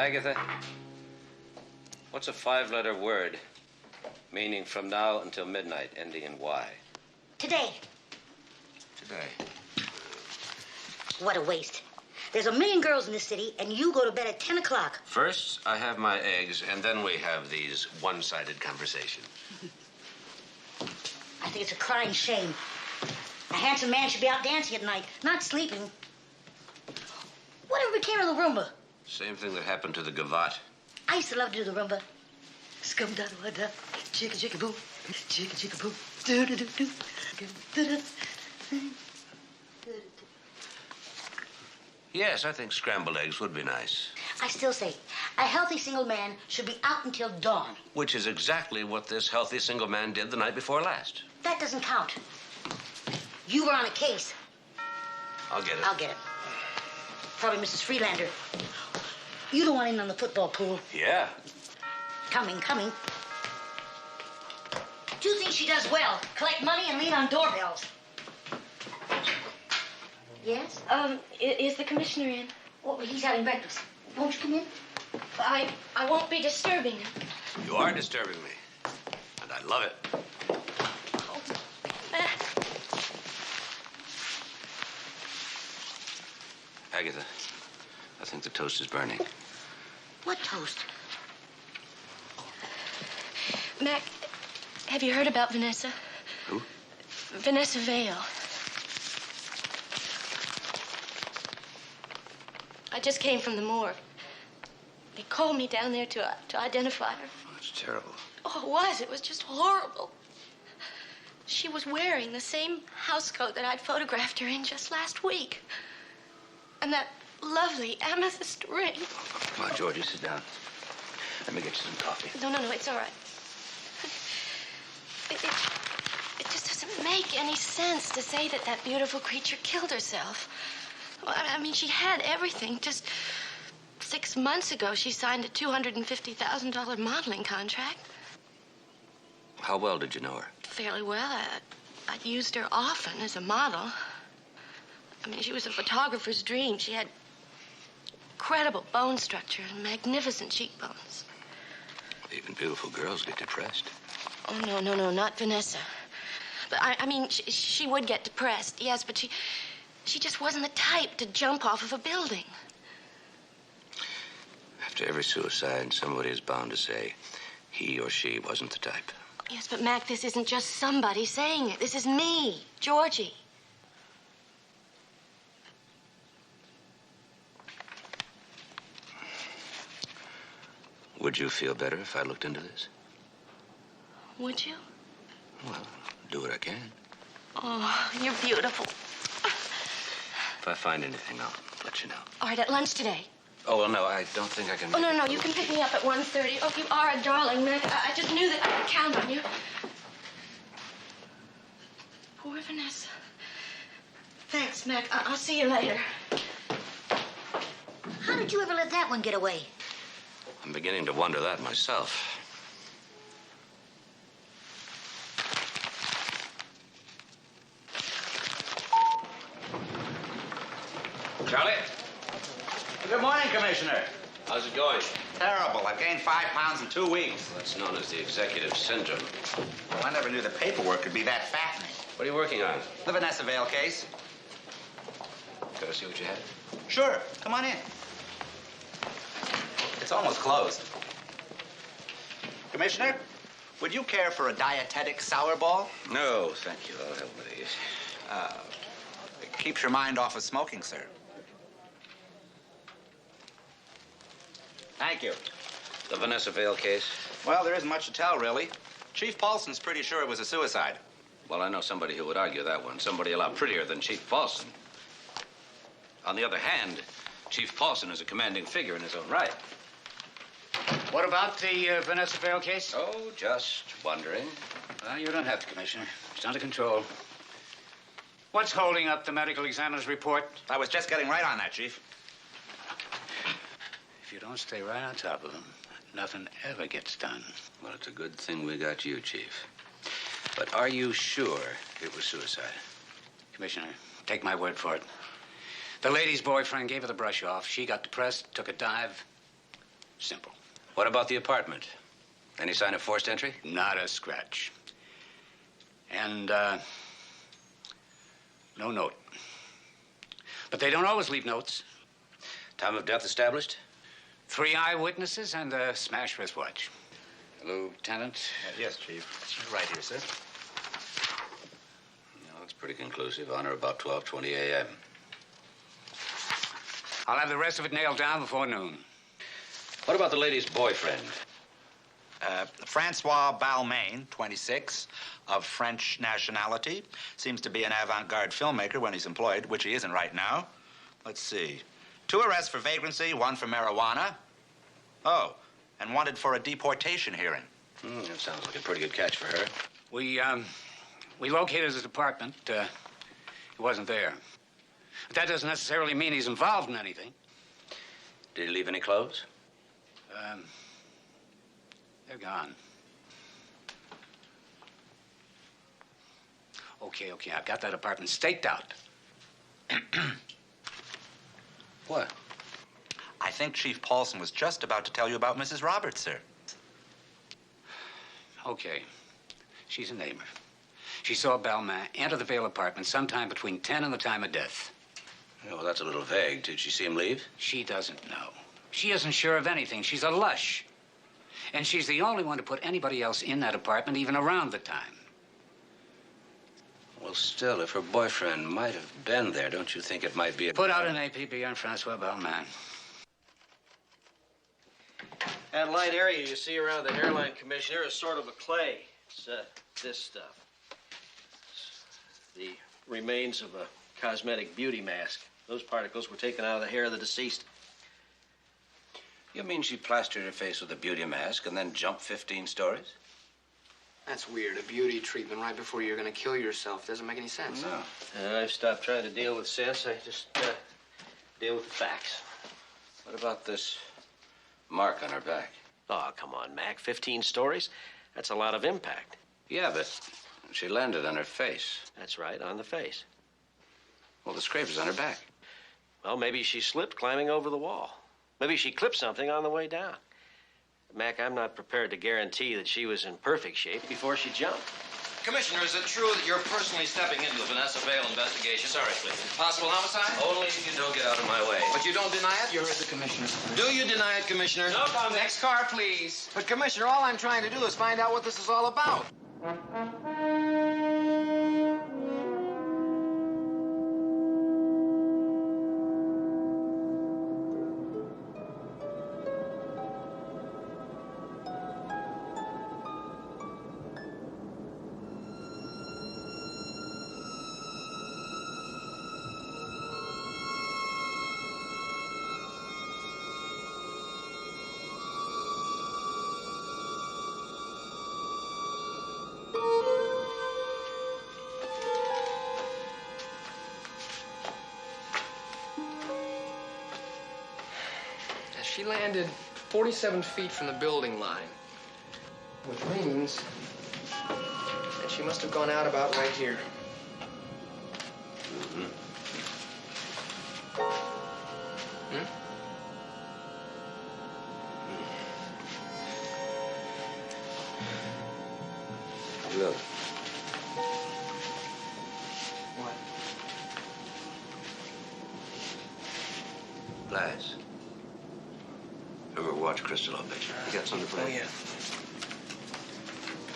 Agatha, what's a 5-letter word meaning from now until midnight, ending in Y? Today. Today. What a waste. There's a million girls in this city, and you go to bed at 10 o'clock. First, I have my eggs, and then we have these one-sided conversations. I think it's a crying shame. A handsome man should be out dancing at night, not sleeping. Whatever became of the rumba? Same thing that happened to the gavotte. I used to love to do the rumba. Scum da da da, chicka chicka boo, chicka chicka boo, do do do do, do do. Yes, I think scrambled eggs would be nice. I still say, a healthy single man should be out until dawn. Which is exactly what this healthy single man did the night before last. That doesn't count. You were on a case. I'll get it. I'll get it. Probably Mrs. Freelander. You don't want in on the football pool. Yeah. Coming. Two things she does well. Collect money and lean on doorbells. Yes? Is the commissioner in? Well, he's having breakfast. Won't you come in? I won't be disturbing him. You are disturbing me. And I love it. Oh, Matt. Agatha, I think the toast is burning. What toast? Mac, have you heard about Vanessa? Who? Vanessa Vale. I just came from the morgue. They called me down there to identify her. Oh, that's terrible. Oh, it was. It was just horrible. She was wearing the same housecoat that I'd photographed her in just last week. And that lovely amethyst ring. Come on, Georgie, sit down. Let me get you some coffee. No, it's all right. It just doesn't make any sense to say that that beautiful creature killed herself. Well, I mean, she had everything. Just 6 months ago, she signed a $250,000 modeling contract. How well did you know her? Fairly well. I'd used her often as a model. I mean, she was a photographer's dream. She had incredible bone structure and magnificent cheekbones. Even beautiful girls get depressed. Oh, no, not Vanessa. But I mean, she would get depressed, yes, but she just wasn't the type to jump off of a building. After every suicide, somebody is bound to say he or she wasn't the type. Yes, but Mac, this isn't just somebody saying it. This is me, Georgie. Would you feel better if I looked into this? Would you? Well, do what I can. Oh, you're beautiful. If I find anything, I'll let you know. All right, at lunch today. Oh, well, no, I don't think I can. Oh, no, you can pick me up at 1:30. Oh, you are a darling, Mac. I just knew that I could count on you. Poor Vanessa. Thanks, Mac. I'll see you later. How did you ever let that one get away? I'm beginning to wonder that myself. Charlie? Good morning, Commissioner. How's it going? Terrible. I've gained 5 pounds in 2 weeks. That's known as the executive syndrome. Well, I never knew the paperwork could be that fattening. What are you working on? The Vanessa Vale case. Gotta see what you have. Sure. Come on in. It's almost closed. Commissioner, would you care for a dietetic sour ball? No, thank you. I'll have one of these. It keeps your mind off of smoking, sir. Thank you. The Vanessa Vale case? Well, there isn't much to tell, really. Chief Paulson's pretty sure it was a suicide. Well, I know somebody who would argue that one. Somebody a lot prettier than Chief Paulson. On the other hand, Chief Paulson is a commanding figure in his own right. What about the Vanessa Vale case? Oh, just wondering. Well, you don't have to, Commissioner. It's under control. What's holding up the medical examiner's report? I was just getting right on that, Chief. If you don't stay right on top of them, nothing ever gets done. Well, it's a good thing we got you, Chief. But are you sure it was suicide? Commissioner, take my word for it. The lady's boyfriend gave her the brush off. She got depressed, took a dive. Simple. What about the apartment? Any sign of forced entry? Not a scratch. And, no note. But they don't always leave notes. Time of death established? 3 eyewitnesses and a smash wristwatch. Lieutenant? Yes, Chief. Right here, sir. No, that's pretty conclusive. On or about 12:20 a.m. I'll have the rest of it nailed down before noon. What about the lady's boyfriend? Francois Balmain, 26, of French nationality. Seems to be an avant-garde filmmaker when he's employed, which he isn't right now. Let's see. 2 arrests for vagrancy, 1 for marijuana. Oh, and wanted for a deportation hearing. That sounds like a pretty good catch for her. We located his apartment. He wasn't there. But that doesn't necessarily mean he's involved in anything. Did he leave any clothes? They're gone. Okay, I've got that apartment staked out. What? I think Chief Paulson was just about to tell you about Mrs. Roberts, sir. Okay. She's a neighbor. She saw Balmain enter the Vale apartment sometime between 10 and the time of death. Oh, well, that's a little vague. Did she see him leave? She doesn't know. She isn't sure of anything. She's a lush. And she's the only one to put anybody else in that apartment even around the time. Well, still, if her boyfriend might have been there, don't you think it might be a... Put out an APB on Francois Balmain. That light area you see around the hairline, Commissioner, is sort of a clay. It's this stuff. It's the remains of a cosmetic beauty mask. Those particles were taken out of the hair of the deceased. You mean she plastered her face with a beauty mask and then jumped 15 stories? That's weird. A beauty treatment right before you're going to kill yourself doesn't make any sense. No. I've stopped trying to deal with sense. I just deal with the facts. What about this mark on her back? Oh, come on, Mac. 15 stories? That's a lot of impact. Yeah, but she landed on her face. That's right, on the face. Well, the scraper's on her back. Well, maybe she slipped climbing over the wall. Maybe she clipped something on the way down. Mac, I'm not prepared to guarantee that she was in perfect shape before she jumped. Commissioner, is it true that you're personally stepping into the Vanessa Vale investigation? Sorry, Clifton. Possible homicide? Only if you don't get out of my way. But you don't deny it? You heard the commissioner. Do you deny it, Commissioner? No comment. Next car, please. But, Commissioner, all I'm trying to do is find out what this is all about. She landed 47 feet from the building line, which means that she must have gone out about right here. Look. What? Glass. Remember watch crystal I'll bet you. You got some to play? Oh, yeah.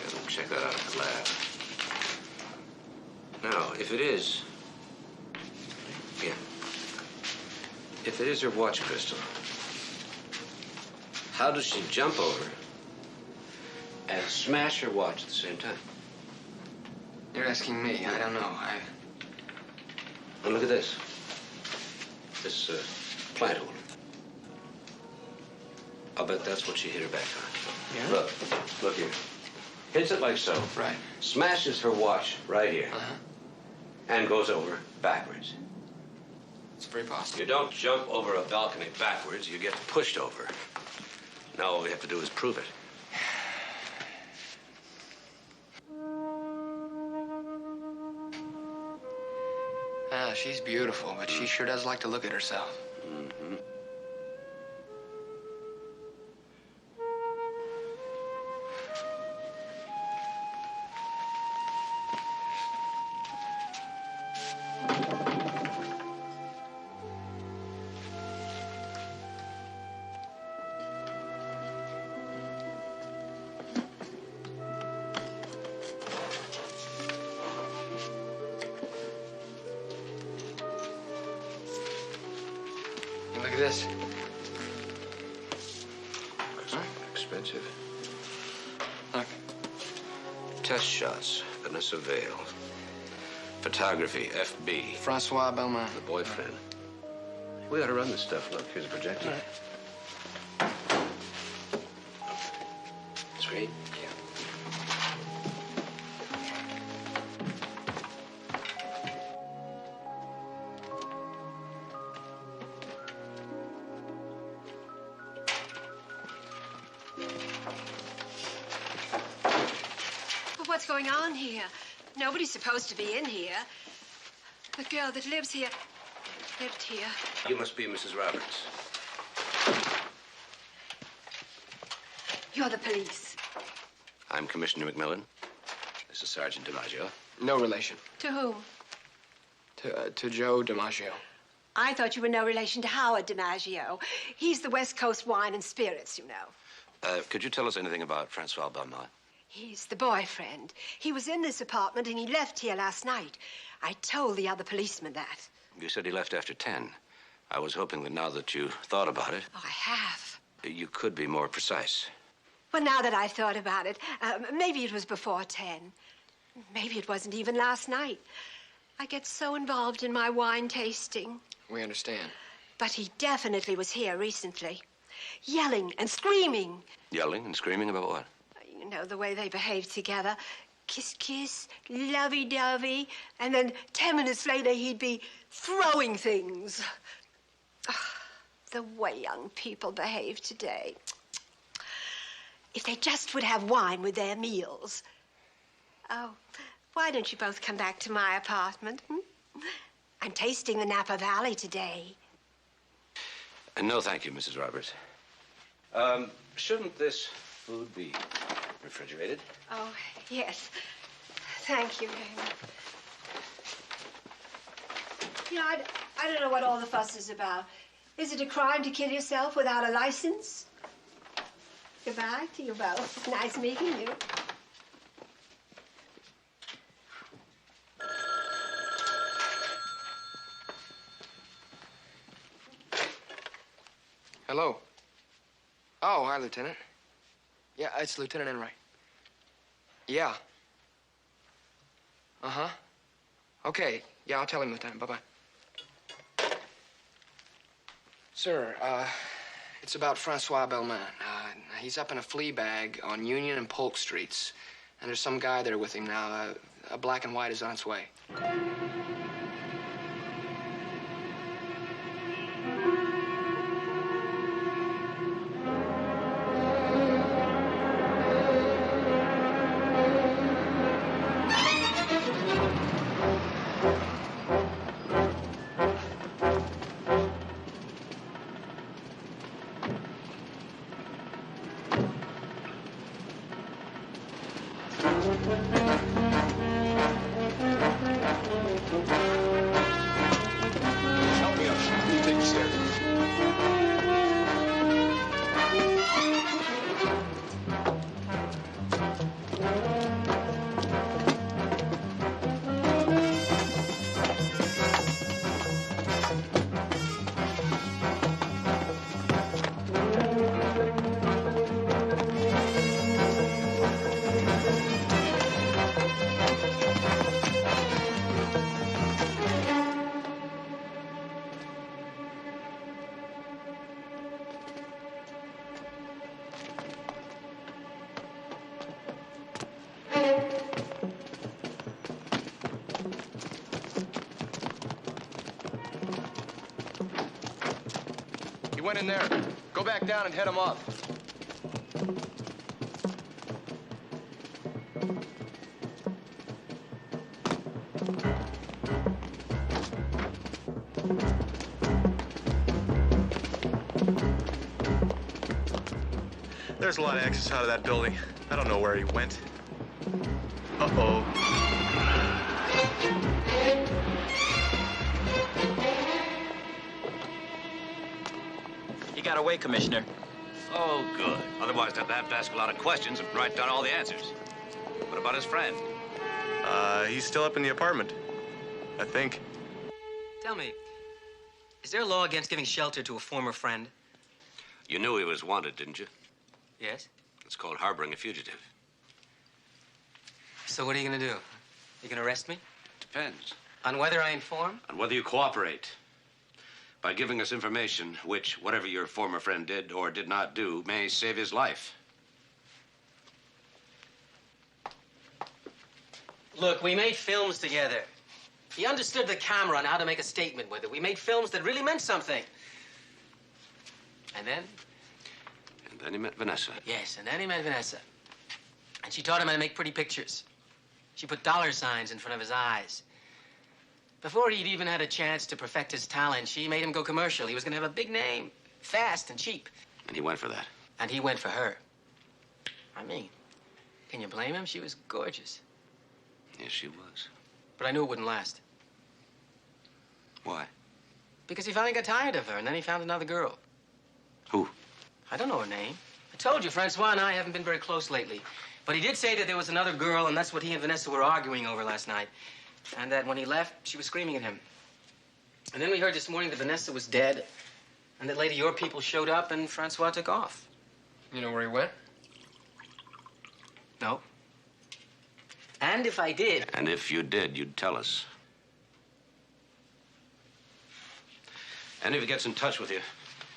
Yeah, we'll check that out at the lab. Now, if it is... Yeah. If it is her watch crystal, how does she jump over and smash her watch at the same time? You're asking me. I don't know. Now, look at this. This plant holder. I'll bet that's what she hit her back on. Yeah? Look here. Hits it like so. Right. Smashes her watch right here. Uh-huh. And goes over backwards. It's very possible. You don't jump over a balcony backwards, you get pushed over. Now all we have to do is prove it. She's beautiful, but she sure does like to look at herself. Mm-hmm. this? Expensive. Look. Test shots, Vanessa Vale. Photography, FB. Francois Belmont. The boyfriend. We ought to run this stuff. Look, here's a projector. All right. Straight? Yeah. Well, what's going on here? Nobody's supposed to be in here. The girl that lives here lived here. You must be Mrs. Roberts. You're the police. I'm Commissioner McMillan. This is Sergeant DiMaggio. No relation. To whom? To Joe DiMaggio. I thought you were no relation to Howard DiMaggio. He's the West Coast Wine and Spirits, you know. Could you tell us anything about Francois Belmont? He's the boyfriend. He was in this apartment and he left here last night. I told the other policeman that. You said he left after 10. I was hoping that now that you thought about it, Oh, I have. you could be more precise. Well, now that I've thought about it, maybe it was before 10. Maybe it wasn't even last night. I get so involved in my wine tasting. We understand. But he definitely was here recently. Yelling and screaming. Yelling and screaming about what? You know, the way they behave together. Kiss, kiss, lovey-dovey. And then 10 minutes later, he'd be throwing things. The way young people behave today. If they just would have wine with their meals. Oh, why don't you both come back to my apartment? I'm tasting the Napa Valley today. No, thank you, Mrs. Roberts. Shouldn't this food be refrigerated? Oh, yes. Thank you very much. You know, I don't know what all the fuss is about. Is it a crime to kill yourself without a license? Goodbye to you both. Nice meeting you. Hello. Oh, hi, Lieutenant. Yeah, it's Lieutenant Enright. Yeah. Uh-huh. Okay. Yeah, I'll tell him, Lieutenant. Bye-bye. Sir, it's about Francois Belmont. He's up in a flea bag on Union and Polk Streets. And there's some guy there with him now. A black and white is on its way. Help me up. Take the stairs. He went in there. Go back down and head him off. There's a lot of exits out of that building. I don't know where he went. Uh-oh. He got away, Commissioner. Oh, good. Otherwise, I'd have to ask a lot of questions and write down all the answers. What about his friend? He's still up in the apartment, I think. Tell me, Is there a law against giving shelter to a former friend? You knew he was wanted, didn't you? Yes. It's called harboring a fugitive. So what are you going to do? You going to arrest me? Depends. On whether I inform? On whether you cooperate. By giving us information which, whatever your former friend did or did not do, may save his life. Look, we made films together. He understood the camera and how to make a statement with it. We made films that really meant something. And then? And then he met Vanessa. Yes, and then he met Vanessa. And she taught him how to make pretty pictures. She put dollar signs in front of his eyes. Before he'd even had a chance to perfect his talent, she made him go commercial. He was going to have a big name, fast and cheap. And he went for that. And he went for her. I mean, can you blame him? She was gorgeous. Yes, she was. But I knew it wouldn't last. Why? Because he finally got tired of her, and then he found another girl. Who? I don't know her name. I told you, Francois and I haven't been very close lately. But he did say that there was another girl, and that's what he and Vanessa were arguing over last night. And that when he left, she was screaming at him. And then we heard this morning that Vanessa was dead, and that later your people showed up, and Francois took off. You know where he went? No. And if I did... And if you did, you'd tell us. And if he gets in touch with you,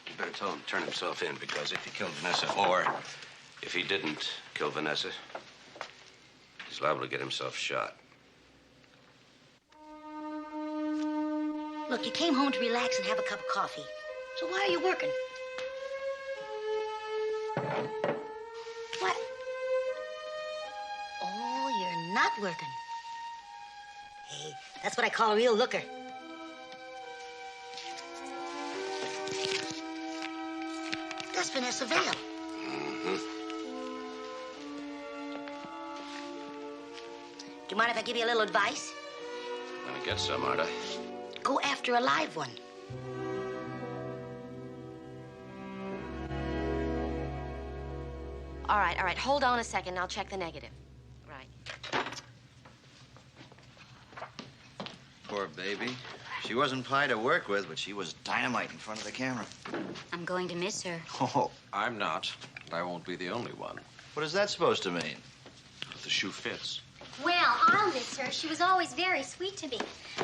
you better tell him to turn himself in, because if he killed Vanessa, or if he didn't kill Vanessa, he's liable to get himself shot. Look, you came home to relax and have a cup of coffee. So why are you working? What? Oh, you're not working. Hey, that's what I call a real looker. That's Vanessa Vale. Mm-hmm. Do you mind if I give you a little advice? Gonna get some, aren't I? Go after a live one. All right. Hold on a second. I'll check the negative. Right. Poor baby. She wasn't pie to work with, but she was dynamite in front of the camera. I'm going to miss her. Oh, I'm not. But I won't be the only one. what is that supposed to mean? If the shoe fits. Well, I'll miss her. She was always very sweet to me.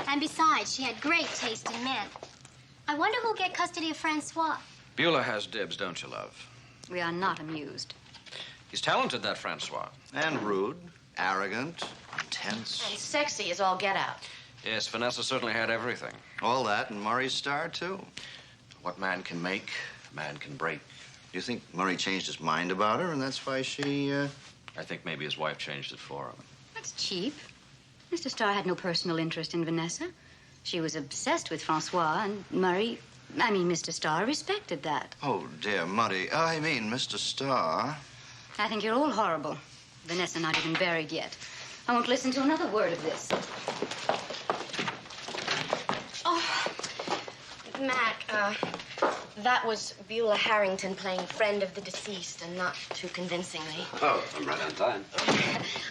And besides, she had great taste in men. I wonder who'll get custody of Francois. Beulah has dibs, don't you, love? We are not amused. He's talented, that Francois. And rude, arrogant, intense. And sexy as all get out. Yes, Vanessa certainly had everything. All that, and Murray's star, too. What man can make, man can break. Do you think Murray changed his mind about her, and that's why she, I think maybe his wife changed it for him. That's cheap. Mr. Starr had no personal interest in Vanessa. She was obsessed with Francois, and Mr. Starr respected that. Oh, dear, Muddy. Mr. Starr. I think you're all horrible. Vanessa not even buried yet. I won't listen to another word of this. Oh, Mac, that was Beulah Harrington playing friend of the deceased, and not too convincingly. Oh, I'm right on time.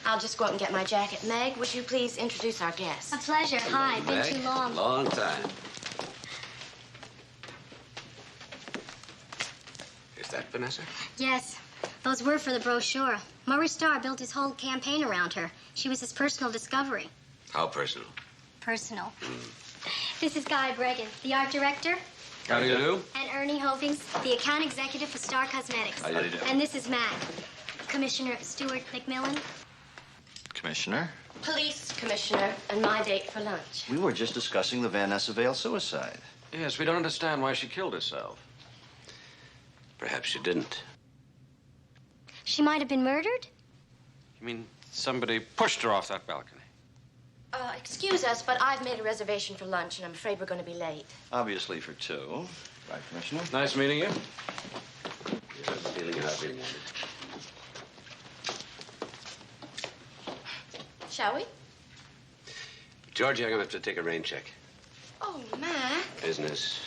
I'll just go up and get my jacket. Meg, would you please introduce our guest? A pleasure. Hi. Been Meg, too long. Long time. Is that Vanessa? Yes. Those were for the brochure. Murray Starr built his whole campaign around her. She was his personal discovery. How personal? Personal. This is Guy Bregan, the art director. How do you do? And Ernie Hovings, the account executive for Star Cosmetics. How do you do? And this is Mac, Commissioner Stuart McMillan. Commissioner? Police commissioner, and my date for lunch. We were just discussing the Vanessa Vale suicide. Yes, we don't understand why she killed herself. Perhaps she didn't. She might have been murdered? You mean somebody pushed her off that balcony? Excuse us, but I've made a reservation for lunch, and I'm afraid we're going to be late. Obviously for two. Right, Commissioner? Nice meeting you. You have the feeling you're not being wanted. Shall we? Georgie, I'm going to have to take a rain check. Oh, Mac. Business.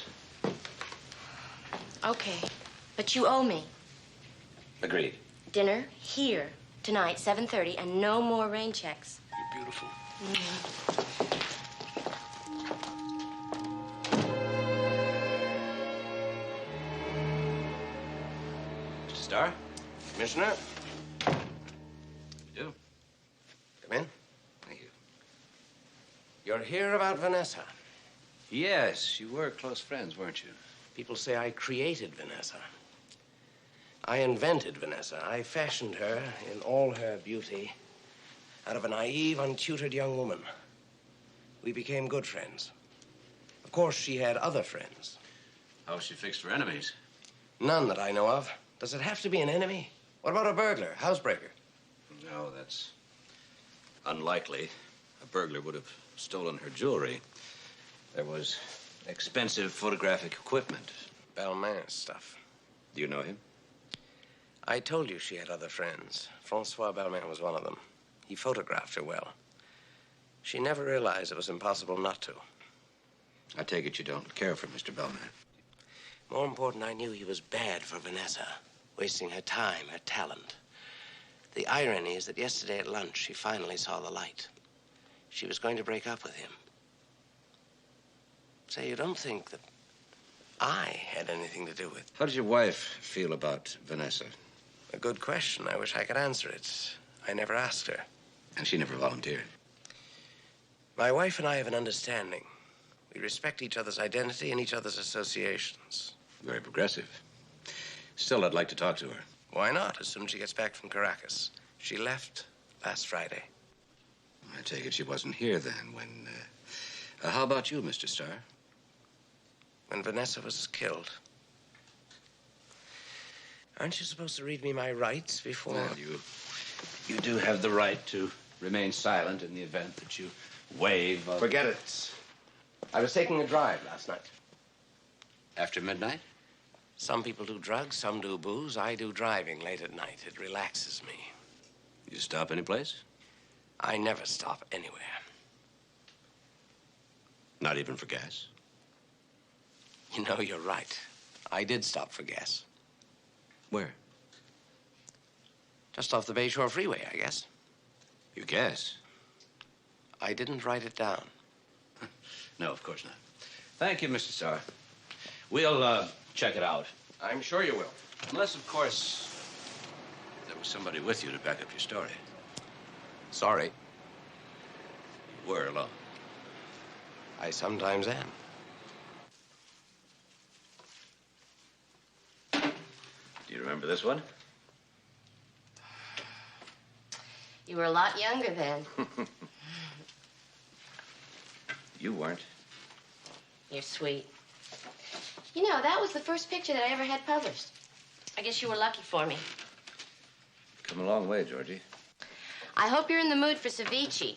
Okay, but you owe me. Agreed. Dinner here tonight, 7:30, and no more rain checks. You're beautiful. Commissioner? You do? Come in. Thank you. You're here about Vanessa. Yes, you were close friends, weren't you? People say I created Vanessa. I invented Vanessa. I fashioned her in all her beauty out of a naive, untutored young woman. We became good friends. Of course, she had other friends. How she fixed her enemies? None that I know of. Does it have to be an enemy? What about a burglar, housebreaker? No, that's unlikely. A burglar would have stolen her jewelry. There was expensive photographic equipment. Balmain stuff. Do you know him? I told you she had other friends. Francois Balmain was one of them. He photographed her well. She never realized it was impossible not to. I take it you don't care for Mr. Balmain. More important, I knew he was bad for Vanessa, wasting her time, her talent. The irony is that yesterday at lunch, she finally saw the light. She was going to break up with him. Say, you don't think that I had anything to do with it? How does your wife feel about Vanessa? A good question. I wish I could answer it. I never asked her. And she never volunteered. My wife and I have an understanding. We respect each other's identity and each other's associations. Very progressive. Still, I'd like to talk to her. Why not, as soon as she gets back from Caracas? She left last Friday. I take it she wasn't here then when... how about you, Mr. Starr? When Vanessa was killed. Aren't you supposed to read me my rights before? Well, you do have the right to remain silent in the event that you waive... Forget it. I was taking a drive last night. After midnight? Some people do drugs, some do booze. I do driving late at night. It relaxes me. You stop any place? I never stop anywhere. Not even for gas? You know, you're right. I did stop for gas. Where? Just off the Bayshore Freeway, I guess. You guess? I didn't write it down. No, of course not. Thank you, Mr. Starr. We'll, check it out. I'm sure you will. Unless, of course, there was somebody with you to back up your story. Sorry. You were alone. I sometimes am. Do you remember this one? You were a lot younger then. You weren't. You're sweet. You know, that was the first picture that I ever had published. I guess you were lucky for me. Come a long way, Georgie. I hope you're in the mood for ceviche.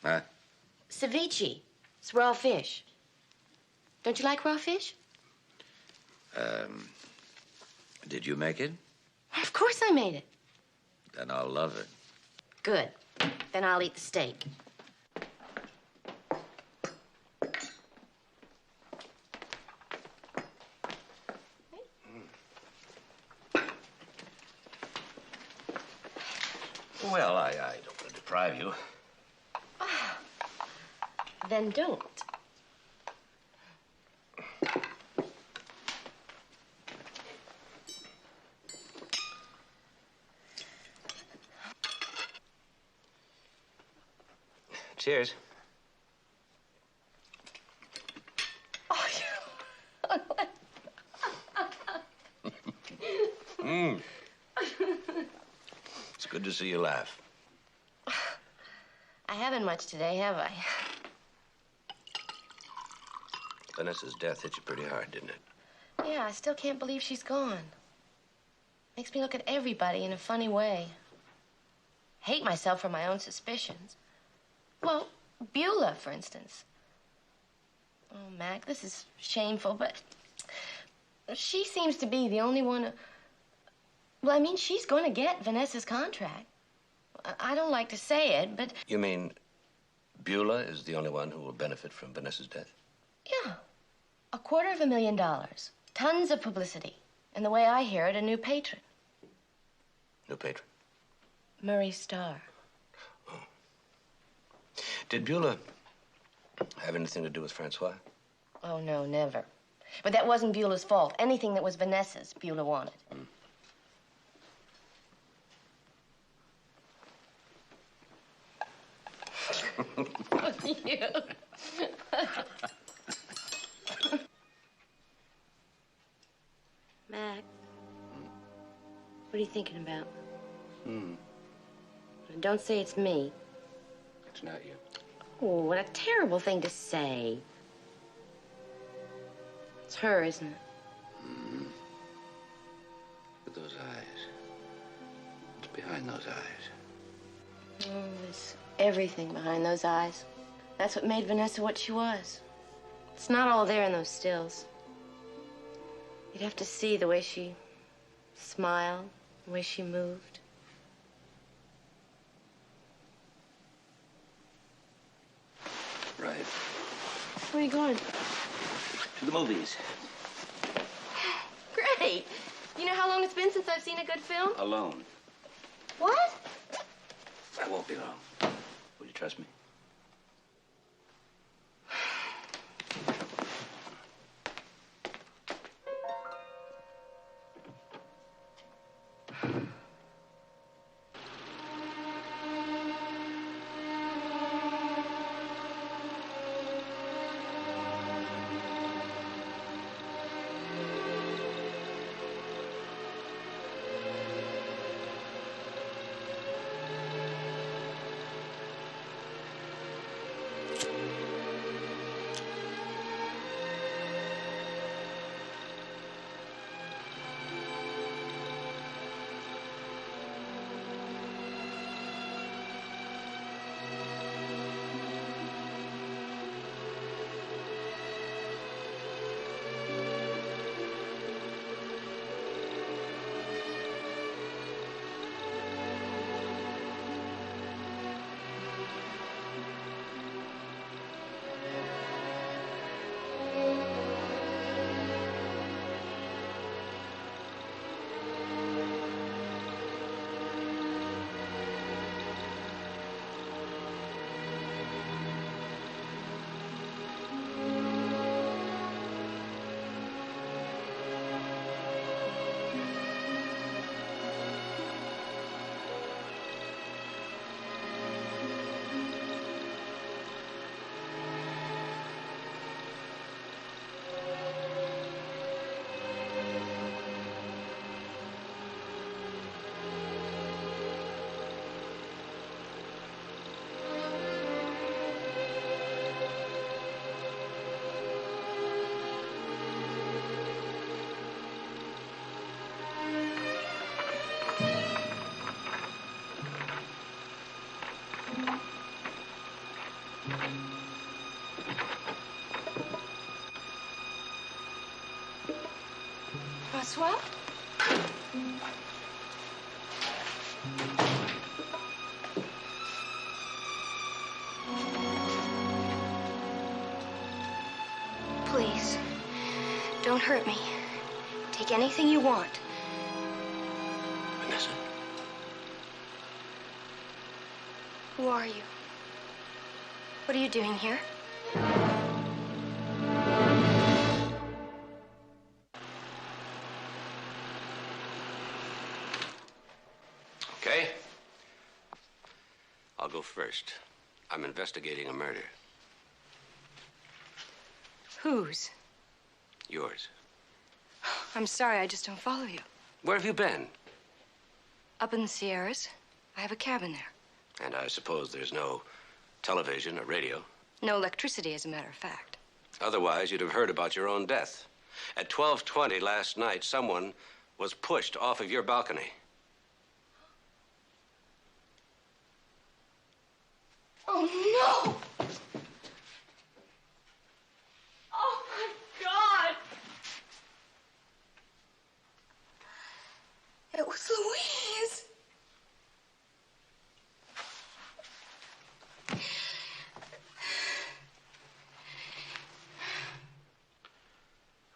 Huh? Ceviche. It's raw fish. Don't you like raw fish? Did you make it? Of course I made it. Then I'll love it. Good. Then I'll eat the steak. Well, I don't want to deprive you. Then don't. Cheers. Oh, Mm. It's good to see you laugh. I haven't much today, have I? Vanessa's death hit you pretty hard, didn't it? Yeah, I still can't believe she's gone. Makes me look at everybody in a funny way. Hate myself for my own suspicions. Well, Beulah, for instance. Oh, Mac, this is shameful, but she seems to be the only one. Well, I mean, she's going to get Vanessa's contract. I don't like to say it, but... You mean Beulah is the only one who will benefit from Vanessa's death? Yeah. $250,000. Tons of publicity. And the way I hear it, a new patron. New patron? Murray Starr. Did Beulah have anything to do with Francois? Oh, no, never. But that wasn't Beulah's fault. Anything that was Vanessa's, Beulah wanted. You. Mac, what are you thinking about? Don't say it's me. It's not you. Oh, what a terrible thing to say. It's her, isn't it? With those eyes. What's behind those eyes? Oh, there's everything behind those eyes. That's what made Vanessa what she was. It's not all there in those stills. You'd have to see the way she smiled, the way she moved. Right. Where are you going? To the movies. Great. You know how long it's been since I've seen a good film? Alone. What? I won't be long. Will you trust me? Francois? Please, don't hurt me. Take anything you want. Vanessa? Who are you? What are you doing here? Okay. I'll go first. I'm investigating a murder. Whose? Yours. I'm sorry, I just don't follow you. Where have you been? Up in the Sierras. I have a cabin there. And I suppose there's no television or radio. No electricity, as a matter of fact. Otherwise, you'd have heard about your own death. At 12:20 last night, someone was pushed off of your balcony. Oh, no! Oh, my God! It was Louise.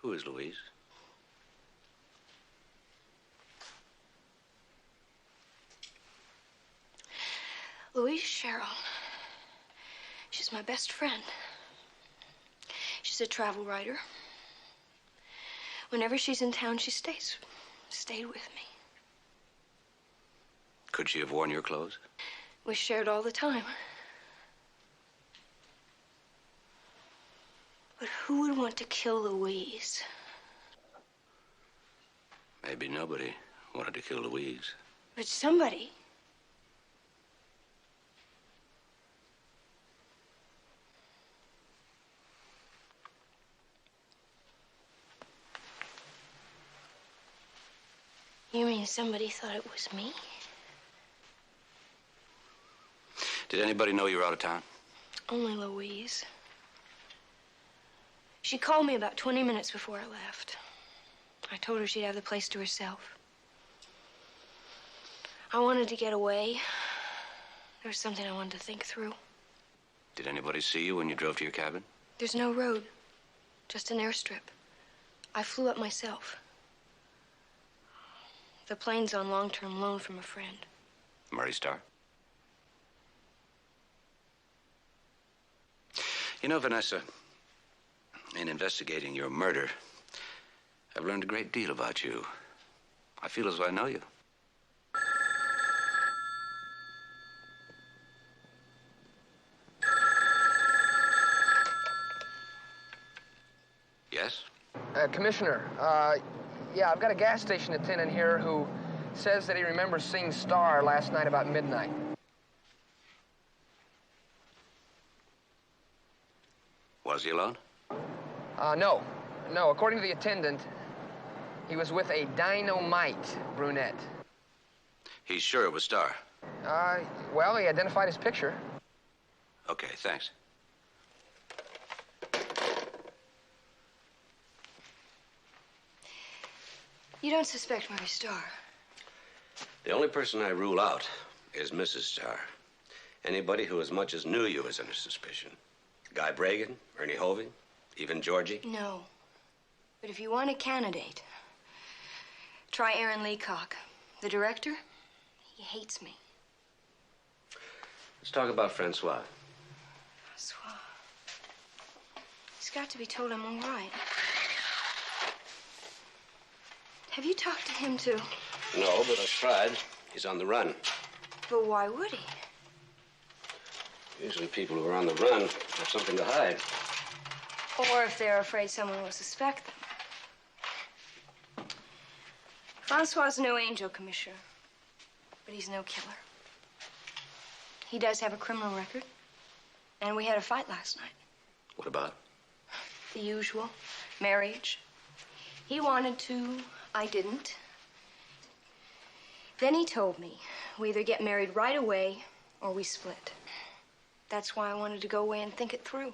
Who is Louise? Louise Sherrill. She's my best friend. She's a travel writer. Whenever she's in town, she stayed with me. Could she have worn your clothes? We shared all the time. But who would want to kill Louise? Maybe nobody wanted to kill Louise. But somebody. You mean somebody thought it was me? Did anybody know you were out of town? Only Louise. She called me about 20 minutes before I left. I told her she'd have the place to herself. I wanted to get away. There was something I wanted to think through. Did anybody see you when you drove to your cabin? There's no road, just an airstrip. I flew up myself. The plane's on long-term loan from a friend. Murray Starr? You know, Vanessa, in investigating your murder, I've learned a great deal about you. I feel as though I know you. Yes? Commissioner, yeah, I've got a gas station attendant here who says that he remembers seeing Starr last night about midnight. Was he alone? No. No, according to the attendant, he was with a dynamite brunette. He's sure it was Starr. Well, he identified his picture. Okay, thanks. You don't suspect Murray Starr? The only person I rule out is Mrs. Starr. Anybody who as much as knew you is under suspicion. Guy Bragan, Ernie Hoving, even Georgie? No. But if you want a candidate, try Aaron Leacock. The director, he hates me. Let's talk about Francois. Francois. He's got to be told I'm all right. Have you talked to him, too? No, but I've tried. He's on the run. But why would he? Usually people who are on the run have something to hide. Or if they're afraid someone will suspect them. Francois' no angel, Commissioner. But he's no killer. He does have a criminal record. And we had a fight last night. What about? The usual. Marriage. He wanted to. I didn't. Then he told me we either get married right away or we split. That's why I wanted to go away and think it through.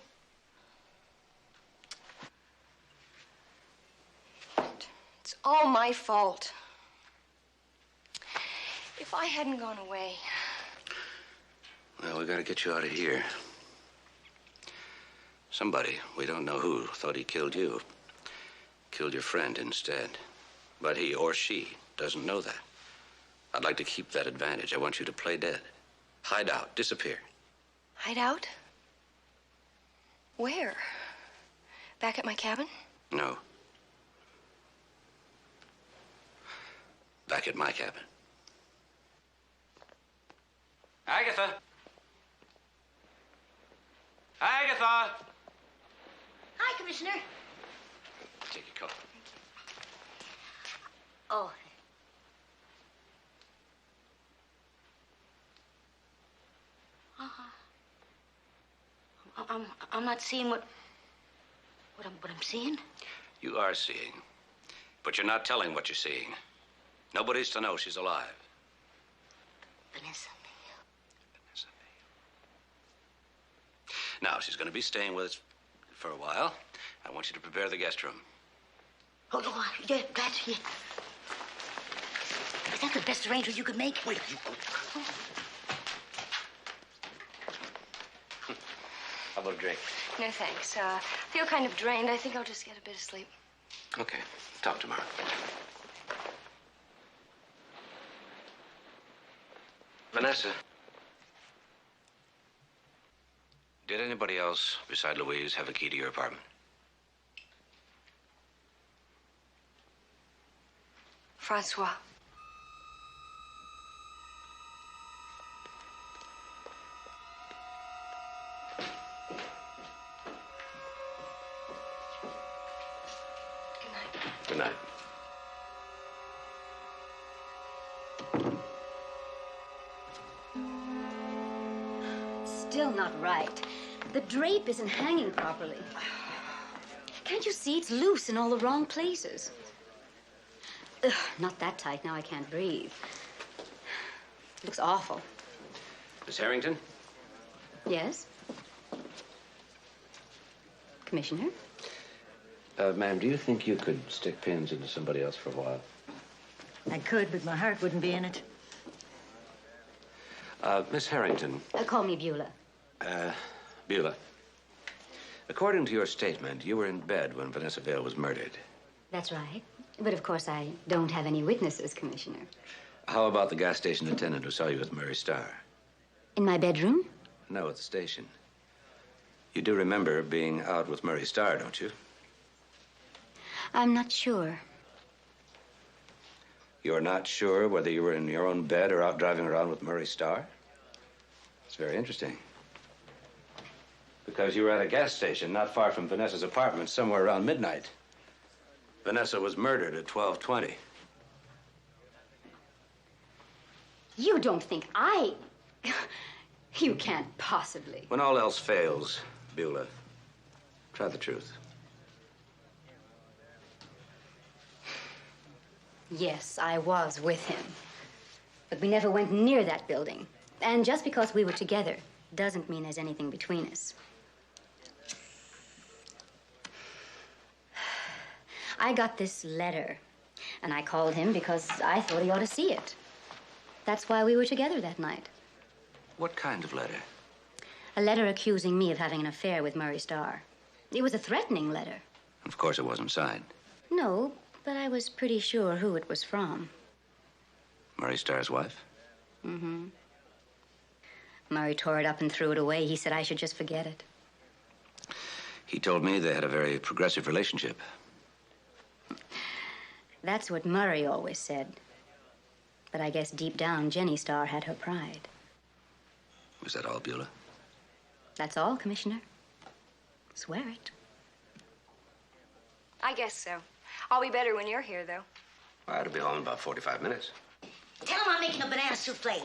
It's all my fault. If I hadn't gone away... Well, we gotta get you out of here. Somebody, we don't know who, thought he killed you. Killed your friend instead. But he or she doesn't know that. I'd like to keep that advantage. I want you to play dead. Hide out, disappear. Hide out? Where? Back at my cabin? No. Back at my cabin. Agatha! Agatha! Hi, Commissioner. Take your coat. Oh. I'm not seeing what I'm seeing. You are seeing. But you're not telling what you're seeing. Nobody's to know she's alive. Vanessa. Now, she's going to be staying with us for a while. I want you to prepare the guest room. Oh, yeah, that's it. Is that the best arrangement you could make? Wait, you... How about a drink? No, thanks. I feel kind of drained. I think I'll just get a bit of sleep. Okay. Talk tomorrow. Vanessa. Did anybody else beside Louise have a key to your apartment? Francois. Good night. Still not right. The drape isn't hanging properly. Can't you see it's loose in all the wrong places? Ugh, not that tight. Now I can't breathe. It looks awful. Miss Harrington? Yes? Commissioner? Ma'am, do you think you could stick pins into somebody else for a while? I could, but my heart wouldn't be in it. Miss Harrington. Call me Beulah. Beulah. According to your statement, you were in bed when Vanessa Vale was murdered. That's right. But of course, I don't have any witnesses, Commissioner. How about the gas station attendant who saw you with Murray Starr? In my bedroom? No, at the station. You do remember being out with Murray Starr, don't you? I'm not sure. You're not sure whether you were in your own bed or out driving around with Murray Starr? It's very interesting. Because you were at a gas station not far from Vanessa's apartment somewhere around midnight. Vanessa was murdered at 12:20. You don't think I... You can't possibly. When all else fails, Beulah, try the truth. Yes, I was with him. But we never went near that building. And just because we were together doesn't mean there's anything between us. I got this letter, and I called him because I thought he ought to see it. That's why we were together that night. What kind of letter? A letter accusing me of having an affair with Murray Starr. It was a threatening letter. Of course, it wasn't signed. No, but I was pretty sure who it was from. Murray Starr's wife? Mm-hmm. Murray tore it up and threw it away. He said I should just forget it. He told me they had a very progressive relationship. That's what Murray always said. But I guess deep down, Jenny Starr had her pride. Was that all, Beulah? That's all, Commissioner. Swear it. I guess so. I'll be better when you're here, though. I ought to be home in about 45 minutes. Tell him I'm making a banana souffle.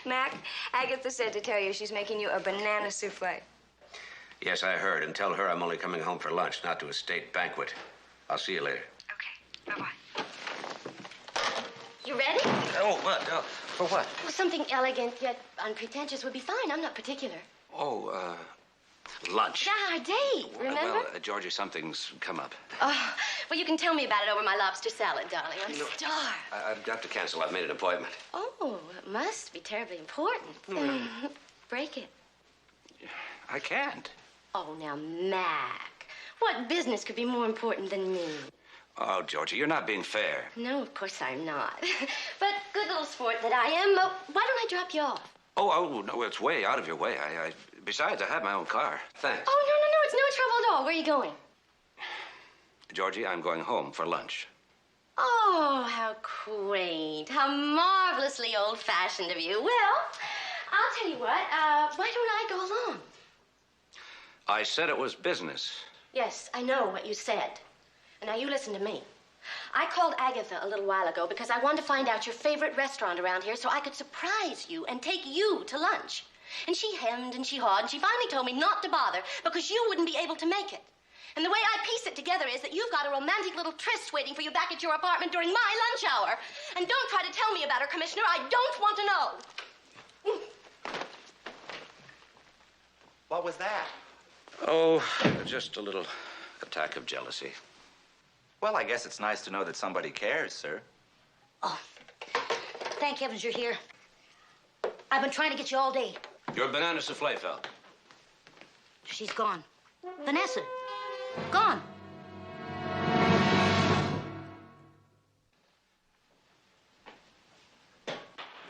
Mac, Agatha said to tell you she's making you a banana souffle. Yes, I heard. And tell her I'm only coming home for lunch, not to a state banquet. I'll see you later. Bye-bye. You ready? Oh, what? For what? Well, something elegant yet unpretentious would be fine. I'm not particular. Oh, lunch. Yeah, our date, remember? Well, Georgie, something's come up. Oh, well, you can tell me about it over my lobster salad, darling. I'm starved. I've got to cancel. I've made an appointment. Oh, it must be terribly important. Break it. I can't. Oh, now, Mac, what business could be more important than me? Oh, Georgie, you're not being fair. No, of course I'm not. But good little sport that I am. Why don't I drop you off? Oh, no, it's way out of your way. Besides, I have my own car. Thanks. Oh, no, it's no trouble at all. Where are you going? Georgie, I'm going home for lunch. Oh, how quaint. How marvelously old-fashioned of you. Well, I'll tell you what. Why don't I go along? I said it was business. Yes, I know what you said. And now you listen to me. I called Agatha a little while ago because I wanted to find out your favorite restaurant around here so I could surprise you and take you to lunch. And she hemmed and she hawed, and she finally told me not to bother because you wouldn't be able to make it. And the way I piece it together is that you've got a romantic little tryst waiting for you back at your apartment during my lunch hour. And don't try to tell me about her, Commissioner. I don't want to know. What was that? Oh, just a little attack of jealousy. Well, I guess it's nice to know that somebody cares, sir. Oh, thank heavens you're here. I've been trying to get you all day. Your banana souffle fell. She's gone. Vanessa, gone.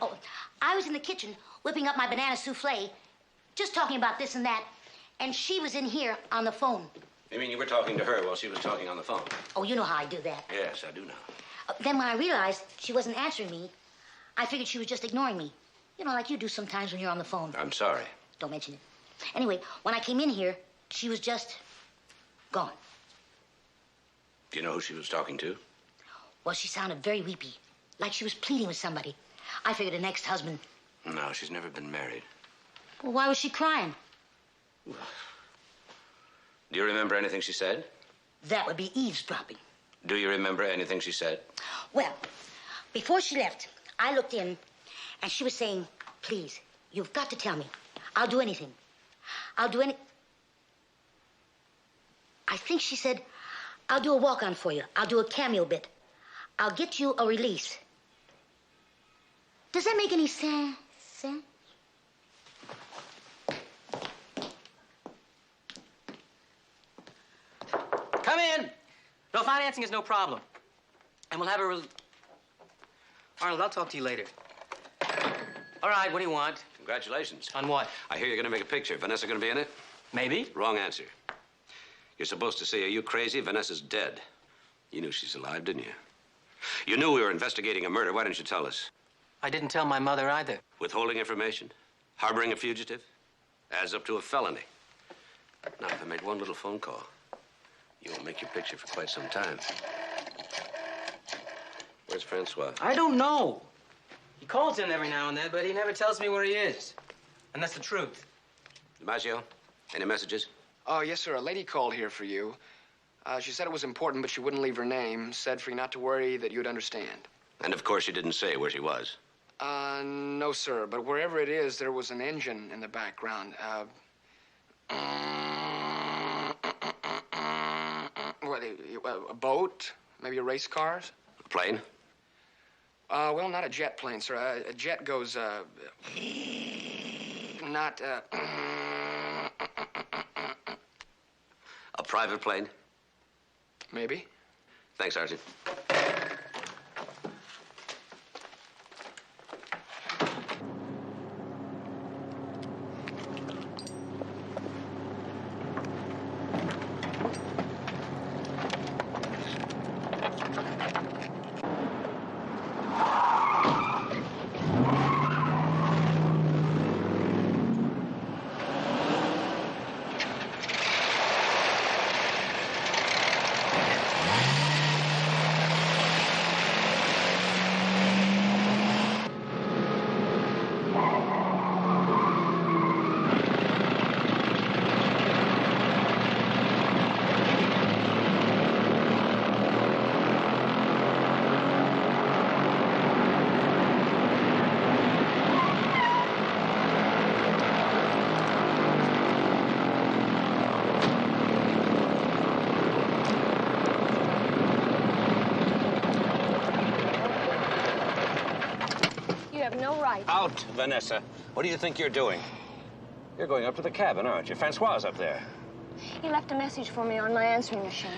Oh, I was in the kitchen whipping up my banana souffle, just talking about this and that, and she was in here on the phone. You mean you were talking to her while she was talking on the phone? Oh, you know how I do that. Yes, I do know. Then when I realized she wasn't answering me, I figured she was just ignoring me. You know, like you do sometimes when you're on the phone. I'm sorry. Don't mention it. Anyway, when I came in here, she was just gone. Do you know who she was talking to? Well, she sounded very weepy, like she was pleading with somebody. I figured an ex-husband. No, she's never been married. Well, why was she crying? Do you remember anything she said? That would be eavesdropping. Do you remember anything she said? Well, before she left, I looked in, and she was saying, please, you've got to tell me. I'll do anything. I'll do any... I think she said, I'll do a walk-on for you. I'll do a cameo bit. I'll get you a release. Does that make any sense? Come in. No, financing is no problem. And we'll have a Arnold, I'll talk to you later. All right, what do you want? Congratulations. On what? I hear you're going to make a picture. Vanessa going to be in it? Maybe. Wrong answer. You're supposed to say, are you crazy? Vanessa's dead. You knew she's alive, didn't you? You knew we were investigating a murder. Why didn't you tell us? I didn't tell my mother either. Withholding information? Harboring a fugitive? Adds up to a felony. Now, if I make one little phone call, you won't make your picture for quite some time. Where's Francois? I don't know. He calls in every now and then, but he never tells me where he is. And that's the truth. DiMaggio, any messages? Oh, yes, sir. A lady called here for you. She said it was important, but she wouldn't leave her name. Said for you not to worry, that you'd understand. And of course, she didn't say where she was. No, sir. But wherever it is, there was an engine in the background. What, a boat? Maybe a race cars? A plane? Well, not a jet plane, sir. A jet goes, not, A private plane? Maybe. Thanks, Sergeant. Out, Vanessa. What do you think you're doing? You're going up to the cabin, aren't you? Francois up there. He left a message for me on my answering machine.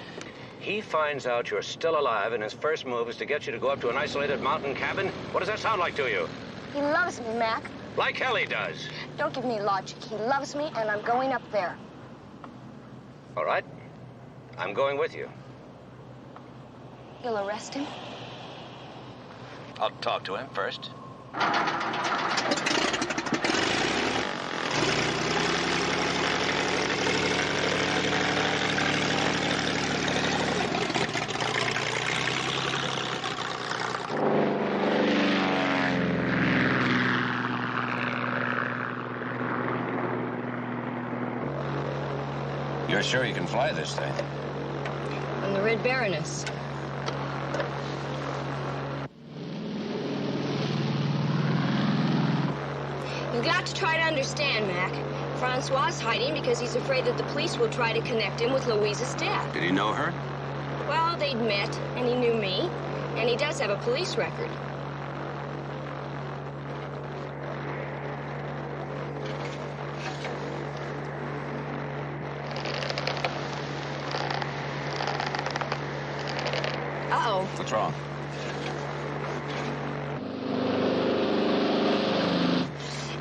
He finds out you're still alive, and his first move is to get you to go up to an isolated mountain cabin? What does that sound like to you? He loves me, Mac. Like hell he does. Don't give me logic. He loves me, and I'm going up there. All right. I'm going with you. You'll arrest him? I'll talk to him first. You're sure you can fly this thing? I'm the Red Baroness. You've got to try to understand, Mac. Francois is hiding because he's afraid that the police will try to connect him with Louise's death. Did he know her? Well, they'd met, and he knew me, and he does have a police record. Uh-oh. What's wrong?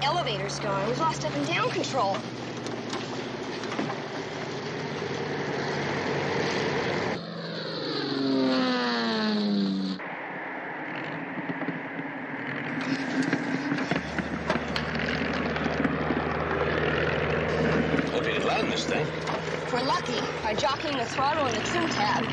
Elevator's gone. We've lost up and down control. Hope you can land this thing. If we're lucky, by jockeying the throttle and the trim tab.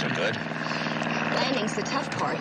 any good. Landing's the tough part.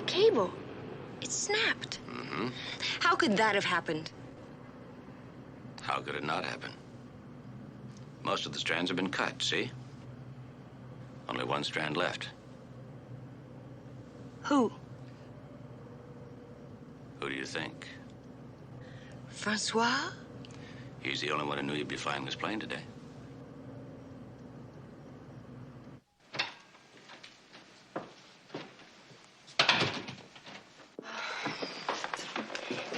Cable. It snapped. Mm-hmm. How could that have happened? How could it not happen? Most of the strands have been cut, see? Only one strand left. Who? Who do you think? Francois? He's the only one who knew you'd be flying this plane today.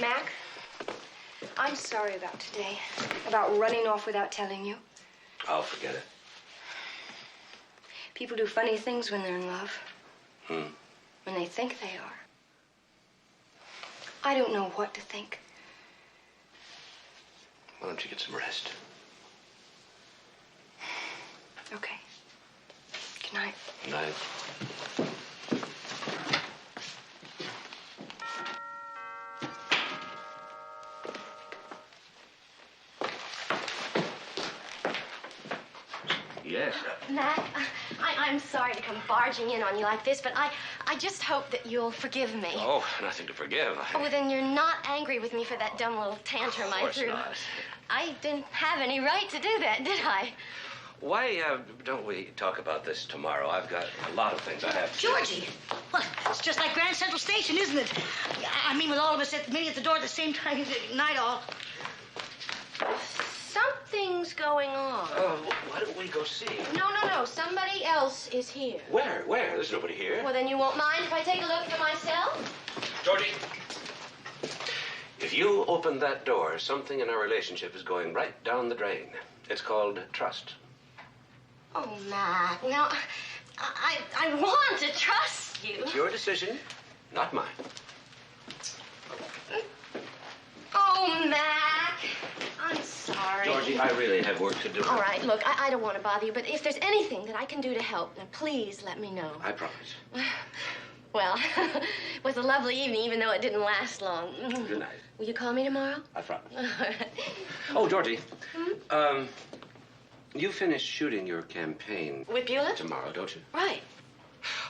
Mac, I'm sorry about today. About running off without telling you. I'll forget it. People do funny things when they're in love. Hmm. When they think they are. I don't know what to think. Why don't you get some rest? Okay. Good night. Good night. Yes. Mac, I'm sorry to come barging in on you like this, but I just hope that you'll forgive me. Oh, nothing to forgive. Oh, well, then you're not angry with me for that dumb little tantrum I threw. Of course not. I didn't have any right to do that, did I? Why don't we talk about this tomorrow? I've got a lot of things I have to do. Georgie! Well, it's just like Grand Central Station, isn't it? I mean, with all of us meeting at the door at the same time, night all. Something's going on. Why don't we go see? No. Somebody else is here. Where? There's nobody here. Well, then you won't mind if I take a look for myself? Georgie, if you open that door, something in our relationship is going right down the drain. It's called trust. Oh, Mac, now, I want to trust you. It's your decision, not mine. Oh, Mac, I'm sorry. Georgie, I really have work to do. All right, look, I don't want to bother you, but if there's anything that I can do to help, then please let me know. I promise. Well, it was a lovely evening, even though it didn't last long. Good night. Will you call me tomorrow? I promise. All right. Oh, Georgie, you finish shooting your campaign With Beulah? tomorrow, don't you? Right.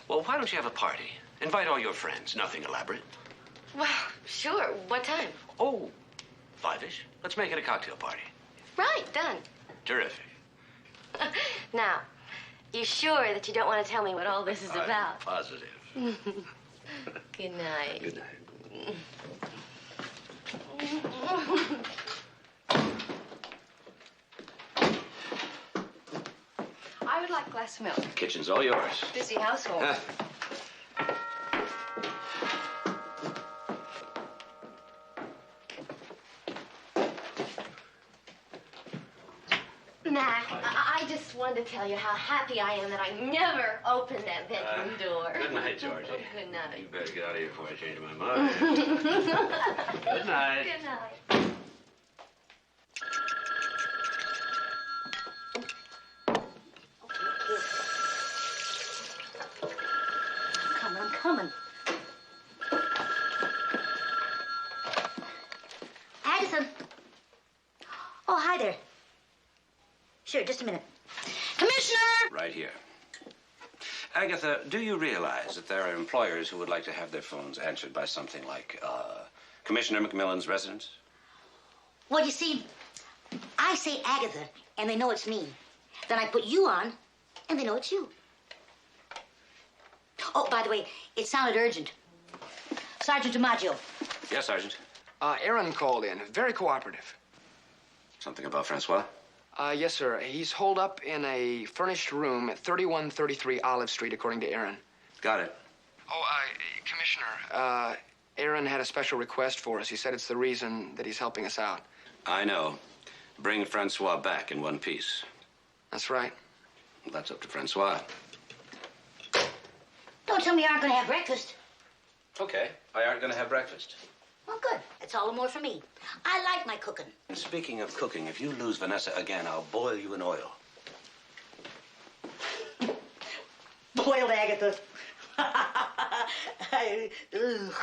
Well, why don't you have a party? Invite all your friends. Nothing elaborate. Well, sure. What time? Oh, 5-ish. Let's make it a cocktail party. Right, done. Terrific. Now, you sure that you don't want to tell me what all this is I'm about? positive. Good night. Good night. I would like a glass of milk. Kitchen's all yours. Busy household. Mac, I just wanted to tell you how happy I am that I never opened that bedroom door. Good night, Georgie. Good night. You better get out of here before I change my mind. Good night. Good night. I'm coming. Agatha. Oh, hi there. Sure, just a minute. Commissioner! Right here. Agatha, do you realize that there are employers who would like to have their phones answered by something like, Commissioner McMillan's residence? Well, you see, I say Agatha, and they know it's me. Then I put you on, and they know it's you. Oh, by the way, it sounded urgent. Sergeant DiMaggio. Yes, Sergeant. Aaron called in. Very cooperative. Something about Francois? Yes, sir. He's holed up in a furnished room at 3133 Olive Street, according to Aaron. Got it. Oh, Commissioner. Aaron had a special request for us. He said it's the reason that he's helping us out. I know. Bring Francois back in one piece. That's right. Well, that's up to Francois. Don't tell me you aren't going to have breakfast. Okay, I aren't going to have breakfast. Well, good. That's all the more for me. I like my cooking. And speaking of cooking, if you lose Vanessa again, I'll boil you in oil. Boiled Agatha. Ugh.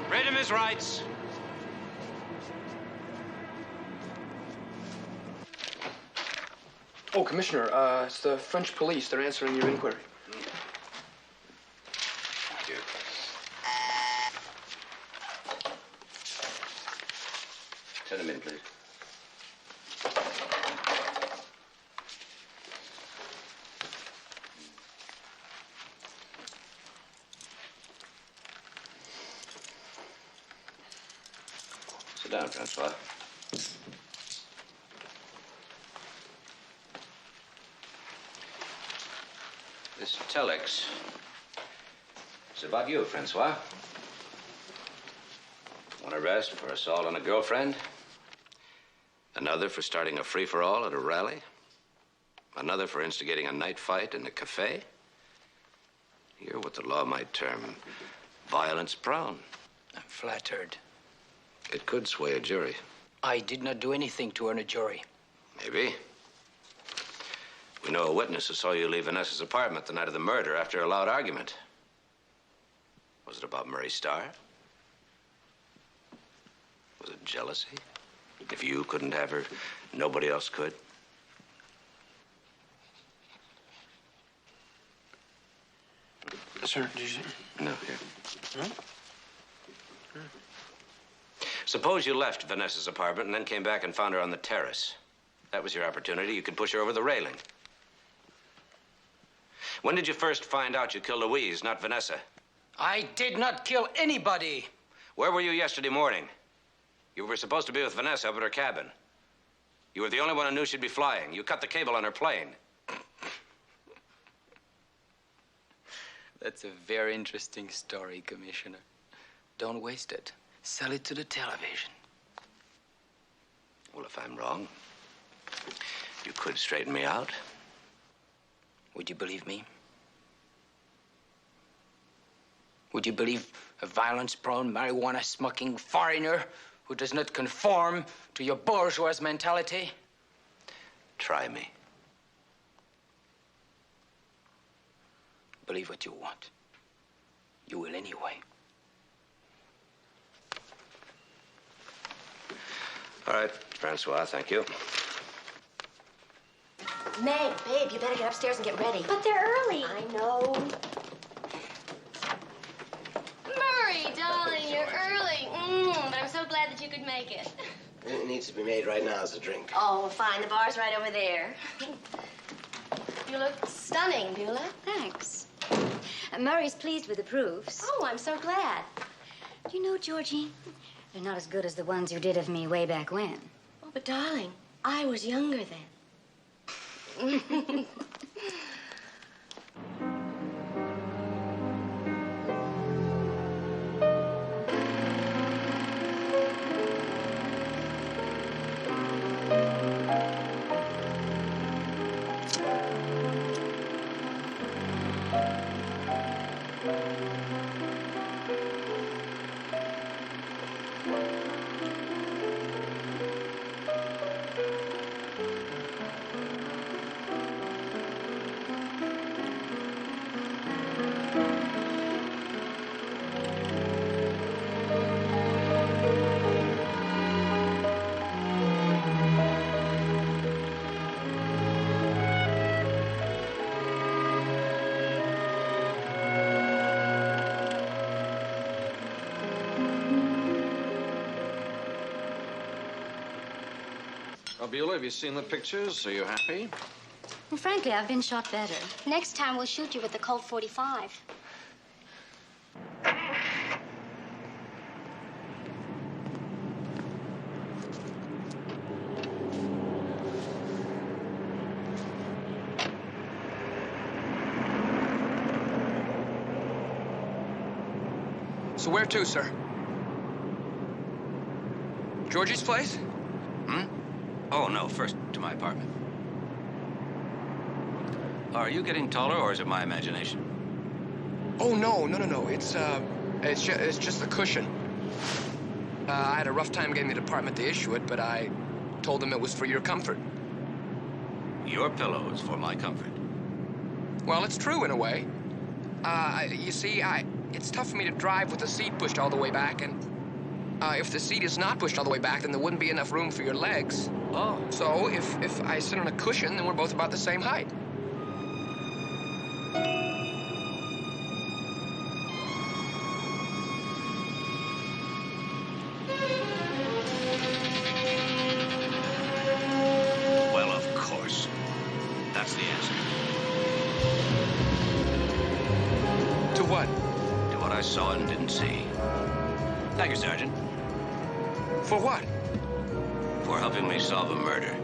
Read him his rights. Oh, Commissioner, it's the French police. They're answering your inquiry. Thank you. Send him in, please. Sit down, Francois. This telex is about you, Francois. One arrest for assault on a girlfriend. Another for starting a free-for-all at a rally. Another for instigating a night fight in a cafe. You're what the law might term violence-prone. I'm flattered. It could sway a jury. I did not do anything to earn a jury. Maybe. We know a witness who saw you leave Vanessa's apartment the night of the murder after a loud argument. Was it about Murray Starr? Was it jealousy? If you couldn't have her, nobody else could? Sir, did you... No, here. Huh? Suppose you left Vanessa's apartment and then came back and found her on the terrace. That was your opportunity. You could push her over the railing. When did you first find out you killed Louise, not Vanessa? I did not kill anybody. Where were you yesterday morning? You were supposed to be with Vanessa up at her cabin. You were the only one who knew she'd be flying. You cut the cable on her plane. That's a very interesting story, Commissioner. Don't waste it. Sell it to the television. Well, if I'm wrong, you could straighten me out. Would you believe me? Would you believe a violence-prone, marijuana-smoking foreigner who does not conform to your bourgeois mentality? Try me. Believe what you want. You will anyway. All right, Francois, thank you. Meg, babe, you better get upstairs and get ready. But they're early. I know. Murray, darling, you're early. But I'm so glad that you could make it. It needs to be made right now as a drink. Oh, fine. The bar's right over there. You look stunning, Beulah. Thanks. Murray's pleased with the proofs. Oh, I'm so glad. Do you know, Georgie, they're not as good as the ones you did of me way back when. Oh, but darling, I was younger then. Beulah, have you seen the pictures? Are you happy? Well, frankly, I've been shot better. Next time we'll shoot you with the Colt 45. So where to, sir? Georgie's place? Oh, no, first to my apartment. Are you getting taller, or is it my imagination? Oh, no. It's just the cushion. I had a rough time getting the department to issue it, but I told them it was for your comfort. Your pillow is for my comfort. Well, it's true in a way. You see, it's tough for me to drive with the seat pushed all the way back, and if the seat is not pushed all the way back, then there wouldn't be enough room for your legs. Oh. So if I sit on a cushion, then we're both about the same height. Well, of course. That's the answer. To what? To what I saw and didn't see. Thank you, Sergeant. For what? For helping me solve a murder.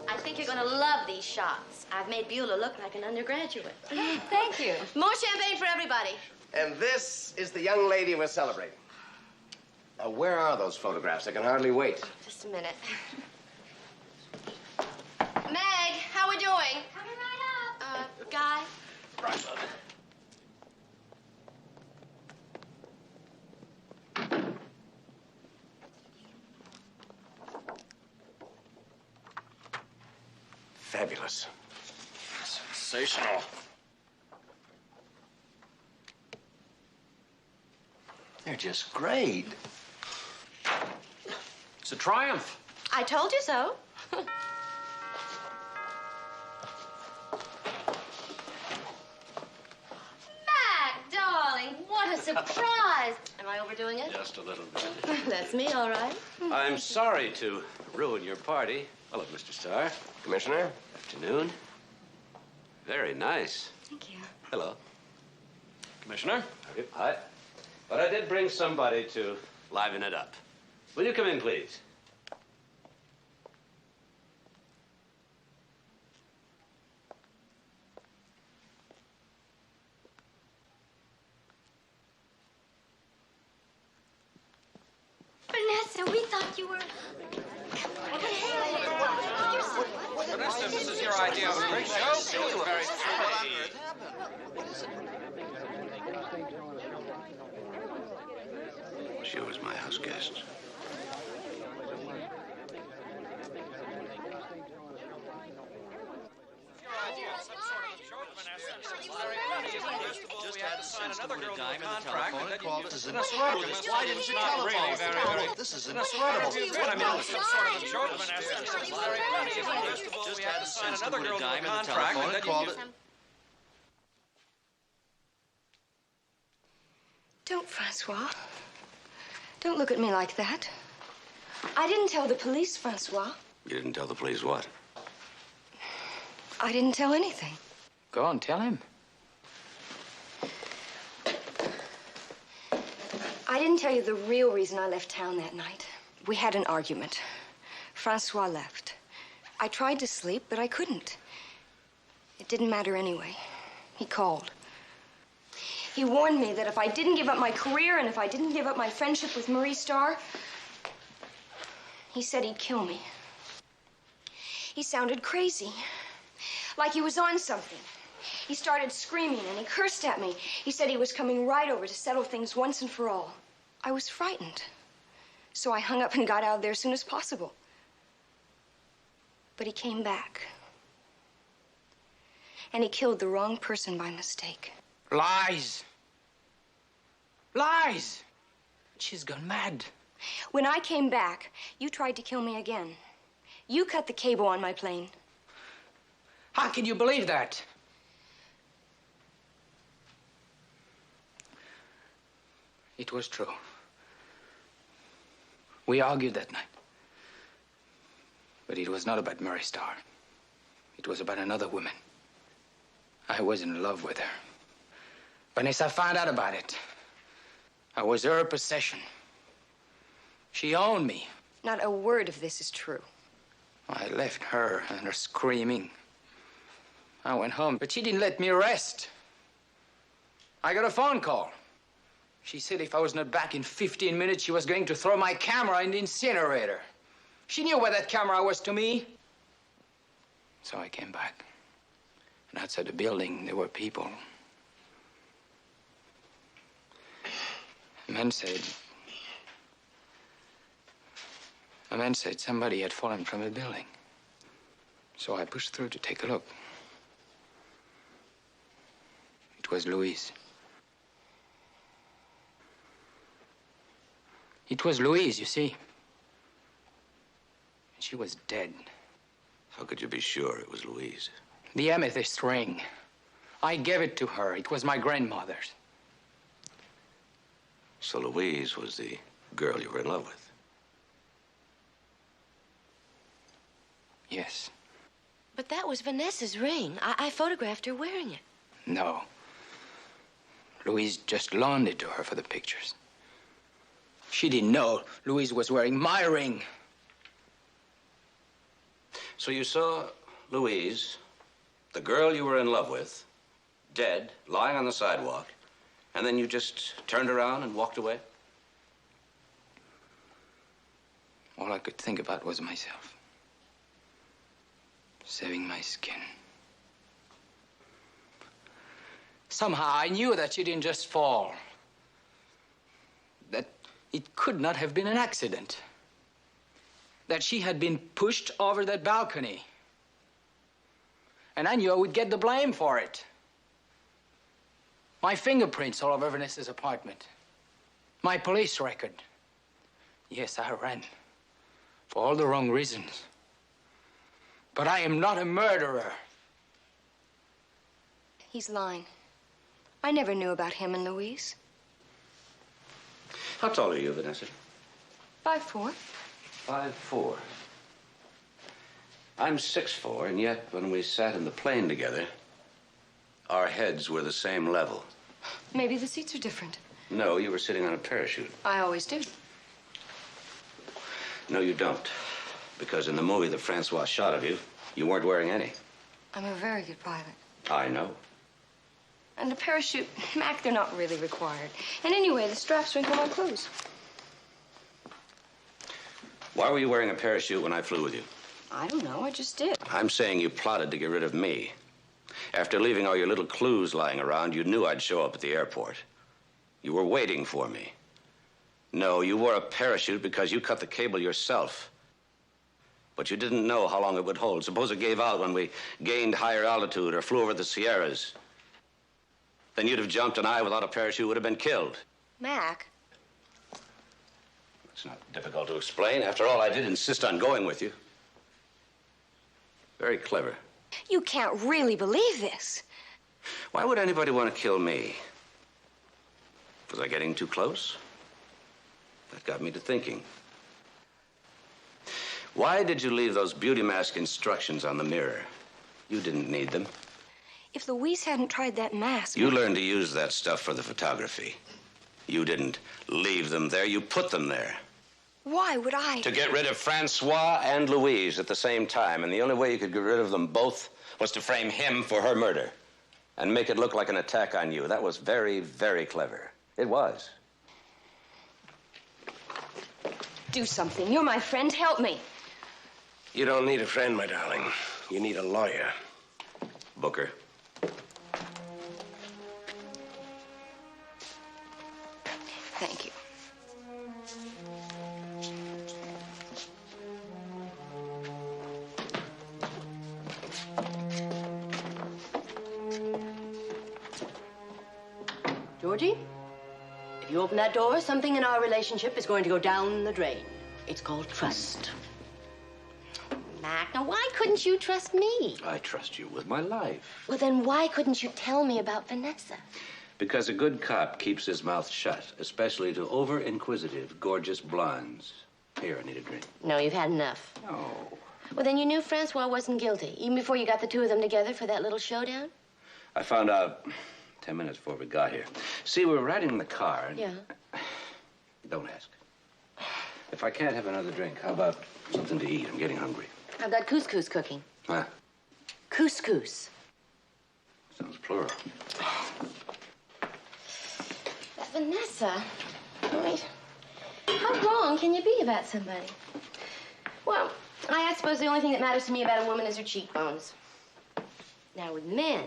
I think you're gonna love these shots. I've made Beulah look like an undergraduate. Thank you. More champagne for everybody. And this is the young lady we're celebrating. Now, where are those photographs? I can hardly wait. Just a minute. Meg, how we doing? Coming right up. Guy? Right, love. Fabulous. Sensational. They're just great. It's a triumph. I told you so. Mac, darling, what a surprise. Am I overdoing it? Just a little bit. That's me, all right. I'm sorry to ruin your party. Hello, Mr. Starr. Commissioner? Afternoon. Very nice. Thank you. Hello. Commissioner? Hi. But I did bring somebody to liven it up. Will you come in, please? Vanessa, we thought you were... Vanessa, this is your idea of a great show. It was very She was my house guest. Just had to sign another girl to a contract. This is incredible. Why didn't you tell us? This is incredible. I mean, it was some sort of a joke, Vanessa. Just had to sign another girl to a contract. And then called it. Don't, Francois. Don't look at me like that. I didn't tell the police, Francois. You didn't tell the police what? I didn't tell anything. Go on, tell him. I didn't tell you the real reason I left town that night. We had an argument. Francois left. I tried to sleep, but I couldn't. It didn't matter anyway. He called. He warned me that if I didn't give up my career and if I didn't give up my friendship with Marie Starr, he said he'd kill me. He sounded crazy, like he was on something. He started screaming and he cursed at me. He said he was coming right over to settle things once and for all. I was frightened, so I hung up and got out of there as soon as possible. But he came back, and he killed the wrong person by mistake. Lies. Lies. She's gone mad. When I came back, you tried to kill me again. You cut the cable on my plane. How can you believe that? It was true. We argued that night. But it was not about Mary Starr. It was about another woman. I was in love with her. Vanessa found out about it. I was her possession. She owned me. Not a word of this is true. I left her and her screaming. I went home, but she didn't let me rest. I got a phone call. She said if I was not back in 15 minutes, she was going to throw my camera in the incinerator. She knew what that camera was to me. So I came back. And outside the building, there were people. A man said somebody had fallen from a building. So I pushed through to take a look. It was Louise. It was Louise, you see. She was dead. How could you be sure it was Louise? The amethyst ring. I gave it to her. It was my grandmother's. So Louise was the girl you were in love with? Yes. But that was Vanessa's ring. I photographed her wearing it. No. Louise just loaned it to her for the pictures. She didn't know Louise was wearing my ring. So you saw Louise, the girl you were in love with, dead, lying on the sidewalk, and then you just turned around and walked away? All I could think about was myself. Saving my skin. Somehow I knew that she didn't just fall. That it could not have been an accident. That she had been pushed over that balcony. And I knew I would get the blame for it. My fingerprints all over Vanessa's apartment. My police record. Yes, I ran. For all the wrong reasons. But I am not a murderer. He's lying. I never knew about him and Louise. How tall are you, Vanessa? 5'4". 5'4". I'm 6'4", and yet when we sat in the plane together, our heads were the same level. Maybe the seats are different. No, you were sitting on a parachute. I always do. No, you don't. Because in the movie that Francois shot of you, you weren't wearing any. I'm a very good pilot. I know. And a parachute, Mac, they're not really required. And anyway, the straps wrinkle my clothes. Why were you wearing a parachute when I flew with you? I don't know, I just did. I'm saying you plotted to get rid of me. After leaving all your little clues lying around, you knew I'd show up at the airport. You were waiting for me. No, you wore a parachute because you cut the cable yourself. But you didn't know how long it would hold. Suppose it gave out when we gained higher altitude or flew over the Sierras. Then you'd have jumped and I, without a parachute, would have been killed. Mac. It's not difficult to explain. After all, I did insist on going with you. Very clever. You can't really believe this. Why would anybody want to kill me? Was I getting too close? That got me to thinking. Why did you leave those beauty mask instructions on the mirror? You didn't need them. If Louise hadn't tried that mask... You learned to use that stuff for the photography. You didn't leave them there. You put them there. Why would I? To get rid of Francois and Louise at the same time. And the only way you could get rid of them both was to frame him for her murder and make it look like an attack on you. That was very, very clever. It was. Do something. You're my friend. Help me. You don't need a friend, my darling. You need a lawyer. Booker. Thank you. Georgie, if you open that door, something in our relationship is going to go down the drain. It's called trust. Mac, now why couldn't you trust me? I trust you with my life. Well, then why couldn't you tell me about Vanessa? Because a good cop keeps his mouth shut, especially to over-inquisitive, gorgeous blondes. Here, I need a drink. No, you've had enough. No. Well, then you knew Francois wasn't guilty, even before you got the two of them together for that little showdown? I found out 10 minutes before we got here. See, we were riding in the car. And... Yeah. Don't ask. If I can't have another drink, how about something to eat? I'm getting hungry. I've got couscous cooking. Huh? Couscous. Sounds plural. Vanessa, wait. How wrong can you be about somebody? Well, I suppose the only thing that matters to me about a woman is her cheekbones. Now, with men,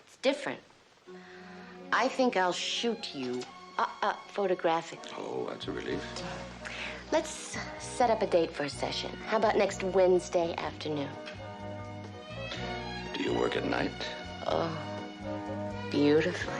it's different. I think I'll shoot you photographically. Oh, that's a relief. Let's set up a date for a session. How about next Wednesday afternoon? Do you work at night? Oh, beautifully.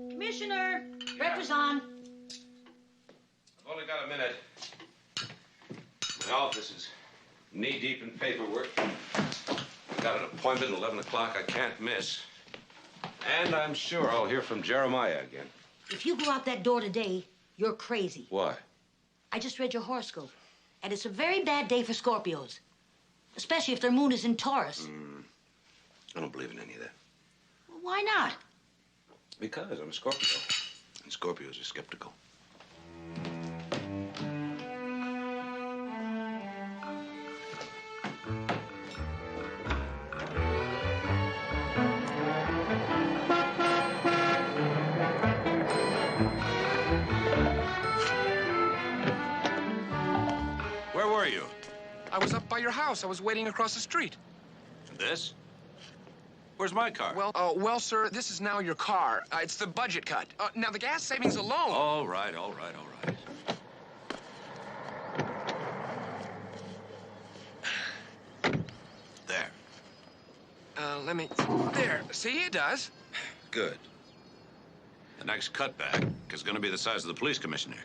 Commissioner, breakfast on. I've only got a minute. My office is knee-deep in paperwork. I've got an appointment at 11 o'clock I can't miss. And I'm sure I'll hear from Jeremiah again. If you go out that door today, you're crazy. Why? I just read your horoscope, and it's a very bad day for Scorpios, especially if their moon is in Taurus. I don't believe in any of that. Well, why not? Because I'm a Scorpio. And Scorpios are skeptical. Where were you? I was up by your house. I was waiting across the street. This? Where's my car? Well, sir, this is now your car. It's the budget cut. Now, the gas savings alone. All right, all right, all right. There. Let me... There. See, it does. Good. The next cutback is going to be the size of the police commissioner.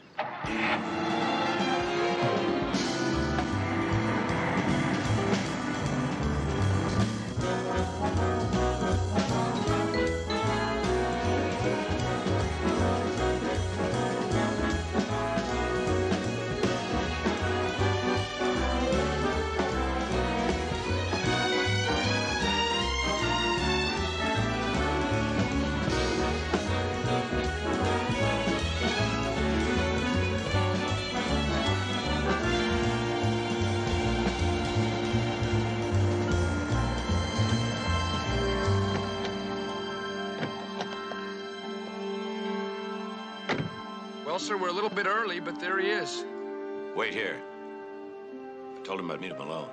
Well, sir, we're a little bit early, but there he is. Wait here. I told him I'd meet him alone.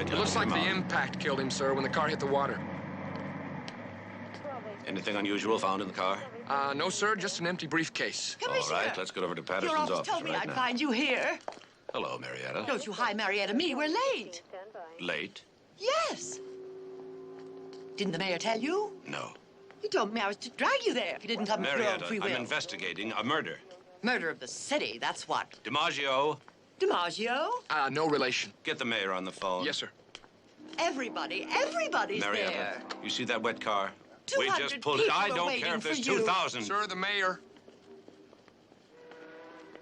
right. It looks like the impact killed him, sir, when the car hit the water. Anything unusual found in the car? No, sir, just an empty briefcase. All right, let's get over to Patterson's Your office office told me right I'd now. find you here. Hello, Marietta. Don't you hi Marietta me, we're late. Late? Yes. Didn't the mayor tell you? No. He told me I was to drag you there if you didn't come of your own Marietta, free will. I'm investigating a murder. Murder of the city, that's what. DiMaggio. DiMaggio? No relation. Get the mayor on the phone. Yes, sir. Everybody's Marietta, there. you see that wet car? We 200 just pulled it. people I are don't waiting care if there's for you. 2,000. Sir, the mayor.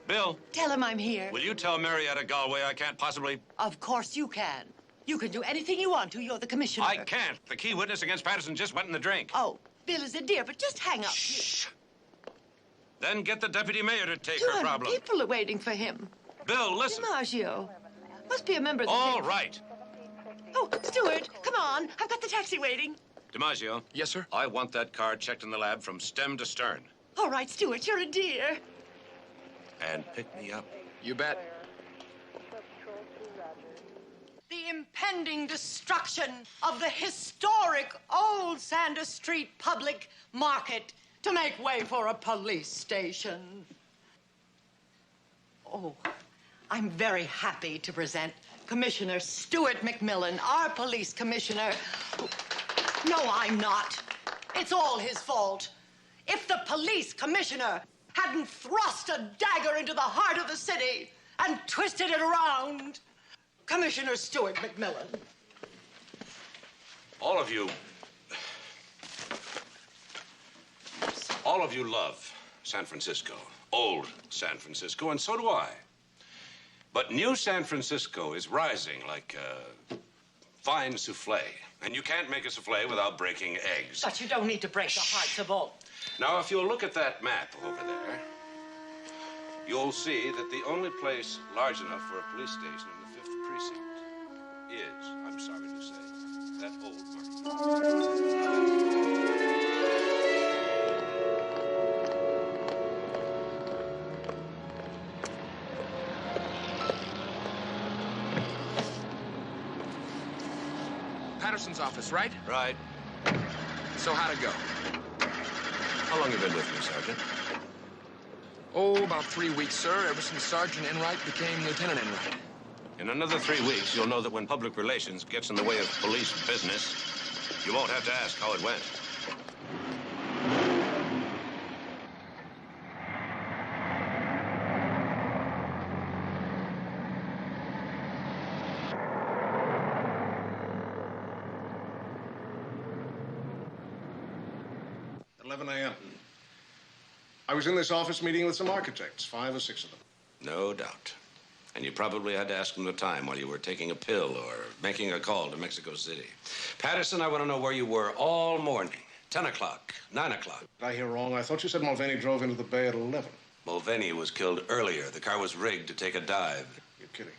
Bill. Tell him I'm here. Will you tell Marietta Galway I can't possibly... Of course you can. You can do anything you want to. You're the commissioner. I can't. The key witness against Patterson just went in the drink. Oh, Bill is a dear, but just hang up. Shh. Then get the deputy mayor to take her 200 problem. people are waiting for him. Bill, listen. DiMaggio. Must be a member of the... All right. Oh, Stuart, come on. I've got the taxi waiting. DiMaggio. Yes, sir? I want that car checked in the lab from stem to stern. All right, Stuart, you're a dear. And pick me up. You bet. The impending destruction of the historic old Sanders Street public market to make way for a police station. Oh, I'm very happy to present Commissioner Stuart McMillan, our police commissioner. No, I'm not. It's all his fault. If the police commissioner hadn't thrust a dagger into the heart of the city and twisted it around, Commissioner Stuart McMillan. All of you love San Francisco, old San Francisco, and so do I. But new San Francisco is rising like a fine souffle. And you can't make a souffle without breaking eggs. But you don't need to break the hearts of all. Now, if you'll look at that map over there, you'll see that the only place large enough for a police station in the 5th precinct is, I'm sorry to say, that old market. Patterson's office, right? Right. So how'd it go? How long you been with me, Sergeant? Oh, about 3 weeks, sir, ever since Sergeant Enright became Lieutenant Enright. In another 3 weeks, you'll know that when public relations gets in the way of police business, you won't have to ask how it went. At 11 a.m. I was in this office meeting with some architects, 5 or 6 of them. No doubt. And you probably had to ask them the time while you were taking a pill or making a call to Mexico City. Patterson, I want to know where you were all morning. 10 o'clock, 9 o'clock. Did I hear wrong? I thought you said Mulvaney drove into the bay at 11. Mulvaney was killed earlier. The car was rigged to take a dive. You're kidding.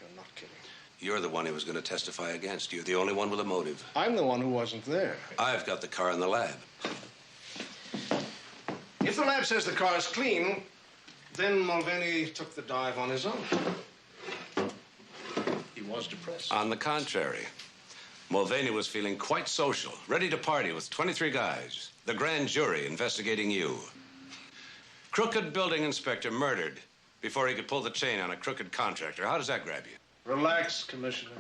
You're not kidding. You're the one he was going to testify against. You're the only one with a motive. I'm the one who wasn't there. I've got the car in the lab. If the lab says the car's clean, then Mulvaney took the dive on his own. He was depressed. On the contrary, Mulvaney was feeling quite social, ready to party with 23 guys. The grand jury investigating you. Crooked building inspector murdered before he could pull the chain on a crooked contractor. How does that grab you? Relax, Commissioner.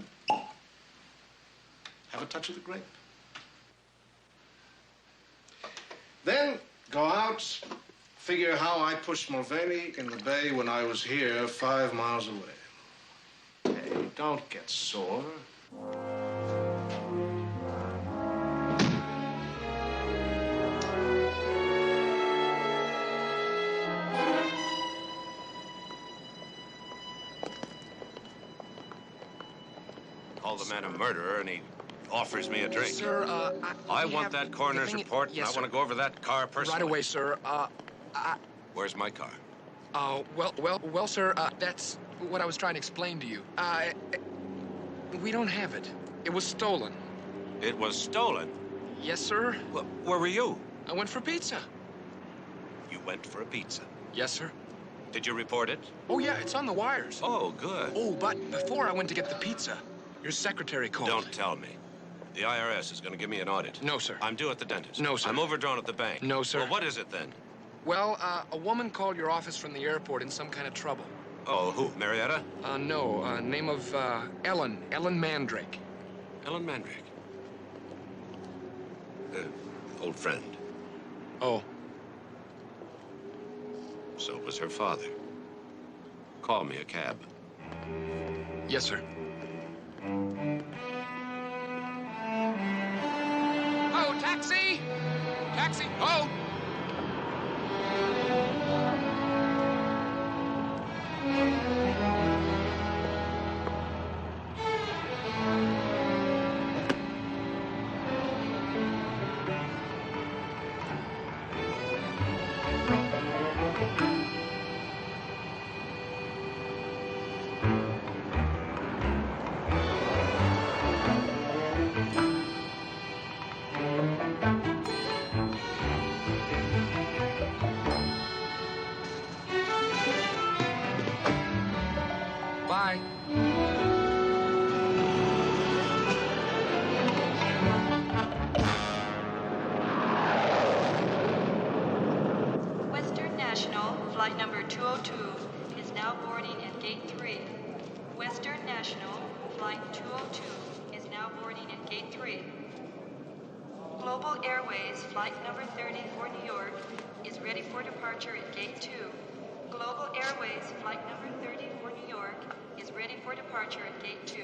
Have a touch of the grape. Then go out, figure how I pushed Mulvaney in the bay when I was here 5 miles away. Hey, don't get sore. Call the man a murderer, and he offers me a drink. Sir, I want that coroner's report, and Yes, I want to go over that car personally. Right away, sir. Where's my car? Well, sir, that's what I was trying to explain to you. We don't have it. It was stolen. It was stolen? Yes, sir. Where were you? I went for pizza. You went for a pizza? Yes, sir. Did you report it? Oh, yeah, it's on the wires. Oh, good. Oh, but before I went to get the pizza, your secretary called. Don't tell me. The IRS is going to give me an audit. No, sir. I'm due at the dentist. No, sir. I'm overdrawn at the bank. No, sir. Well, what is it then? Well, a woman called your office from the airport in some kind of trouble. Oh, who? Marietta? No, name of, Ellen Mandrake. Ellen Mandrake. Old friend. Oh. So it was her father. Call me a cab. Yes, sir. Oh, taxi! Taxi, oh! Bye. Western National, flight number 202, is now boarding at gate 3. Western National, flight 202, is now boarding at gate 3. Global Airways, flight number 30 for New York, is ready for departure at gate 2. Global Airways, flight number 30 for New York, is ready for departure at gate 2.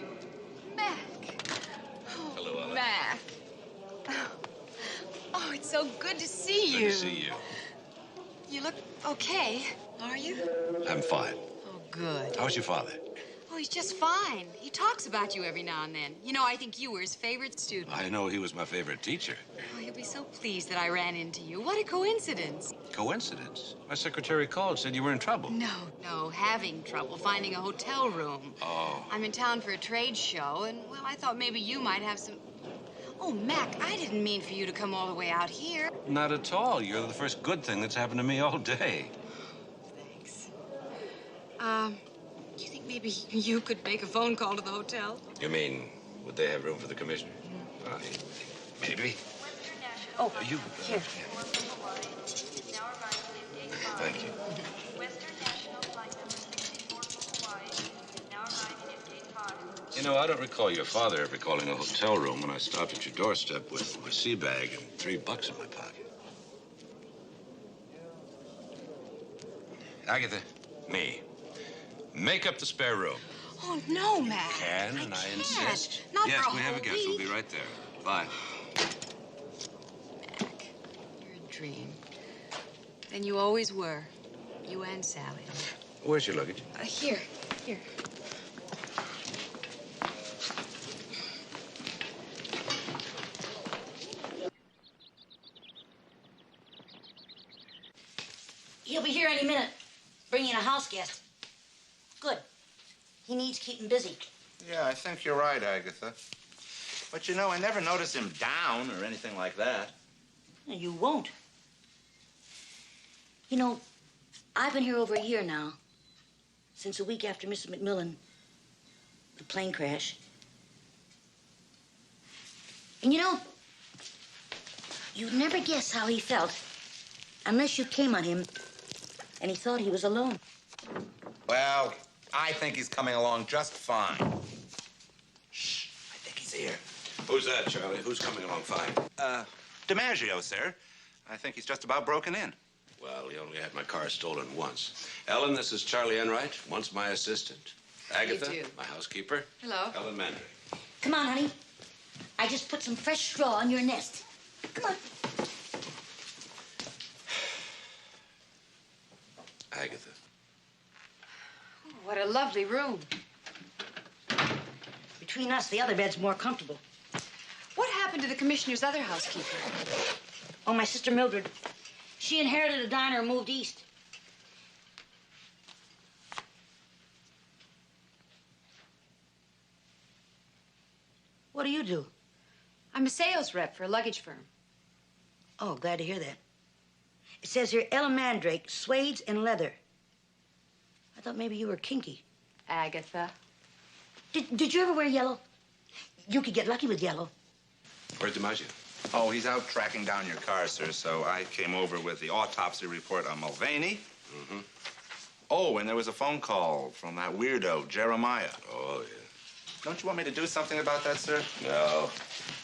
Mac. Hello, Ellen. Mac. Oh, it's so good to see you. Good to see you. You look okay, are you? I'm fine. Oh, good. How's your father? Oh, he's just fine. He talks about you every now and then. You know, I think you were his favorite student. I know he was my favorite teacher. Oh, he'll be so pleased that I ran into you. What a coincidence. Coincidence? My secretary called, said you were in trouble. No, having trouble finding a hotel room. Oh. I'm in town for a trade show, and, well, I thought maybe you might have some... Oh, Mac, I didn't mean for you to come all the way out here. Not at all. You're the first good thing that's happened to me all day. Thanks. Do you think maybe you could make a phone call to the hotel? You mean, would they have room for the commissioner? Maybe. Oh, You. Here. Thank you. Western National, flight number 64 for Hawaii, is now arriving at gate 5. You know, I don't recall your father ever calling a hotel room when I stopped at your doorstep with my sea bag and $3 in my pocket. Agatha, me. Make up the spare room. Oh, no, Mac. Can, and I insist. Not yes, for a we have a whole guest. We'll be right there. Bye. You're a dream. And you always were. You and Sally. Where's your luggage? Here. He'll be here any minute, bringing a house guest. Good. He needs keeping busy. Yeah, I think you're right, Agatha. But you know, I never noticed him down or anything like that. You won't. You know, I've been here over a year now. Since a week after Mrs. McMillan, the plane crash. And you know, you'd never guess how he felt unless you came on him and he thought he was alone. Well, I think he's coming along just fine. Shh, I think he's here. Who's that, Charlie? Who's coming along fine? DiMaggio, sir. I think he's just about broken in. Well, he only had my car stolen once. Ellen, this is Charlie Enright, once my assistant. Agatha, do? my housekeeper. Hello. Ellen Mandrake. Come on, honey. I just put some fresh straw on your nest. Come on. Agatha. Oh, what a lovely room. Between us, the other bed's more comfortable. What happened to the commissioner's other housekeeper? Oh, my sister Mildred. She inherited a diner and moved east. What do you do? I'm a sales rep for a luggage firm. Oh, glad to hear that. It says here, Ellen Mandrake, suedes and leather. I thought maybe you were kinky. Agatha. Did you ever wear yellow? You could get lucky with yellow. Where's DiMaggio? Oh, he's out tracking down your car, sir, so I came over with the autopsy report on Mulvaney. Mm-hmm. Oh, and there was a phone call from that weirdo, Jeremiah. Oh, yeah. Don't you want me to do something about that, sir? No.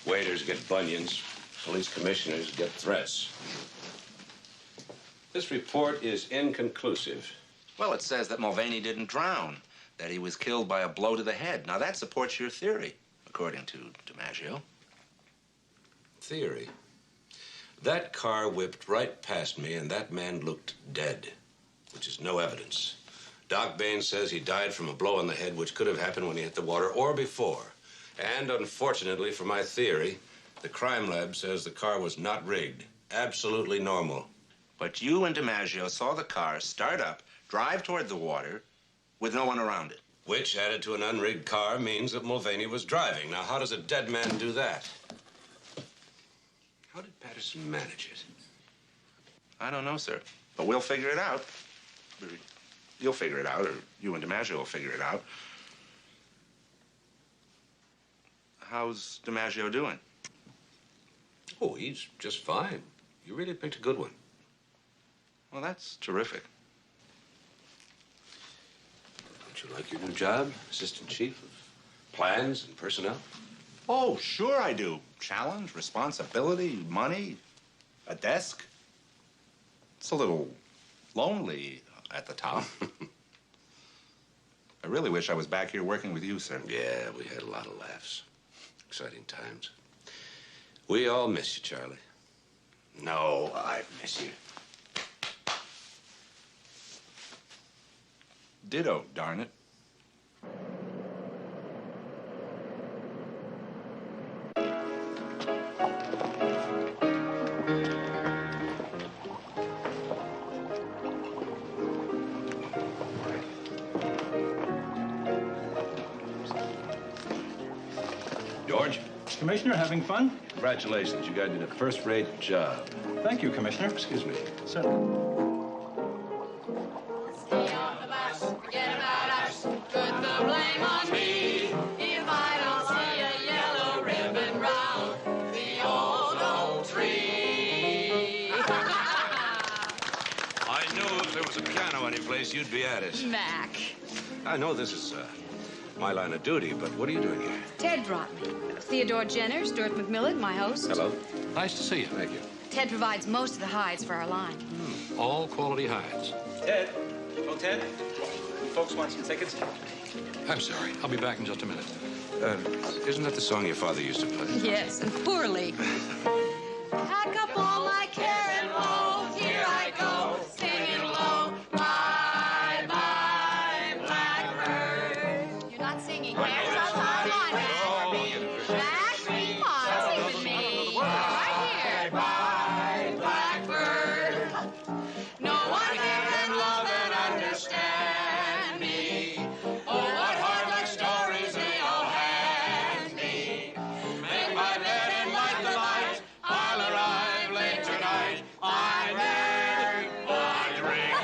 Waiters get bunions. Police commissioners get threats. This report is inconclusive. Well, it says that Mulvaney didn't drown, that he was killed by a blow to the head. Now, that supports your theory, according to DiMaggio. Theory? That car whipped right past me, and that man looked dead, which is no evidence. Doc Baines says he died from a blow on the head, which could have happened when he hit the water or before. And unfortunately for my theory, the crime lab says the car was not rigged. Absolutely normal. But you and DiMaggio saw the car start up, drive toward the water, with no one around it. Which, added to an unrigged car, means that Mulvaney was driving. Now, how does a dead man do that? How did Patterson manage it? I don't know, sir. But we'll figure it out. You'll figure it out, or you and DiMaggio will figure it out. How's DiMaggio doing? Oh, he's just fine. You really picked a good one. Well, that's terrific. Don't you like your new job? Assistant chief of plans and personnel? Oh, sure I do. Challenge, responsibility, money, a desk. It's a little lonely at the top. I really wish I was back here working with you, sir. Yeah, we had a lot of laughs. Exciting times. We all miss you, Charlie. No, I miss you. Ditto, darn it. George? Commissioner, having fun? Congratulations. You guys did a first-rate job. Thank you, Commissioner. Excuse me. Sir. Stay on the bus, forget about us, put the blame on me. If I don't see a yellow ribbon round the old tree. I knew if there was a piano anyplace, you'd be at it. Mac. I know this is my line of duty, but what are you doing here? Ted brought me. Theodore Jenner, Stuart McMillan, my host. Hello. Nice to see you. Thank you. Ted provides most of the hides for our line. All quality hides. Ted? Oh, Ted? You folks want some tickets? I'm sorry. I'll be back in just a minute. Isn't that the song your father used to play? Yes, and poorly. Pack up all my care and woe. Here I go, singing low. Bye, bye, blackbird. You're not singing. Come on, Mac. Mac, come on, sing with me. Right here. Bye, blackbird. No one here can love and understand me. Oh, what heart-like stories they all hand me. Make my bed and light the light. I'll arrive late tonight. I drink.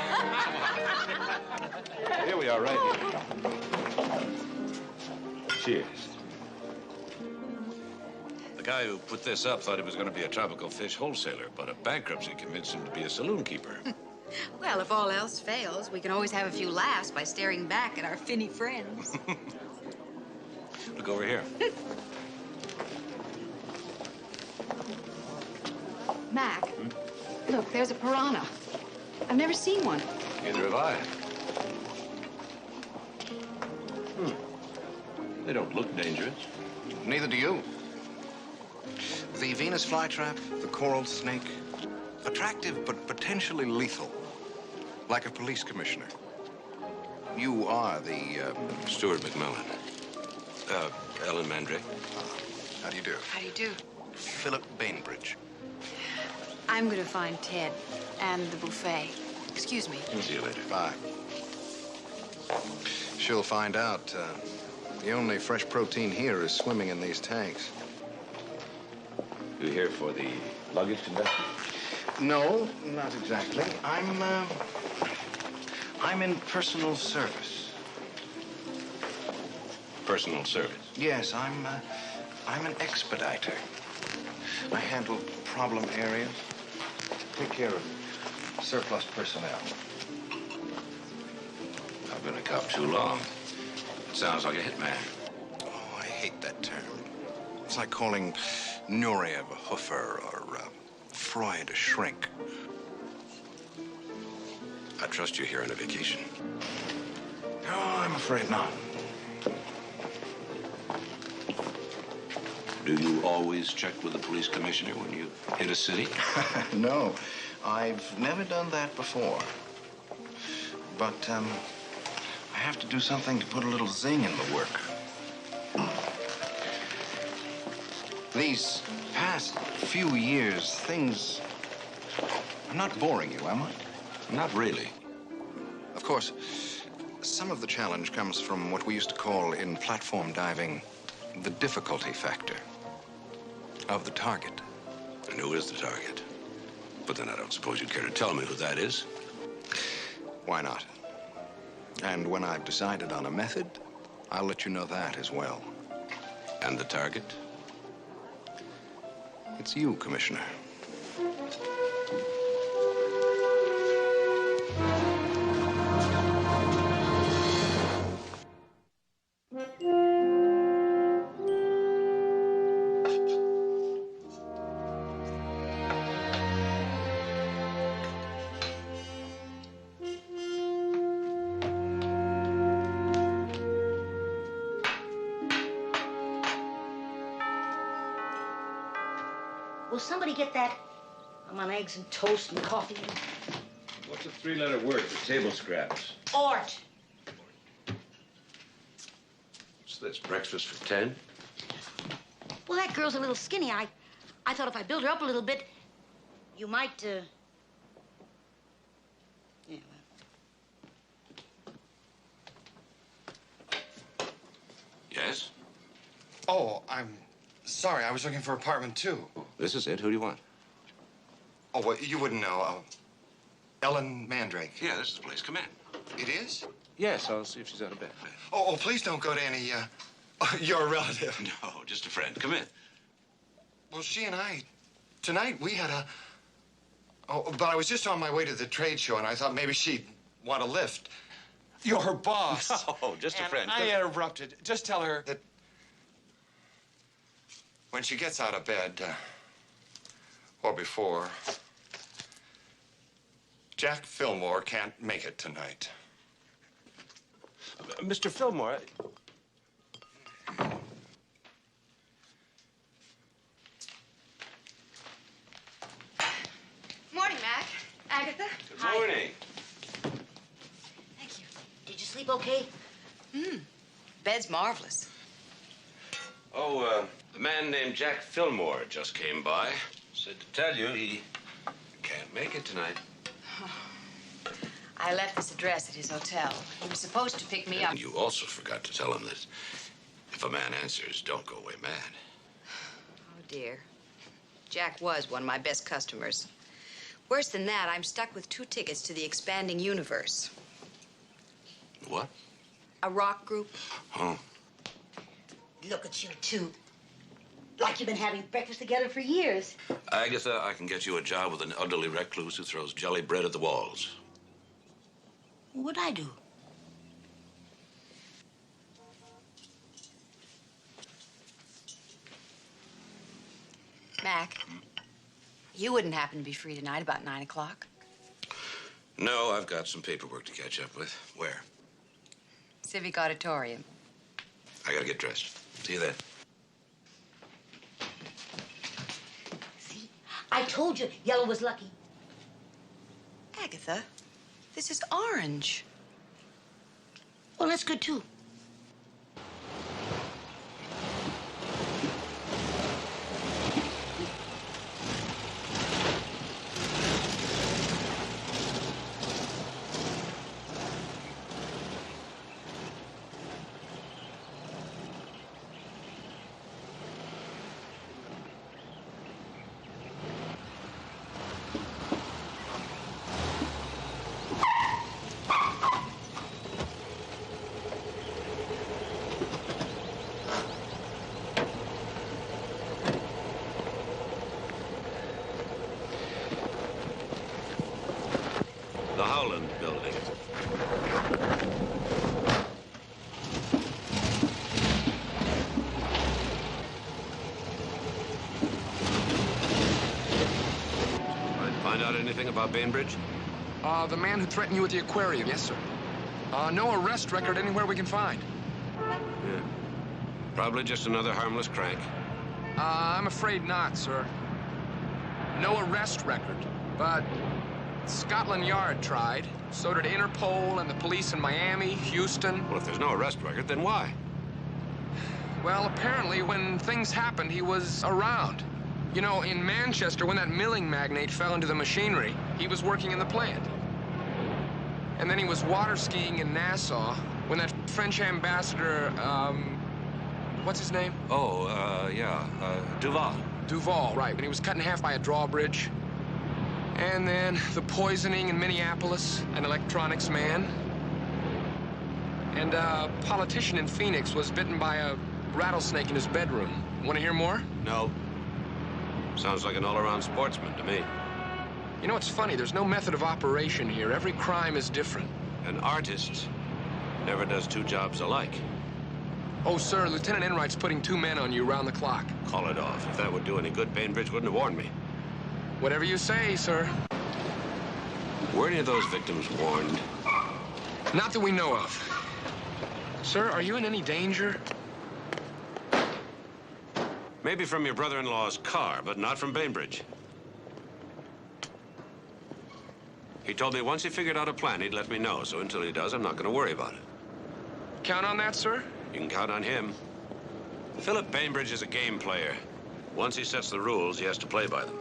Here we are, right here. Cheers. The guy who put this up thought he was going to be a tropical fish wholesaler, but a bankruptcy convinced him to be a saloon keeper. Well, if all else fails, we can always have a few laughs by staring back at our finny friends. Look over here. Mac, look, there's a piranha. I've never seen one. Neither have I. They don't look dangerous. Neither do you. The Venus flytrap, the coral snake, attractive but potentially lethal, like a police commissioner. You are the, Stuart McMillan. Ellen Mandrake. How do you do? How do you do? Philip Bainbridge. I'm going to find Ted and the buffet. Excuse me. See you later. Bye. She'll find out. The only fresh protein here is swimming in these tanks. You here for the luggage conductor? No, not exactly. I'm in personal service. Personal service? Yes, I'm an expediter. I handle problem areas, take care of surplus personnel. I've been a cop too long. It sounds like a hitman. Oh, I hate that term. It's like calling Nureyev a hoofer or Freud a shrink. I trust you here on a vacation. No, I'm afraid not. Do you always check with the police commissioner when you hit a city? No, I've never done that before. But I have to do something to put a little zing in the work. These past few years, things... I'm not boring you, am I? Not really. Of course, some of the challenge comes from what we used to call in platform diving the difficulty factor of the target. And who is the target? But then I don't suppose you'd care to tell me who that is. Why not? And when I've decided on a method, I'll let you know that as well. And the target? It's you, Commissioner. Will somebody get that? I'm on eggs and toast and coffee. What's a three-letter word for table scraps? Ort. What's this, breakfast for 10? Well, that girl's a little skinny. I thought if I build her up a little bit, you might, yeah, Yes? Oh, I'm sorry. I was looking for apartment 2. This is it. Who do you want? Oh, well, you wouldn't know. Ellen Mandrake. Yeah, this is the place. Come in. It is? Yes, I'll see if she's out of bed. Oh, please don't go to any, your relative. No, just a friend. Come in. Well, she and I, tonight, we had a... Oh, but I was just on my way to the trade show, and I thought maybe she'd want a lift. You're her boss. Oh, just a friend. I interrupted. Just tell her that when she gets out of bed, or before, Jack Fillmore can't make it tonight. Mr. Fillmore... Morning, Mac. Agatha. Good morning. Thank you. Did you sleep okay? Bed's marvelous. Oh, the man named Jack Fillmore just came by. Said to tell you he can't make it tonight. I left this address at his hotel. He was supposed to pick me up. And you also forgot to tell him that if a man answers, don't go away mad. Oh, dear. Jack was one of my best customers. Worse than that, I'm stuck with 2 tickets to the expanding universe. What? A rock group. Oh. Look at you two. Like you've been having breakfast together for years. Agatha, I can get you a job with an elderly recluse who throws jelly bread at the walls. What'd I do? Mac, you wouldn't happen to be free tonight about 9 o'clock? No, I've got some paperwork to catch up with. Where? Civic Auditorium. I gotta get dressed. See you then. See? I told you yellow was lucky. Agatha, this is orange. Well, that's good, too. anything about Bainbridge? The man who threatened you at the aquarium, yes, sir. No arrest record anywhere we can find. Yeah. Probably just another harmless crank. I'm afraid not, sir. No arrest record, but Scotland Yard tried. So did Interpol and the police in Miami, Houston. Well, if there's no arrest record, then why? Well, apparently when things happened, he was around. You know, in Manchester, when that milling magnate fell into the machinery, he was working in the plant. And then he was water skiing in Nassau when that French ambassador, what's his name? Oh, Duval. Duval, right, when he was cut in half by a drawbridge. And then the poisoning in Minneapolis, an electronics man. And a politician in Phoenix was bitten by a rattlesnake in his bedroom. Want to hear more? No. Sounds like an all-around sportsman to me. You know, it's funny. There's no method of operation here. Every crime is different. An artist never does two jobs alike. Oh, sir, Lieutenant Enright's putting 2 men on you round the clock. Call it off. If that would do any good, Bainbridge wouldn't have warned me. Whatever you say, sir. Were any of those victims warned? Not that we know of. Sir, are you in any danger? Maybe from your brother-in-law's car, but not from Bainbridge. He told me once he figured out a plan, he'd let me know. So until he does, I'm not going to worry about it. Count on that, sir? You can count on him. Philip Bainbridge is a game player. Once he sets the rules, he has to play by them.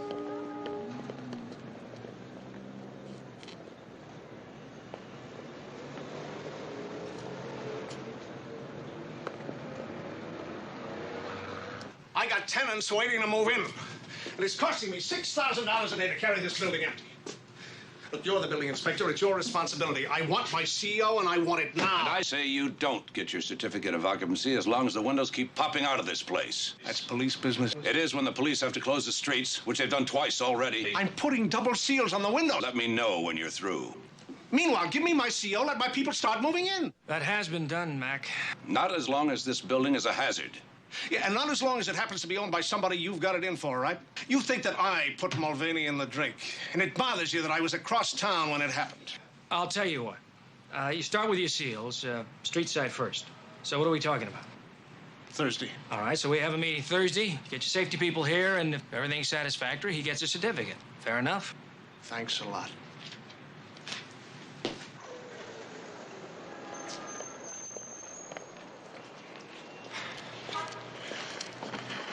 I got tenants waiting to move in. And it's costing me $6,000 a day to carry this building empty. Look, you're the building inspector. It's your responsibility. I want my CO, and I want it now. And I say you don't get your certificate of occupancy as long as the windows keep popping out of this place. That's police business. It is when the police have to close the streets, which they've done twice already. I'm putting double seals on the windows. Let me know when you're through. Meanwhile, give me my CO, let my people start moving in. That has been done, Mac. Not as long as this building is a hazard. Yeah, and not as long as it happens to be owned by somebody you've got it in for, right? You think that I put Mulvaney in the drink, and it bothers you that I was across town when it happened. I'll tell you what. You start with your seals, street side first. So what are we talking about? Thursday. All right, so we have a meeting Thursday. Get your safety people here, and if everything's satisfactory, he gets a certificate. Fair enough? Thanks a lot.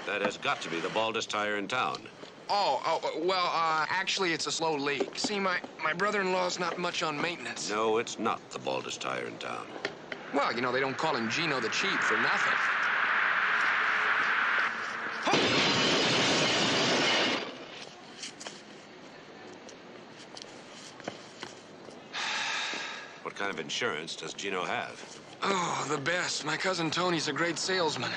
That has got to be the baldest tire in town. Actually, it's a slow leak. See, my brother-in-law's not much on maintenance. No, it's not the baldest tire in town. Well, you know, they don't call him Gino the Cheap for nothing. What kind of insurance does Gino have? Oh, the best. My cousin Tony's a great salesman.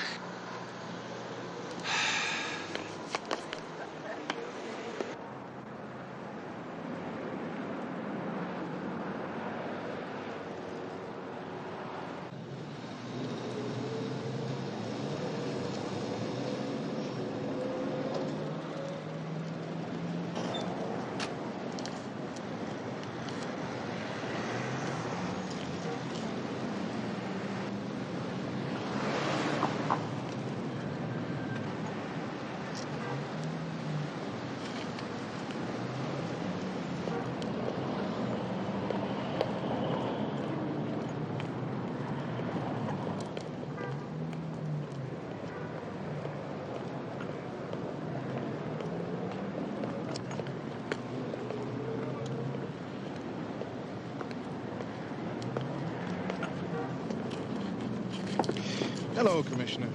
Hello, Commissioner.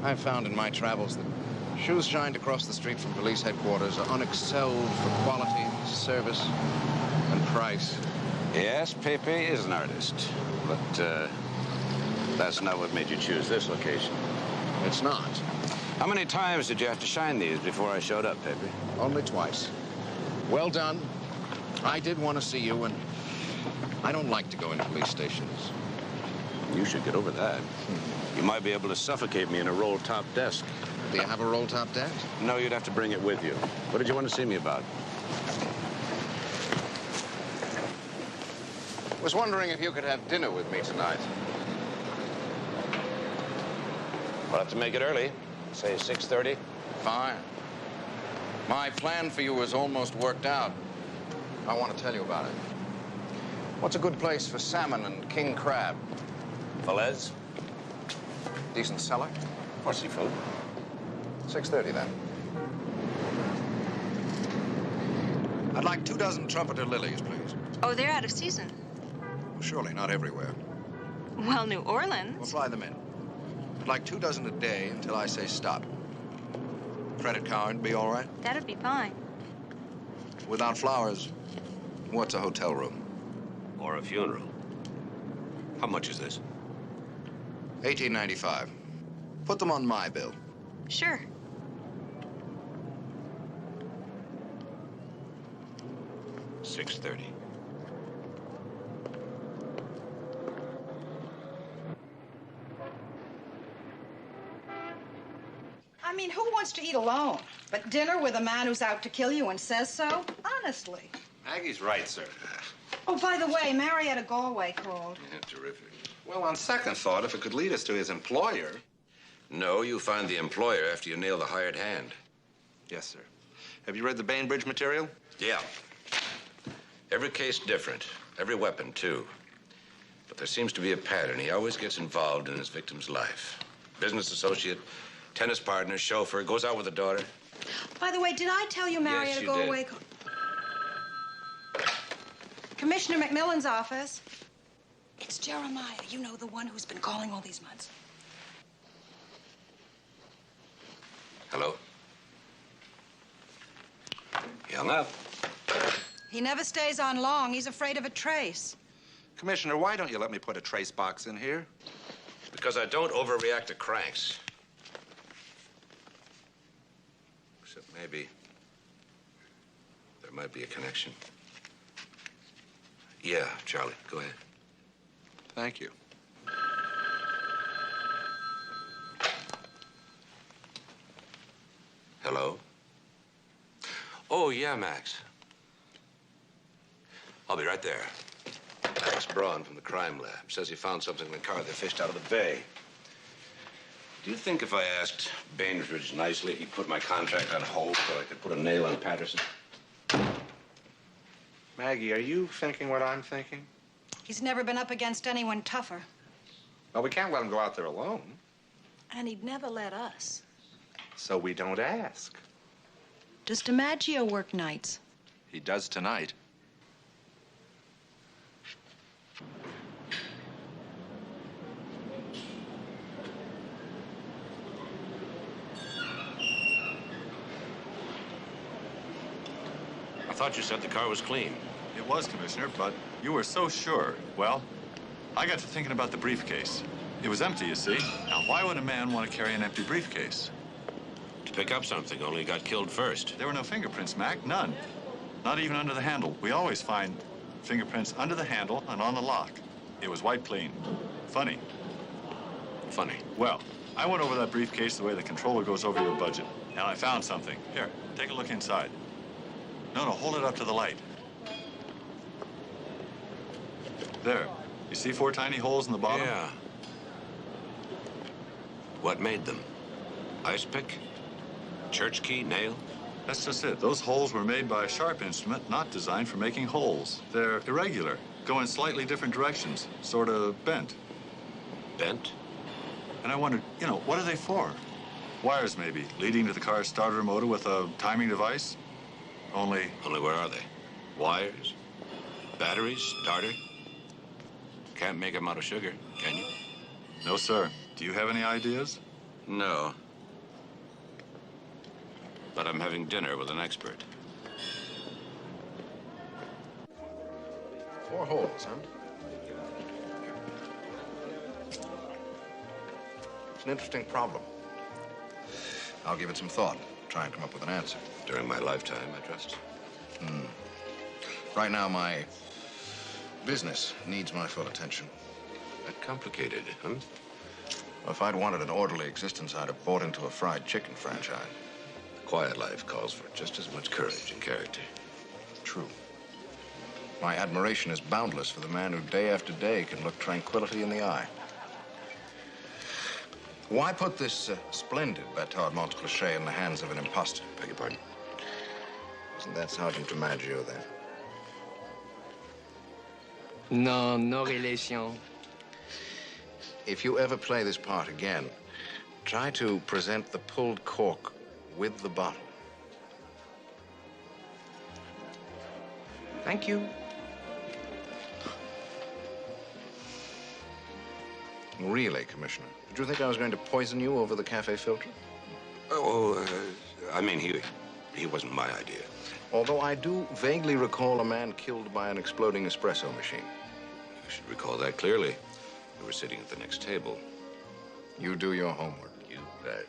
I've found in my travels that shoes shined across the street from police headquarters are unexcelled for quality, service, and price. Yes, Pepe is an artist, but that's not what made you choose this location. It's not. How many times did you have to shine these before I showed up, Pepe? Only twice. Well done. I did want to see you, and I don't like to go into police stations. You should get over that. You might be able to suffocate me in a roll-top desk. Do you have a roll-top desk? No, you'd have to bring it with you. What did you want to see me about? Was wondering if you could have dinner with me tonight. We'll have to make it early. Say 6:30. Fine. My plan for you is almost worked out. I want to tell you about it. What's a good place for salmon and king crab? Falaise? Decent cellar? Or seafood. 6:30 then. I'd like 24 trumpeter lilies, please. Oh, they're out of season. Well, surely not everywhere. Well, New Orleans. We'll fly them in. I'd like 24 a day until I say stop. Credit card be all right? That'd be fine. Without flowers, what's a hotel room? Or a funeral. How much is this? $18.95. Put them on my bill. Sure. $6:30. I mean, who wants to eat alone? But dinner with a man who's out to kill you and says so? Honestly. Maggie's right, sir. Oh, by the way, Marietta Galway called. Yeah, terrific. Well, on second thought, if it could lead us to his employer. No, you find the employer after you nail the hired hand. Yes, sir. Have you read the Bainbridge material? Yeah. Every case different. Every weapon, too. But there seems to be a pattern. He always gets involved in his victim's life. Business associate, tennis partner, chauffeur, goes out with a daughter. By the way, did I tell you Marietta Yes, you Galway? Commissioner McMillan's office. It's Jeremiah, you know, the one who's been calling all these months. Hello? He hung up. He never stays on long. He's afraid of a trace. Commissioner, why don't you let me put a trace box in here? Because I don't overreact to cranks. Except maybe there might be a connection. Yeah, Charlie, go ahead. Thank you. Hello? Oh, yeah, Max. I'll be right there. Max Braun from the crime lab says he found something in the car they fished out of the bay. Do you think if I asked Bainbridge nicely, he'd put my contract on hold so I could put a nail in Patterson? Maggie, are you thinking what I'm thinking? He's never been up against anyone tougher. Well, we can't let him go out there alone. And he'd never let us. So we don't ask. Does DiMaggio work nights? He does tonight. I thought you said the car was clean. It was, Commissioner, but you were so sure. Well, I got to thinking about the briefcase. It was empty, you see. Now, why would a man want to carry an empty briefcase? To pick up something, only he got killed first. There were no fingerprints, Mac. None. Not even under the handle. We always find fingerprints under the handle and on the lock. It was wiped clean. Funny. Funny. Well, I went over that briefcase the way the controller goes over your budget. And I found something. Here, take a look inside. No, hold it up to the light. There. You see 4 tiny holes in the bottom? Yeah. What made them? Ice pick? Church key? Nail? That's just it. Those holes were made by a sharp instrument not designed for making holes. They're irregular, go in slightly different directions, sort of bent. Bent? And I wondered, what are they for? Wires, maybe, leading to the car's starter motor with a timing device. Only where are they? Wires? Batteries? Starter? Can't make them out of sugar, can you? No, sir. Do you have any ideas? No. But I'm having dinner with an expert. 4 holes, huh? It's an interesting problem. I'll give it some thought. Try and come up with an answer. During my lifetime, I trust. Right now, my business needs my full attention. That complicated, huh? Well, if I'd wanted an orderly existence, I'd have bought into a fried chicken franchise. The quiet life calls for just as much courage and character. True. My admiration is boundless for the man who day after day can look tranquility in the eye. Why put this splendid Batard Montclair in the hands of an impostor? Beg your pardon? Isn't that Sergeant DiMaggio then? No, no relation. If you ever play this part again, try to present the pulled cork with the bottle. Thank you. Really, Commissioner? Did you think I was going to poison you over the cafe filter? I mean, he wasn't my idea. Although I do vaguely recall a man killed by an exploding espresso machine. You should recall that clearly. We were sitting at the next table. You do your homework. You bet.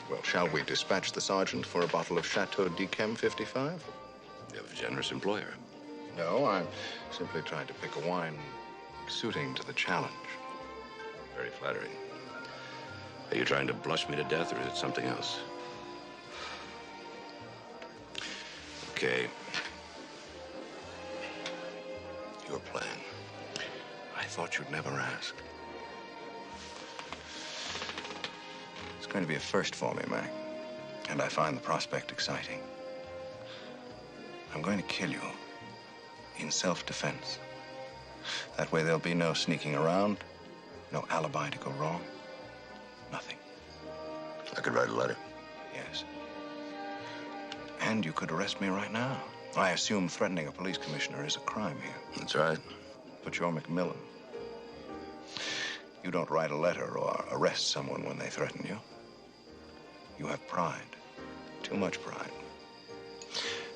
Well, shall we dispatch the sergeant for a bottle of Chateau d'Yquem 55? You have a generous employer. No, I'm simply trying to pick a wine suiting to the challenge. Very flattering. Are you trying to blush me to death, or is it something else? Okay. Your plan. I thought you'd never ask. It's going to be a first for me, Mac. And I find the prospect exciting. I'm going to kill you in self-defense. That way there'll be no sneaking around, no alibi to go wrong, nothing. I could write a letter. Yes. And you could arrest me right now. I assume threatening a police commissioner is a crime here. That's right. But you're McMillan. You don't write a letter or arrest someone when they threaten you. You have pride. Too much pride.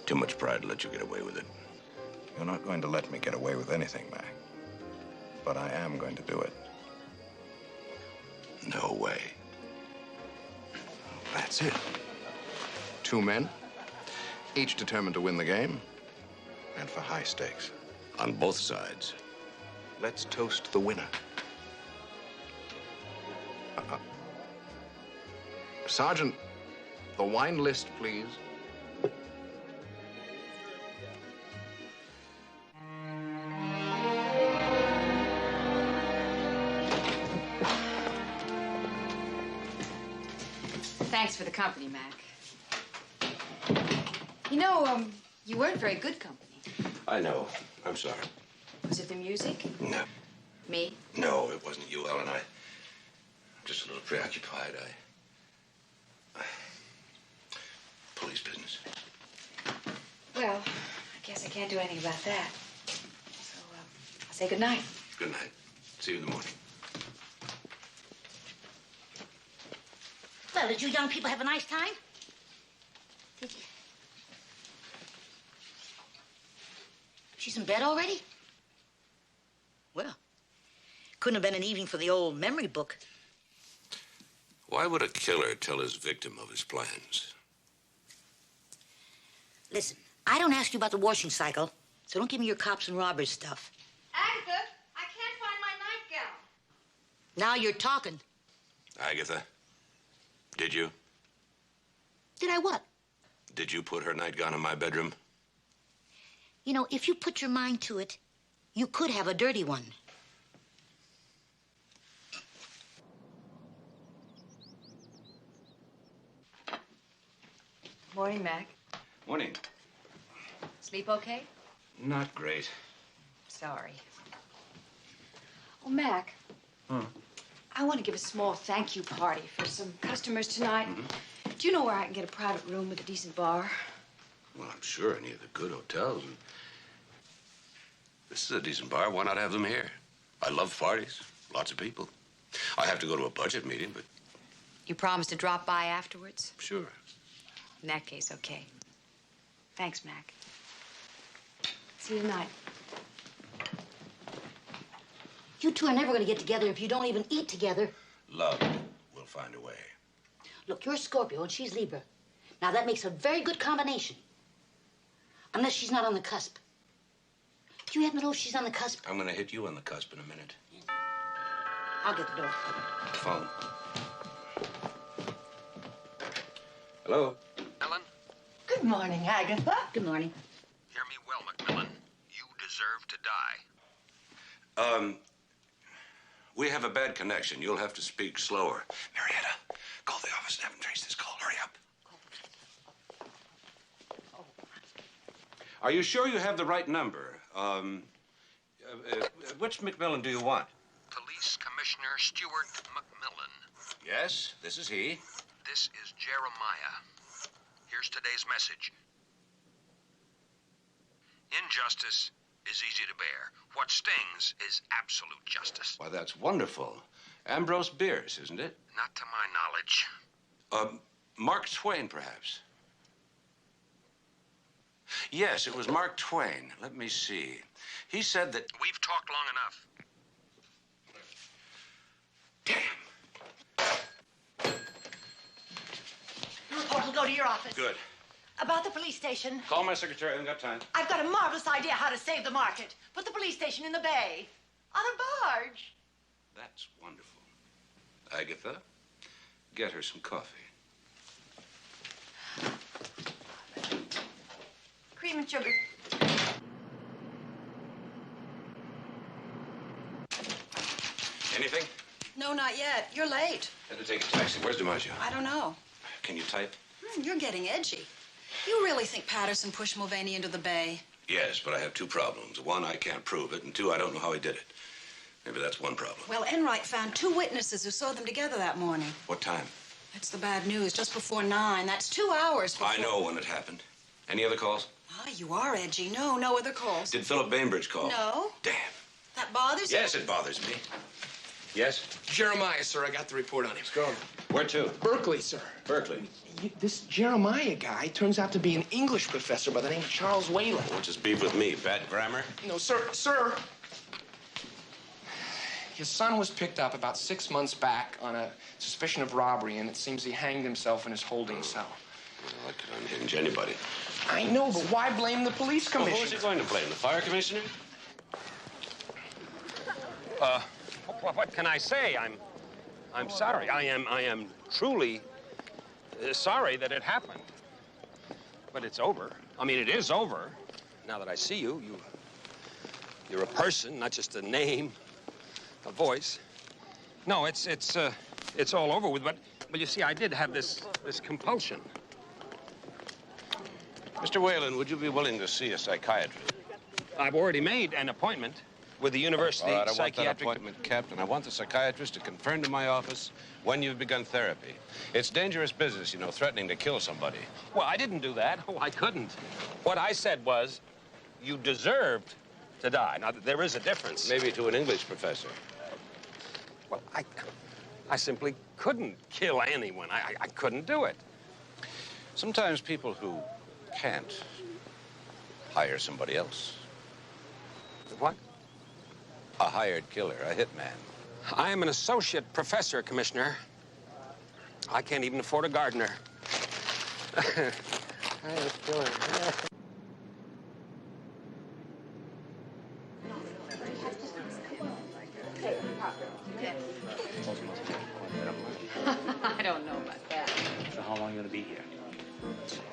Too much pride to let you get away with it. You're not going to let me get away with anything, Mac. But I am going to do it. No way. That's it. Two men, each determined to win the game, and for high stakes. On both sides. Let's toast the winner. Sergeant, the wine list, please. Thanks for the company, Mac. You know, you weren't very good company. I know. I'm sorry. Was it the music? No. Me? No, it wasn't you, Ellen. I'm just a little preoccupied. Police business. Well, I guess I can't do anything about that. So, I'll say good night. Good night. See you in the morning. Well, did you young people have a nice time? Did you? She's in bed already? Well, couldn't have been an evening for the old memory book. Why would a killer tell his victim of his plans? Listen, I don't ask you about the washing cycle, so don't give me your cops and robbers stuff. Agatha, I can't find my nightgown. Now you're talking. Agatha, did you? Did I what? Did you put her nightgown in my bedroom? You know, if you put your mind to it, you could have a dirty one. Morning, Mac. Morning. Sleep okay? Not great. Sorry. Oh, Mac. I want to give a small thank you party for some customers tonight. Do you know where I can get a private room with a decent bar? Well, I'm sure any of the good hotels. And this is a decent bar. Why not have them here? I love parties. Lots of people. I have to go to a budget meeting, but... You promised to drop by afterwards? Sure. In that case, okay. Thanks, Mac. See you tonight. You two are never going to get together if you don't even eat together. Love will find a way. Look, you're Scorpio and she's Libra. Now, that makes a very good combination. Unless she's not on the cusp. Do you happen to know if she's on the cusp? I'm going to hit you on the cusp in a minute. I'll get the door. Phone. Hello? Good morning, Agatha. Good morning. Hear me well, McMillan. You die. We have a bad connection. You'll have to speak slower. Marietta, call the office and have them trace this call. Hurry up. Are you sure you have the right number? Which McMillan do you want? Police Commissioner Stuart McMillan. Yes, this is he. This is Jeremiah. Here's today's message. Injustice is easy to bear. What stings is absolute justice. Why, that's wonderful. Ambrose Bierce, isn't it? Not to my knowledge. Mark Twain, perhaps. Yes, it was Mark Twain. Let me see. He said that... We've talked long enough. The report will go to your office. Good. About the police station. Call my secretary. I haven't got time. I've got a marvelous idea how to save the market. Put the police station in the bay. On a barge. That's wonderful. Agatha, get her some coffee. Cream and sugar. Anything? No, not yet. You're late. Had to take a taxi. Where's DiMaggio? I don't know. Can you type? You're getting edgy. You really think Patterson pushed Mulvaney into the bay? Yes, but I have two problems. One, I can't prove it, and two, I don't know how he did it. Maybe that's one problem. Well, Enright found 2 witnesses who saw them together that morning. What time? That's the bad news. Just before 9. That's 2 hours before... I know when it happened. Any other calls? Ah, you are edgy. No other calls. Did Philip Bainbridge call? No. Damn. That bothers you? Yes, it bothers me. Yes? Jeremiah, sir, I got the report on him. Let's go. Where to? Berkeley, sir. Berkeley. This Jeremiah guy turns out to be an English professor by the name of Charles Whalen. What's his beef with me? Bad grammar? No, sir. His son was picked up about 6 months back on a suspicion of robbery, and it seems he hanged himself in his holding cell. Well, that could unhinge anybody. I know, but why blame the police commissioner? Well, who is he going to blame? The fire commissioner? What can I say? I'm sorry. I am truly sorry that it happened. But it's over. I mean, it is over. Now that I see you, you're a person, not just a name, a voice. No, it's all over with. But you see, I did have this compulsion. Mr. Whalen, would you be willing to see a psychiatrist? I've already made an appointment with the university All right, I want that psychiatric... appointment kept, and I want the psychiatrist to confirm to my office when you've begun therapy. It's dangerous business, you know, threatening to kill somebody. Well, I didn't do that. Oh, I couldn't. What I said was, you deserved to die. Now, there is a difference. Maybe to an English professor. Well, I simply couldn't kill anyone. I couldn't do it. Sometimes people who can't hire somebody else. What? A hired killer, a hitman. I am an associate professor, Commissioner. I can't even afford a gardener. Hired killer. I don't know about that. So how long are you going to be here?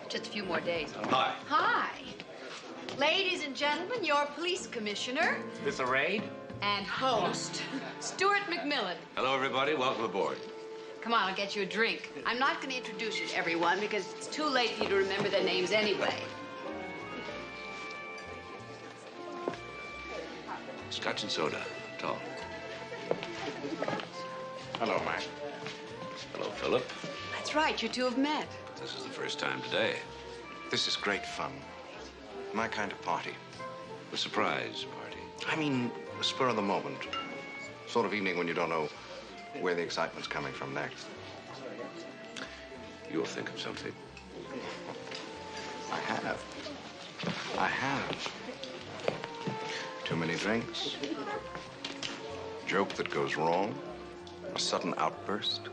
Just a few more days. Hi. Hi. Ladies and gentlemen, your police commissioner This a raid? and host, Stuart McMillan. Hello, everybody. Welcome aboard. Come on, I'll get you a drink. I'm not going to introduce you to everyone because it's too late for you to remember their names anyway. Scotch and soda. Tall. Hello, Mac. Hello, Philip. That's right, you two have met. This is the first time today. This is great fun. My kind of party. A surprise party. I mean, a spur of the moment. Sort of evening when you don't know where the excitement's coming from next. You'll think of something. I have. Too many drinks. Joke that goes wrong. A sudden outburst.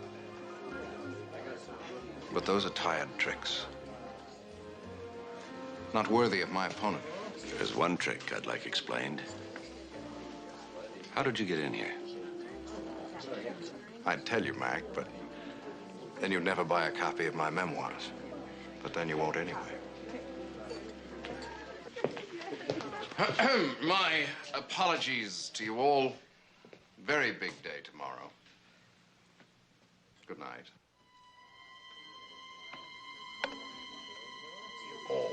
But those are tired tricks. Not worthy of my opponent. There's one trick I'd like explained. How did you get in here? I'd tell you, Mac, but then you'd never buy a copy of my memoirs. But then you won't anyway. My apologies to you all. Very big day tomorrow. Good night. You all.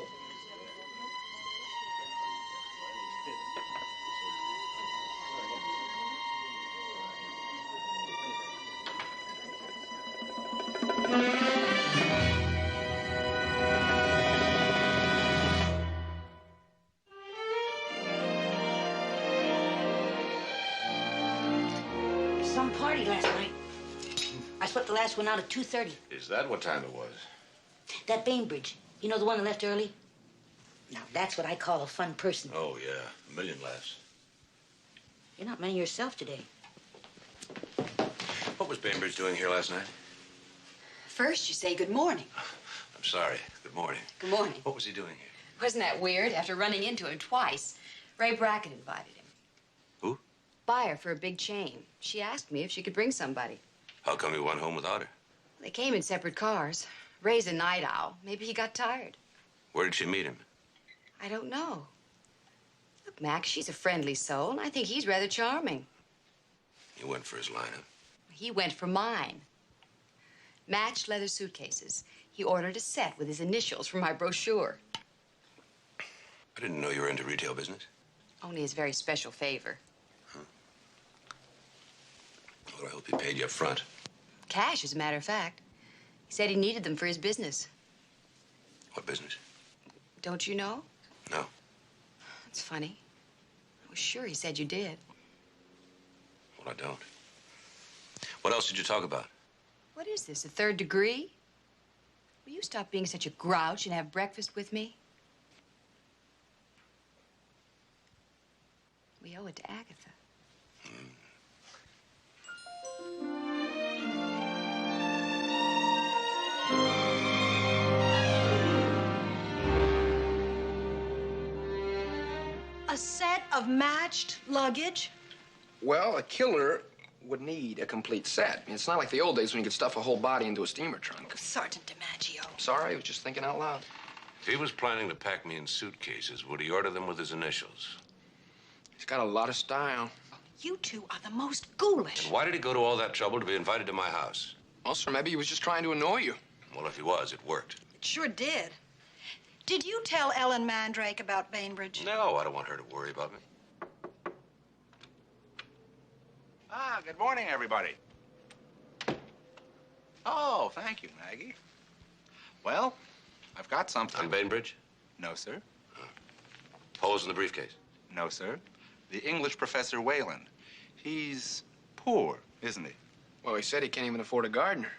Some party last night. I slept the last one out at 2:30. Is that what time it was? That Bainbridge, you know the one that left early? Now, that's what I call a fun person. Oh, yeah. A million laughs. You're not many yourself today. What was Bainbridge doing here last night? First, you say good morning. I'm sorry. Good morning. Good morning. What was he doing here? Wasn't that weird? After running into him twice, Ray Brackett invited him. Who? Buyer for a big chain. She asked me if she could bring somebody. How come he went home without her? They came in separate cars. Ray's a night owl. Maybe he got tired. Where did she meet him? I don't know. Look, Max, she's a friendly soul, and I think he's rather charming. He went for his lineup. He went for mine. Matched leather suitcases. He ordered a set with his initials for my brochure. I didn't know you were into retail business. Only his very special favor. Well, I hope he paid you up front. Cash, as a matter of fact. He said he needed them for his business. What business? Don't you know? No. That's funny. I was sure he said you did. Well, I don't. What else did you talk about? What is this, a third degree? Will you stop being such a grouch and have breakfast with me? We owe it to Agatha. A set of matched luggage? Well, a killer would need a complete set. I mean, it's not like the old days when you could stuff a whole body into a steamer trunk. Sergeant DiMaggio. Sorry, I was just thinking out loud. If he was planning to pack me in suitcases, would he order them with his initials? He's got a lot of style. You two are the most ghoulish. And why did he go to all that trouble to be invited to my house? Well, sir, maybe he was just trying to annoy you. Well, if he was, it worked. It sure did. Did you tell Ellen Mandrake about Bainbridge? No, I don't want her to worry about me. Ah, good morning, everybody. Oh, thank you, Maggie. Well, I've got something. On Bainbridge? No, sir. Holes in the briefcase? No, sir. The English professor Wayland. He's poor, isn't he? Well, he said he can't even afford a gardener.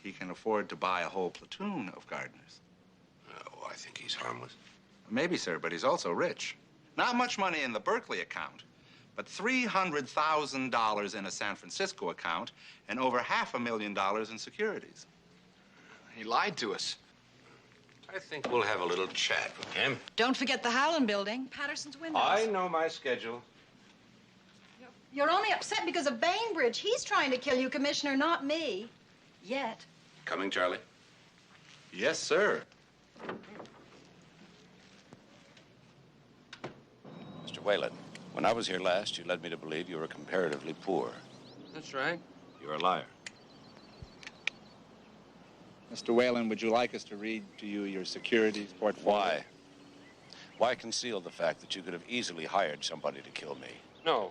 He can afford to buy a whole platoon of gardeners. Oh, I think he's harmless. Maybe, sir, but he's also rich. Not much money in the Berkeley account, but $300,000 in a San Francisco account and over $500,000 in securities. He lied to us. I think we'll have a little chat with him. Don't forget the Howland building, Patterson's windows. I know my schedule. You're only upset because of Bainbridge. He's trying to kill you, Commissioner, not me. Yet. Coming, Charlie? Yes, sir. Mr. Whalen, when I was here last, you led me to believe you were comparatively poor. That's right. You're a liar. Mr. Whalen, would you like us to read to you your securities portfolio? Why? Why conceal the fact that you could have easily hired somebody to kill me? No.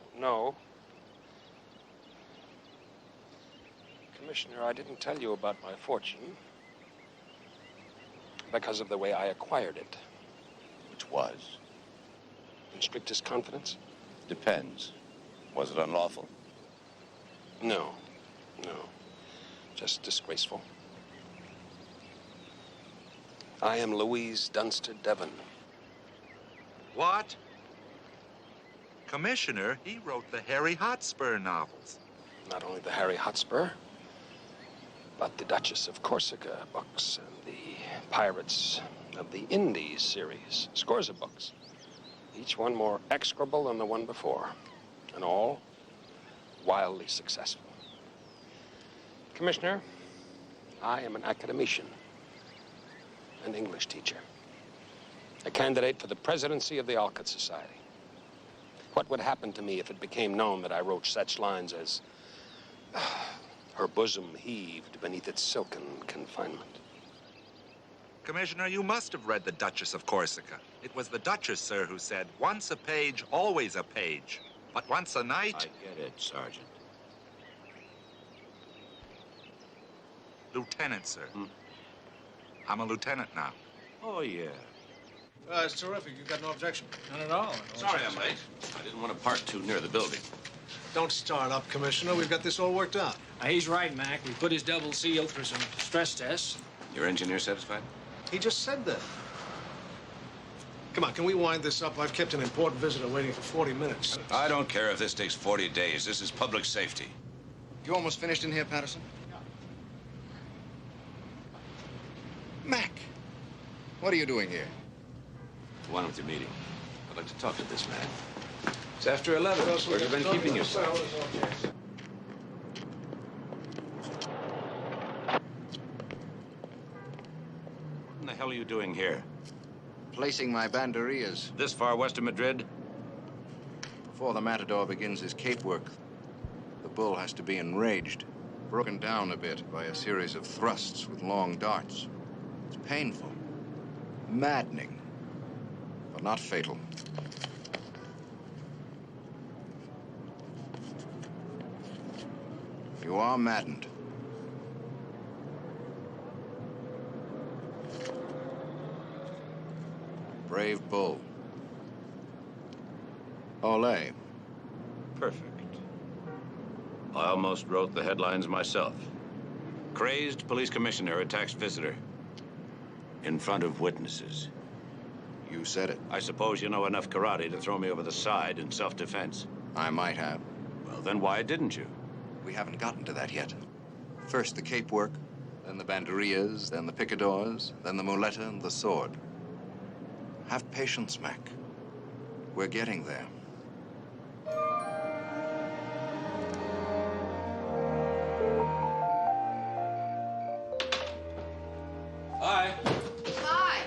Commissioner, I didn't tell you about my fortune because of the way I acquired it. Which was? In strictest confidence? Depends. Was it unlawful? No. Just disgraceful. I am Louise Dunster Devon. What? Commissioner, he wrote the Harry Hotspur novels. Not only the Harry Hotspur, but the Duchess of Corsica books and the Pirates of the Indies series. Scores of books. Each one more execrable than the one before. And all wildly successful. Commissioner, I am an academician, an English teacher, a candidate for the presidency of the Alcott Society. What would happen to me if it became known that I wrote such lines as, her bosom heaved beneath its silken confinement? Commissioner, you must have read The Duchess of Corsica. It was the Duchess, sir, who said, once a page, always a page. But once a night... I get it, Sergeant. Lieutenant, sir. I'm a lieutenant now. Oh, yeah. It's terrific. You've got no objection. None at all. Sorry I'm late. I didn't want to park too near the building. Don't start up, Commissioner. We've got this all worked out. He's right, Mac. We put his double seal through some stress tests. Your engineer satisfied? He just said that. Come on, can we wind this up? I've kept an important visitor waiting for 40 minutes. I don't care if this takes 40 days. This is public safety. You almost finished in here, Patterson? Mac, what are you doing here? Go on with your meeting. I'd like to talk to this man. It's after 11. Where have you been keeping yourself? What the hell are you doing here? Placing my banderillas. This far west of Madrid? Before the matador begins his cape work, the bull has to be enraged, broken down a bit by a series of thrusts with long darts. It's painful, maddening, but not fatal. You are maddened. Brave bull. Olé. Perfect. I almost wrote the headlines myself. Crazed police commissioner attacks visitor. In front of witnesses. You said it. I suppose you know enough karate to throw me over the side in self-defense. I might have. Well, then why didn't you? We haven't gotten to that yet. First the cape work, then the banderillas, then the picadors, then the muleta and the sword. Have patience, Mac. We're getting there. Hi. Hi.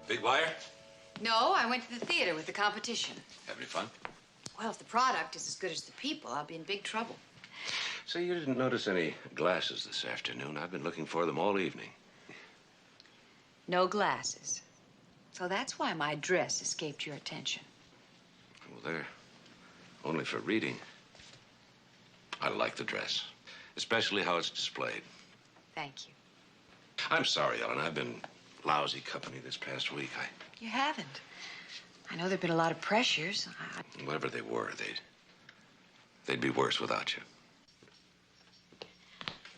Big wire? No, I went to the theater with the competition. Have any fun? Well, if the product is as good as the people, I'll be in big trouble. So you didn't notice any glasses this afternoon? I've been looking for them all evening. No glasses. So that's why my dress escaped your attention. Well, they're only for reading. I like the dress, especially how it's displayed. Thank you. I'm sorry, Ellen. I've been lousy company this past week. You haven't. I know there've been a lot of pressures. Whatever they were, they'd be worse without you.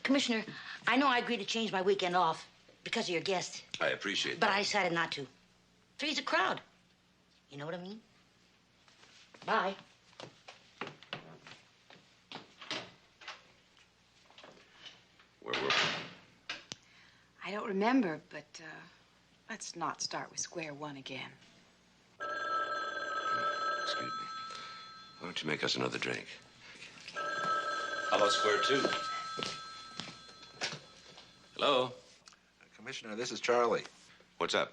Commissioner, I know I agreed to change my weekend off because of your guest. I appreciate But that. I decided not to. Three's a crowd. You know what I mean? Bye. Where were we? I don't remember, but let's not start with square one again. Excuse me. Why don't you make us another drink? How about square two? Hello? Commissioner, this is Charlie. What's up?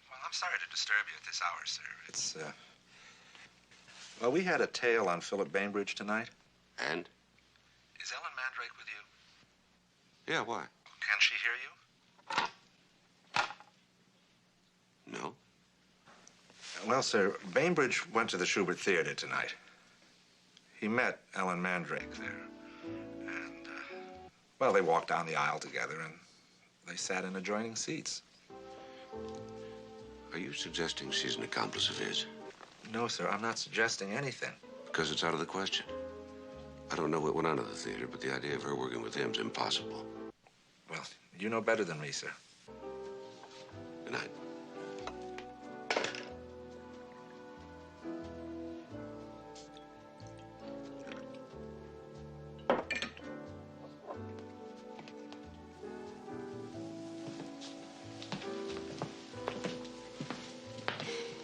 Well, I'm sorry to disturb you at this hour, sir. It's, well, we had a tale on Philip Bainbridge tonight. And? Is Ellen Mandrake with you? Yeah, why? Can she hear you? No. Well, sir, Bainbridge went to the Schubert Theater tonight. He met Ellen Mandrake there. And, well, they walked down the aisle together and they sat in adjoining seats. Are you suggesting she's an accomplice of his? No, sir, I'm not suggesting anything. Because it's out of the question. I don't know what went on at the theater, but the idea of her working with him's impossible. Well, you know better than me, sir. Good night.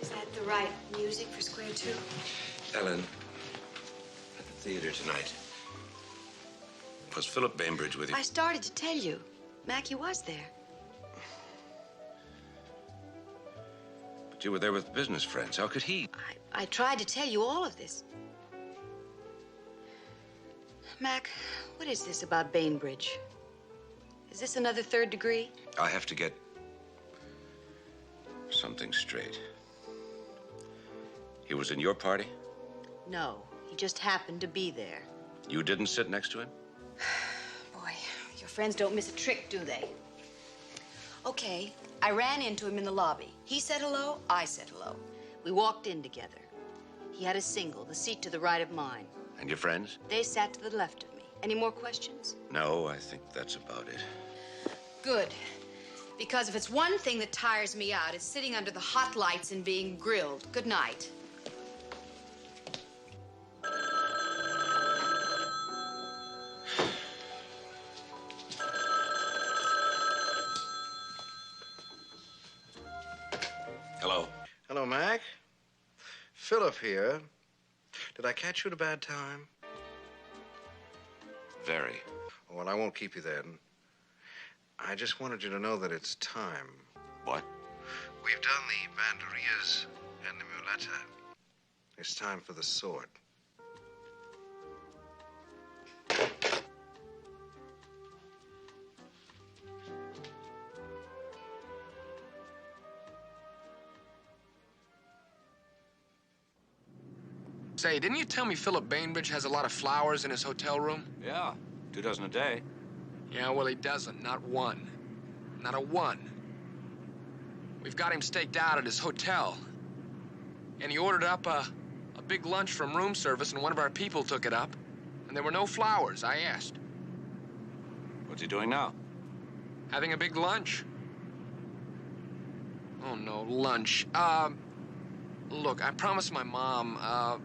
Is that the right music for square two? Ellen, at the theater tonight, was Philip Bainbridge with you? I started to tell you. Mackie was there. But you were there with business friends. How could he? I tried to tell you all of this. Mac, what is this about Bainbridge? Is this another third degree? I have to get something straight. He was in your party? No, he just happened to be there. You didn't sit next to him? Boy, your friends don't miss a trick, do they? Okay, I ran into him in the lobby. He said hello, I said hello. We walked in together. He had a single, the seat to the right of mine. And your friends? They sat to the left of me. Any more questions? No, I think that's about it. Good. Because if it's one thing that tires me out, it's sitting under the hot lights and being grilled. Good night. Hello. Hello, Mac. Philip here. Did I catch you at a bad time? Very. Well, I won't keep you then. I just wanted you to know that it's time. What? We've done the banderias and the muleta. It's time for the sword. Say, didn't you tell me Philip Bainbridge has a lot of flowers in his hotel room? Yeah, 2 dozen a day. Yeah, well, he doesn't. Not one. Not a one. We've got him staked out at his hotel. And he ordered up a big lunch from room service, and one of our people took it up. And there were no flowers, I asked. What's he doing now? Having a big lunch. Oh, no, lunch. Look, I promised my mom,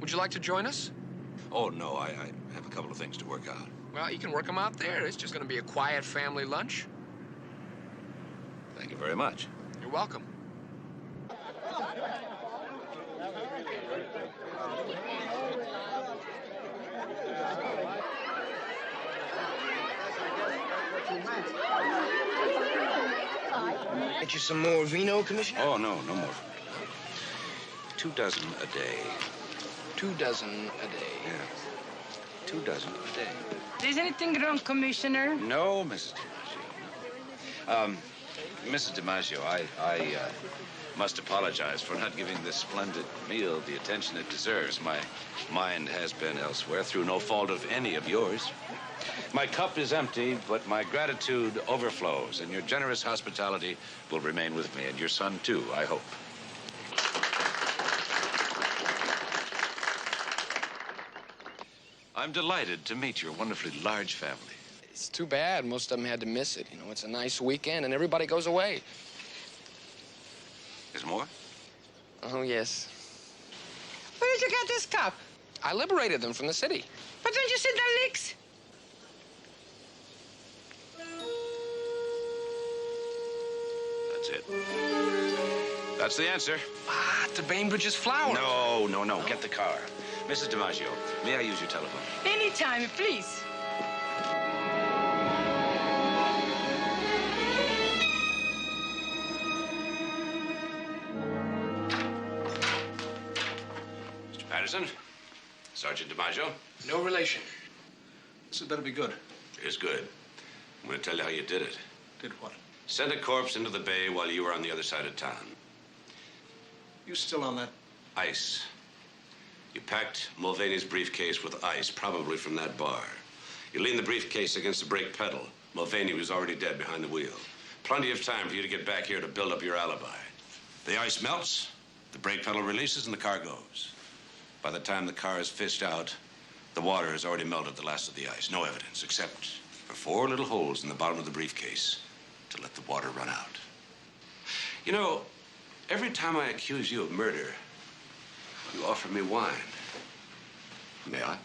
would you like to join us? Oh, no, I have a couple of things to work out. Well, you can work them out there. It's just going to be a quiet family lunch. Thank you very much. You're welcome. Get you some more vino, Commissioner? Oh, no more. 2 dozen a day. 2 dozen a day. Yeah. 2 dozen a day. Is anything wrong, Commissioner? No, Mrs. DiMaggio. Mrs. DiMaggio, I must apologize for not giving this splendid meal the attention it deserves. My mind has been elsewhere through no fault of any of yours. My cup is empty, but my gratitude overflows, and your generous hospitality will remain with me, and your son, too, I hope. I'm delighted to meet your wonderfully large family. It's too bad. Most of them had to miss it. You know, it's a nice weekend, and everybody goes away. Is more? Oh, yes. Where did you get this cup? I liberated them from the city. But don't you see the leaks? That's it. That's the answer. Ah, to Bainbridge's flower. No. Get the car. Mrs. DiMaggio, may I use your telephone? Anytime, please. Mr. Patterson, Sergeant DiMaggio. No relation. This had better be good. It is good. I'm going to tell you how you did it. Did what? Sent a corpse into the bay while you were on the other side of town. You still on that? Ice. You packed Mulvaney's briefcase with ice, probably from that bar. You leaned the briefcase against the brake pedal. Mulvaney was already dead behind the wheel. Plenty of time for you to get back here to build up your alibi. The ice melts, the brake pedal releases, and the car goes. By the time the car is fished out, the water has already melted the last of the ice. No evidence, except for 4 little holes in the bottom of the briefcase to let the water run out. You know, every time I accuse you of murder, you offer me wine. May I?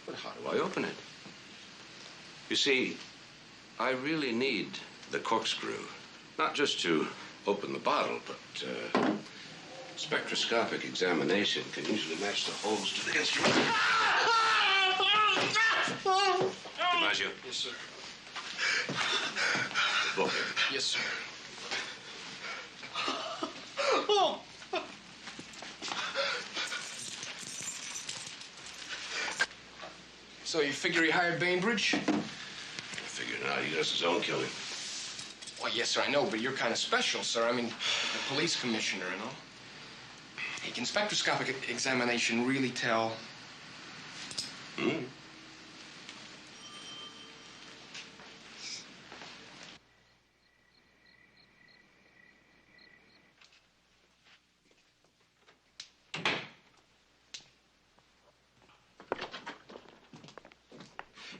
But how do I open it? You see, I really need the corkscrew. Not just to open the bottle, but spectroscopic examination can usually match the holes to the instrument. DiMaggio. Yes, sir. Yes, sir. Oh! So you figure he hired Bainbridge? I figured it out. He does his own killing. Well, yes, sir, I know, but you're kind of special, sir. I mean, the police commissioner and all. Hey, can spectroscopic examination really tell? Hmm.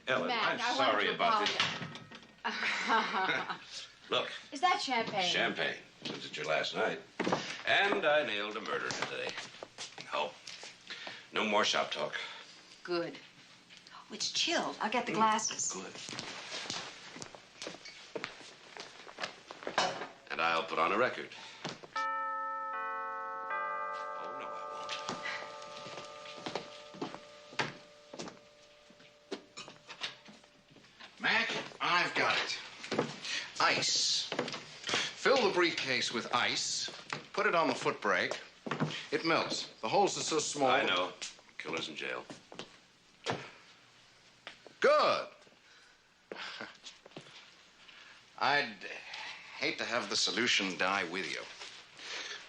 Ellen, Mac, I'm I wanted sorry to about this. apologize. Look, Is that champagne? champagne, since it's your last night. And I nailed a murderer today. No more shop talk. Good. Oh, it's chilled. I'll get the glasses. Good. And I'll put on a record. Oh, no, I won't. Mac, I've got it. Ice. Fill the briefcase with ice. Put it on the foot brake. It melts. The holes are so small. I know. Killer's in jail. Good. I'd hate to have the solution die with you.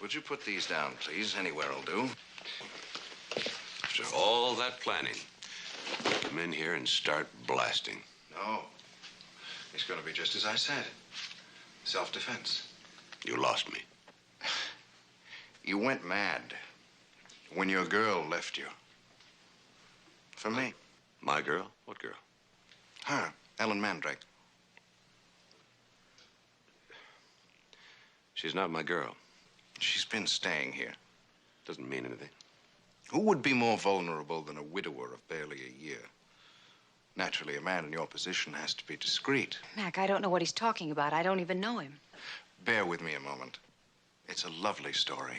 Would you put these down, please? Anywhere will do. After all that planning, come in here and start blasting. No. It's going to be just as I said. Self-defense. You lost me. You went mad when your girl left you. For me. My girl? What girl? Her, Ellen Mandrake. She's not my girl. She's been staying here. Doesn't mean anything. Who would be more vulnerable than a widower of barely a year? Naturally, a man in your position has to be discreet. Mac, I don't know what he's talking about. I don't even know him. Bear with me a moment. It's a lovely story.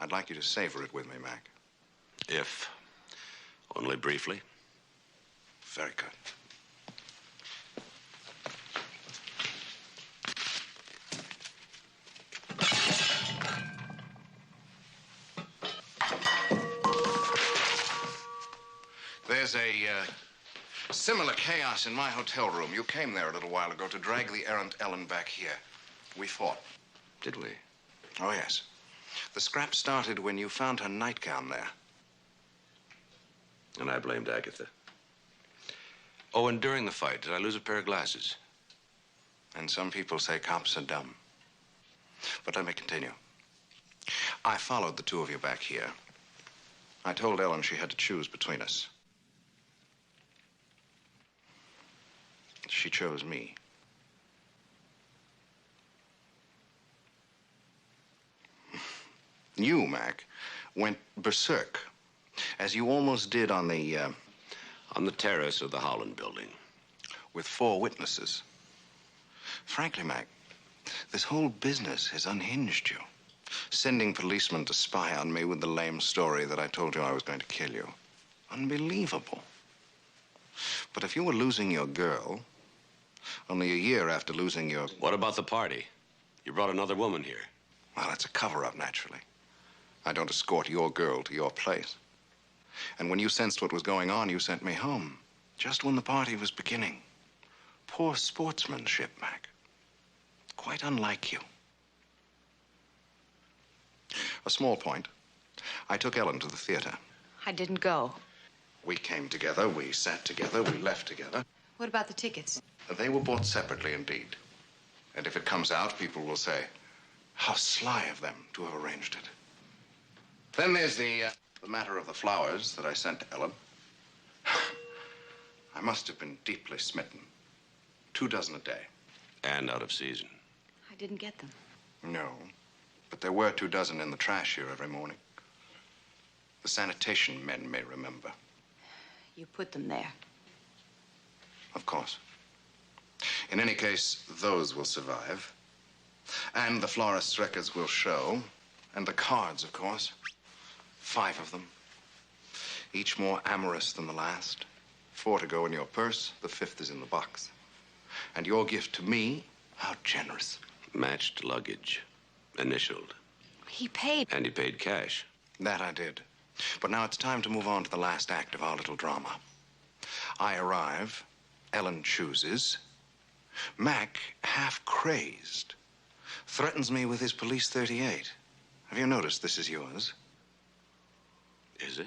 I'd like you to savor it with me, Mac. If only briefly. Very good. There's a similar chaos in my hotel room. You came there a little while ago to drag the errant Ellen back here. We fought. Did we? Oh, yes. The scrap started when you found her nightgown there. And I blamed Agatha. Oh, and during the fight, did I lose a pair of glasses? And some people say cops are dumb. But let me continue. I followed the two of you back here. I told Ellen she had to choose between us. She chose me. You, Mac, went berserk, as you almost did on the terrace of the Holland building. With 4 witnesses. Frankly, Mac, this whole business has unhinged you. Sending policemen to spy on me with the lame story that I told you I was going to kill you. Unbelievable. But if you were losing your girl, only a year after losing your... What about the party? You brought another woman here. Well, it's a cover-up, naturally. I don't escort your girl to your place. And when you sensed what was going on, you sent me home. Just when the party was beginning. Poor sportsmanship, Mac. Quite unlike you. A small point. I took Ellen to the theater. I didn't go. We came together, we sat together, we left together. What about the tickets? They were bought separately indeed. And if it comes out, people will say, how sly of them to have arranged it. Then there's the matter of the flowers that I sent to Ellen. I must have been deeply smitten. 2 dozen a day. And out of season. I didn't get them. No, but there were 2 dozen in the trash here every morning. The sanitation men may remember. You put them there. Of course. In any case, those will survive. And the florist's records will show. And the cards, of course. 5 of them. Each more amorous than the last. 4 to go in your purse. The 5th is in the box. And your gift to me How generous. Matched luggage. Initialed. He paid. And he paid cash. That I did. But now it's time to move on to the last act of our little drama. I arrive. Ellen chooses. Mac, half crazed, threatens me with his police 38. Have you noticed this is yours? Is it?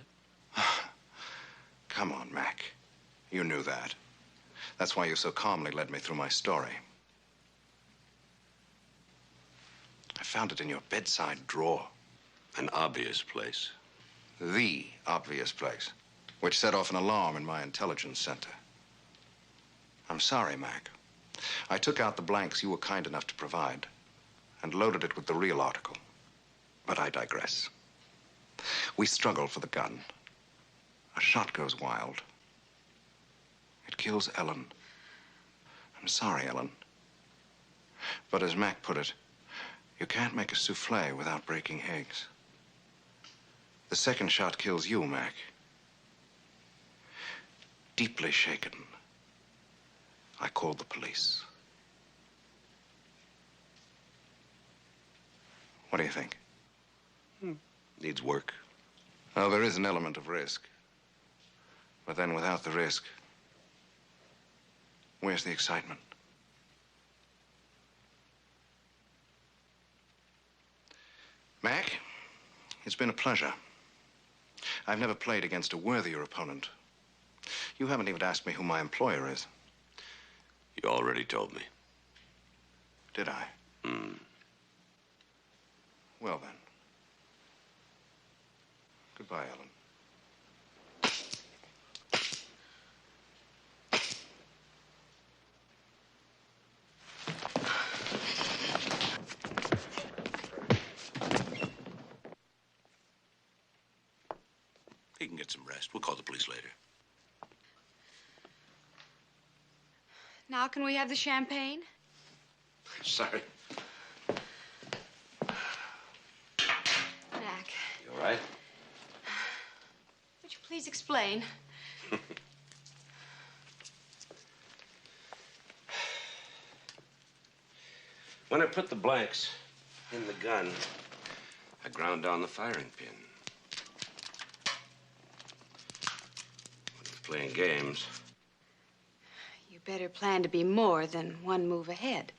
Come on, Mac. You knew that. That's why you so calmly led me through my story. I found it in your bedside drawer. An obvious place. The obvious place, which set off an alarm in my intelligence center. I'm sorry, Mac. I took out the blanks you were kind enough to provide and loaded it with the real article. But I digress. We struggle for the gun. A shot goes wild. It kills Ellen. I'm sorry, Ellen. But as Mac put it, you can't make a souffle without breaking eggs. The second shot kills you, Mac. Deeply shaken, I called the police. What do you think? Needs work. Oh, there is an element of risk. But then without the risk, where's the excitement? Mac, it's been a pleasure. I've never played against a worthier opponent. You haven't even asked me who my employer is. You already told me. Did I? Well, then. Goodbye, Ellen. He can get some rest. We'll call the police later. Now can we have the champagne? Sorry. Mac, You all right? would you please explain? When I put the blanks in the gun, I ground down the firing pin. When I was playing games, You better plan to be more than one move ahead.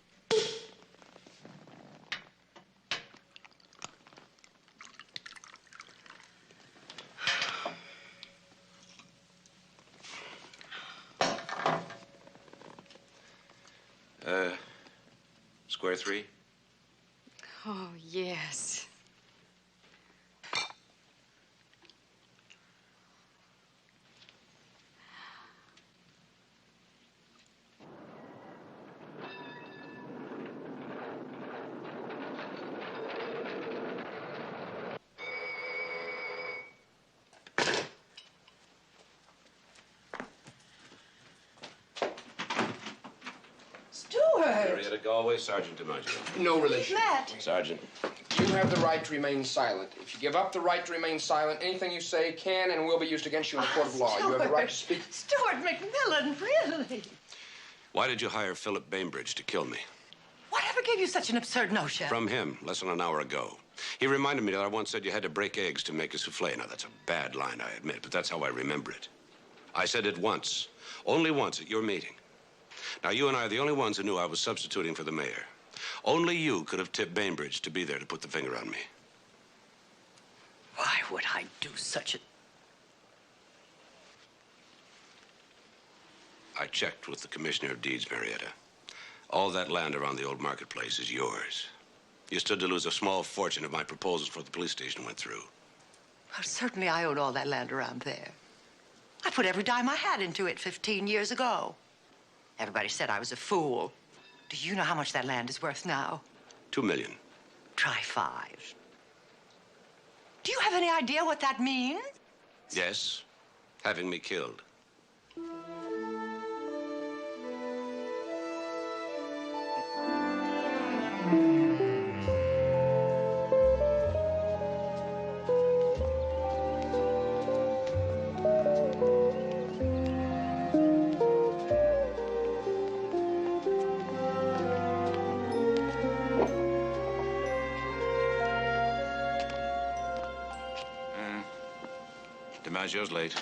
square three? Oh, yes. Henrietta Galway, Sergeant DiMaggio. No relation. Matt! Sergeant. You have the right to remain silent. If you give up the right to remain silent, anything you say can and will be used against you in a court of law. You have the right to speak. Stuart McMillan, really? Why did you hire Philip Bainbridge to kill me? Whatever gave you such an absurd notion? From him, less than an hour ago. He reminded me that I once said you had to break eggs to make a souffle. Now, that's a bad line, I admit, but that's how I remember it. I said it once, only once at your meeting. Now, you and I are the only ones who knew I was substituting for the mayor. Only you could have tipped Bainbridge to be there to put the finger on me. Why would I do such a... I checked with the Commissioner of Deeds, Marietta. All that land around the old marketplace is yours. You stood to lose a small fortune if my proposals for the police station went through. Well, certainly I own all that land around there. I put every dime I had into it 15 years ago. Everybody said I was a fool. Do you know how much that land is worth now? $2 million. Try 5. Do you have any idea what that means? Yes, having me killed. DiMaggio's late.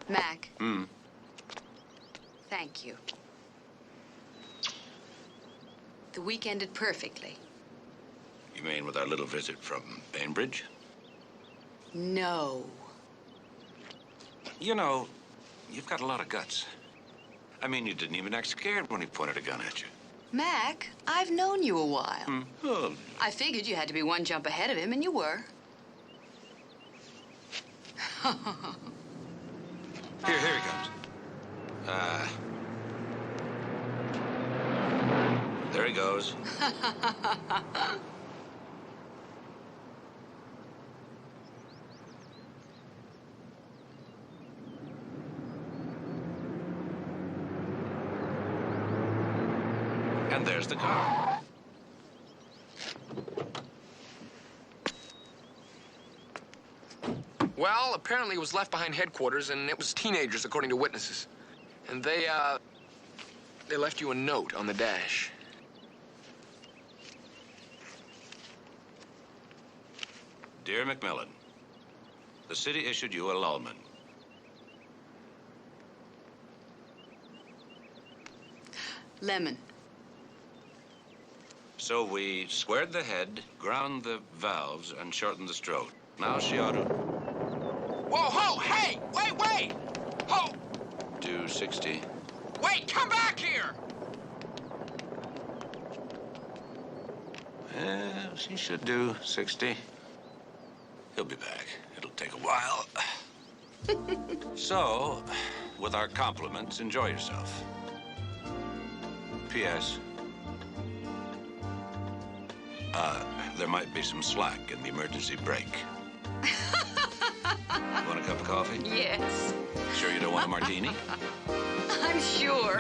Mac, Hmm. thank you. The week ended perfectly. You mean with our little visit from Bainbridge? No. You know, you've got a lot of guts. I mean, you didn't even act scared when he pointed a gun at you. Mac, I've known you a while. Oh, I figured you had to be one jump ahead of him, and you were. here he comes. There he goes. And there's the car. Well, apparently it was left behind headquarters, and it was teenagers, according to witnesses. And they left you a note on the dash. Dear McMillan, the city issued you a lulman. Lemon. So we squared the head, ground the valves, and shortened the stroke. Now she ought to Whoa, ho, hey, wait! Ho, do 60. wait, come back here! She should do 60. He'll be back. It'll take a while. So, with our compliments, enjoy yourself. P.S. There might be some slack in the emergency brake. Want a cup of coffee? Yes. Sure you don't want a martini? I'm sure.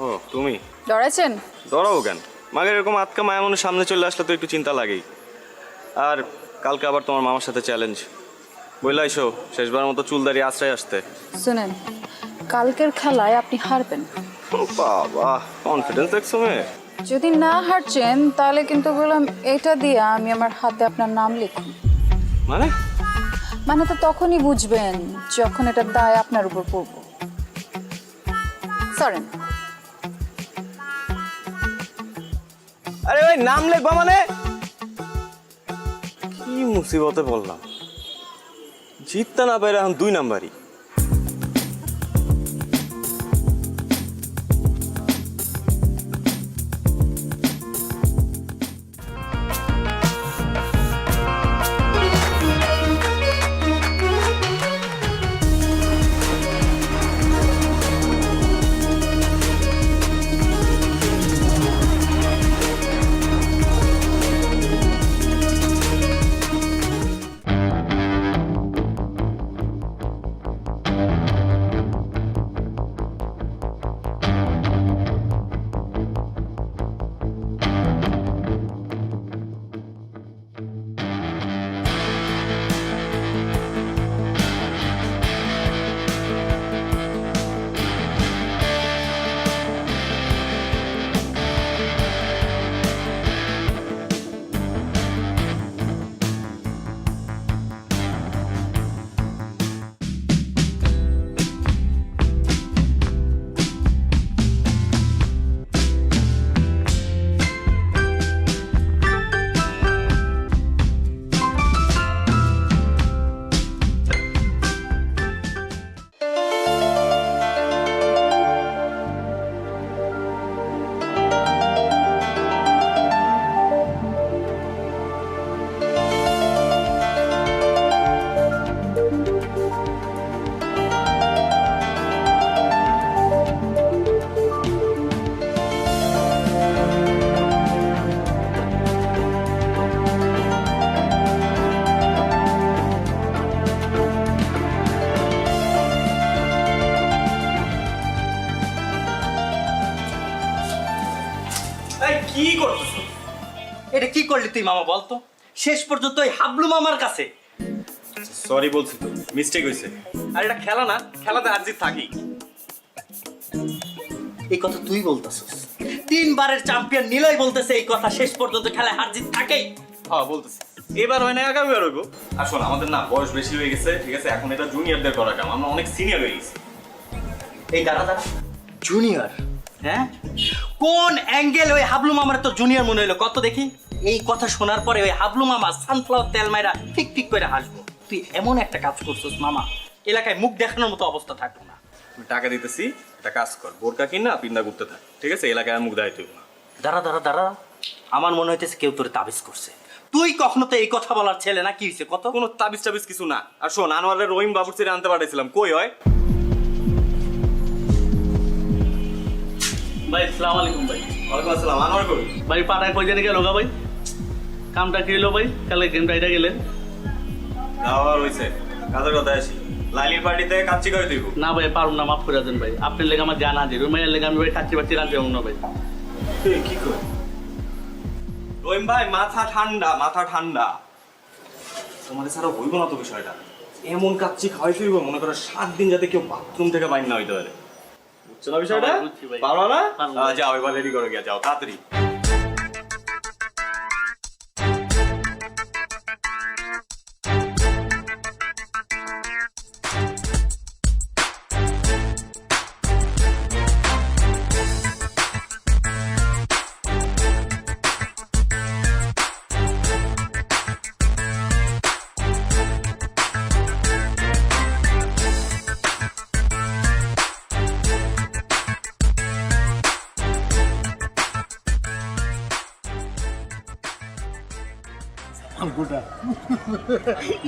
ও তুমি ডরাইছেন? ডরাবো কেন? মাগের এরকম আতকা মায়া মনে সামনে চলে আসলে তো একটু চিন্তা লাগেই। আর কালকে আবার তোমার মামার সাথে চ্যালেঞ্জ। বইলাইছো শেষবার মতো চুলদারি আশ্রয় আসতে। শুনেন, কালকের খেলায় আপনি হারবেন। বাবা, কনফিডেন্স দেখছো মেয়ে? যদি না হারছেন তাহলে কিন্তু বললাম এটা দিয়ে আমি আমার হাতে আপনার নাম লিখুন। মানে তো তখনই বুঝবেন যখন এটার দায় আপনার উপর পড়বো। সরেন। আরে ভাই, নাম লিখবা মানে? কি মুসিবতে বললাম, জিততে না পারে এখন 2 নাম্বারই। এটা কি করলি তুই মামা বলতো শেষ পর্যন্ত ওই হাবলু মামার কাছে সরি বলছি তো মিস্টেক হয়েছে আর এটা খেলা না খেলাতে হার জিত থাকি এই কথা তুই বলতেছিস 3 বারের চ্যাম্পিয়ন নিলয় বলতেছে এই কথা শেষ পর্যন্ত খেলায় হার জিত থাকেই হ্যাঁ বলতেছি এবার হয় না আগামী বার হইব আর শোন আমাদের না বয়স বেশি হয়ে গেছে ঠিক আছে এখন এটা জুনিয়রদের করা কাম আমরা অনেক সিনিয়র হয়ে গেছি এই দাঁড়া জুনিয়র হ্যাঁ কোন অ্যাঙ্গেল ওই হাবলু মামার তো জুনিয়র মনে হলো কত দেখি এই কথা শোনার পরে ওই হাবলু মামা সানফ্লাওয়ার তেল মাইরা ঠিক ঠিক করে হাসবো তুই এমন একটা কাজ করছিস মামা এলাকায় মুখ দেখানোর মতো অবস্থা থাকলো না আমি টাকা দিতেছি একটা কাজ কর বোরকা কিন না পিন্দা করতে থাক ঠিক আছে এলাকায় আর মুখ দেখাইতে হইব না দাঁড়া আমার মনে হইতেছে কেউ তোরে তাবিজ করছে তুই কখনো তো এই কথা বলার ছেলে না কি হয়েছে কত কোনো তাবিজ টাবিজ কিছু না আর শোন আনোয়ারের রহিম বাবুর ছেড়ে আনতে পাঠাইছিলাম কই হয় ভাই আসসালামু আলাইকুম ভাই ওয়ালাইকুম আসসালাম আনোয়ার কই ভাই পাড়ায় কই জানি গেল গা ভাই কামটা কি হলো ভাই কালে গেম রাইডা গেলেন যাওয়ার হইছে কাজের কথা আসি লাইলির পার্টিতে কাচ্চি করে দিব না ভাই পারুম না মাফ করে দেন ভাই আপনার লেগে আমার জানা হাজির রুমের লেগে আমি ভাই কাচ্চি বাচ্চি রাখতে না ভাই তুই কি কর রহিম ভাই মাথা ঠান্ডা তোমাদের ছাড়া হইব না তো বিষয়টা এমন কাচ্চি খাওয়াই ফিরবো মনে করো 7 দিন যাতে কেউ বাথরুম থেকে বাইর না হইতে পারে বুঝছো না বিষয়টা পারো না যাও এবার রেডি করে গিয়া যাও তাড়াতাড়ি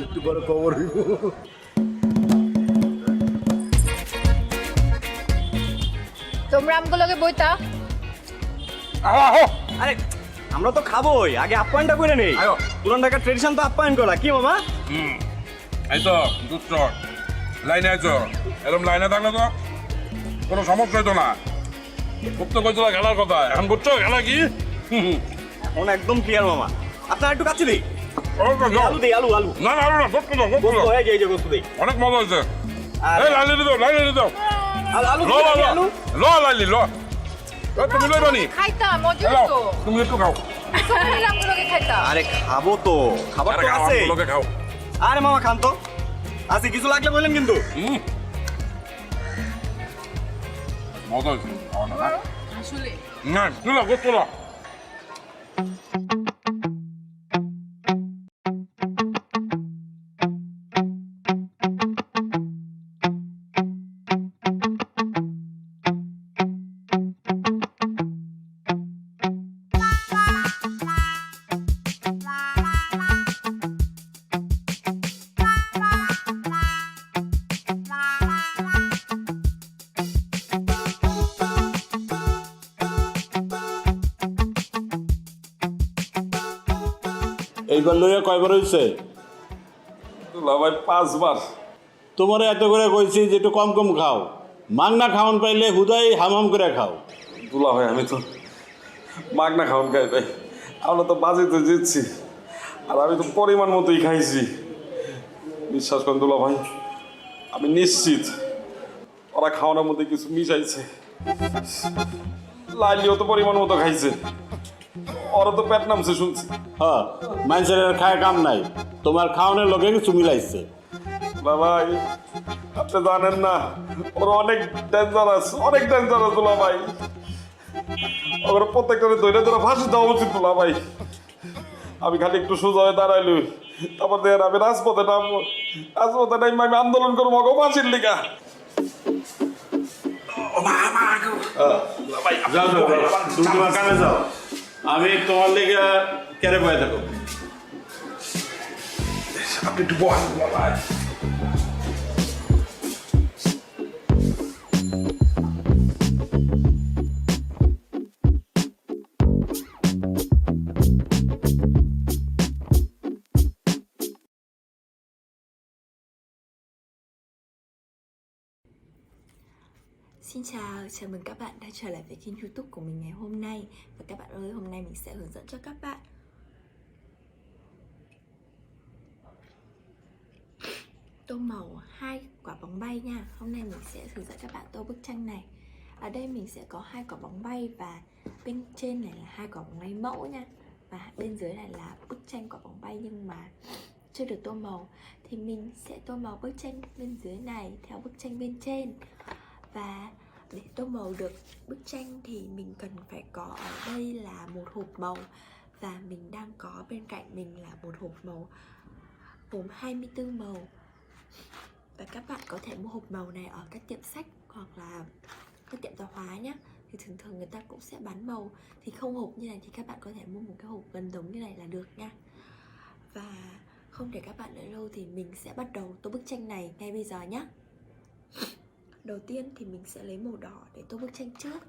একটু বড় খবর হইব তোমরা আমগুলোকে বইতা আরে আমরা তো খাবোই আগে আপ্যায়নটা করে নেই পুরান ঢাকার ট্রেডিশন তো আপ্যায়ন করা কি মামা এই তো দুষ্ট লাইনে আইছো এরকম লাইনে থাকলে তো কোনো সমস্যা হইতো না খুব তো কইছিল খেলার কথা এখন বুঝছো খেলা কি এখন একদম ক্লিয়ার মামা আপনার একটু কাছে দিই আলু দেই আলু না না আলু না গোস্ত দাও গোস্ত দাও এই যে গোস্ত দেই অনেক মজা হয়েছে এই লাইনে দাও আলু লো লাইলি লো তুমি লই বানি খাইতা মজা তো তুমি একটু খাও সবাই আমগুলোকে খাইতা আরে খাবো তো খাবার তো আছে লোকে খাও আরে মামা খান তো আছে কিছু লাগলে বলেন কিন্তু মজা হয়েছে আসলে না তুলো গোস্ত দাও এইবার লইয়া কয়বার হয়েছে ভাই 5 বার তোমার এত করে কইছি যে একটু কম কম খাও মাংনা খাওন পাইলে হুদাই হামাম করে খাও দুলা ভাই আমি তো মাগনা খাওয়ান খাই ভাই আমরা তো বাজিতে জিতছি আর আমি তো পরিমাণ মতোই খাইছি বিশ্বাস করেন দুলা ভাই আমি নিশ্চিত ওরা খাওয়ানোর মধ্যে কিছু মিশাইছে লাইলিও তো পরিমাণ মতো খাইছে ওরা তো পেট নামছে শুনছি হ্যাঁ মানুষের খায় কাম নাই তোমার খাওয়ানোর লোকে কিছু মিলাইছে ভাই আপনি জানেন না ওরা অনেক ডেঞ্জারাস দুলা ভাই ওরা প্রত্যেকটা ধরে ধরে ফাঁসি দেওয়া উচিত দুলা ভাই আমি খালি একটু সোজা হয়ে দাঁড়াইলি তারপর দেখেন আমি রাজপথে নামবো আমি আন্দোলন করবো মগো ফাঁসির লিগা যাও তুমি তোমার কামে যাও আমি তোমার লেগে কেড়ে বয়ে থাকো আপনি একটু বহান ভাই Xin chào mừng các bạn đã trở lại với kênh YouTube của mình ngày hôm nay. Và các bạn ơi, hôm nay mình sẽ hướng dẫn cho các bạn tô màu 2 quả bóng bay nha. Hôm nay mình sẽ hướng dẫn các bạn tô bức tranh này. Ở đây mình sẽ có 2 quả bóng bay và bên trên này là 2 quả bóng bay mẫu nha. Và bên dưới này là bức tranh quả bóng bay nhưng mà chưa được tô màu. Thì mình sẽ tô màu bức tranh bên dưới này theo bức tranh bên trên. Và để tô màu được bức tranh thì mình cần phải có ở đây là một hộp màu. Và mình đang có bên cạnh mình là một hộp màu gồm 24 màu. Và các bạn có thể mua hộp màu này ở các tiệm sách hoặc là các tiệm tạp hóa nhé. Thì thường thường người ta cũng sẽ bán màu. Thì không hộp như này thì các bạn có thể mua một cái hộp gần giống như này là được nha. Và không để các bạn đợi lâu thì mình sẽ bắt đầu tô bức tranh này ngay bây giờ nhé. Đầu tiên thì mình sẽ lấy màu đỏ để tô bức tranh trước.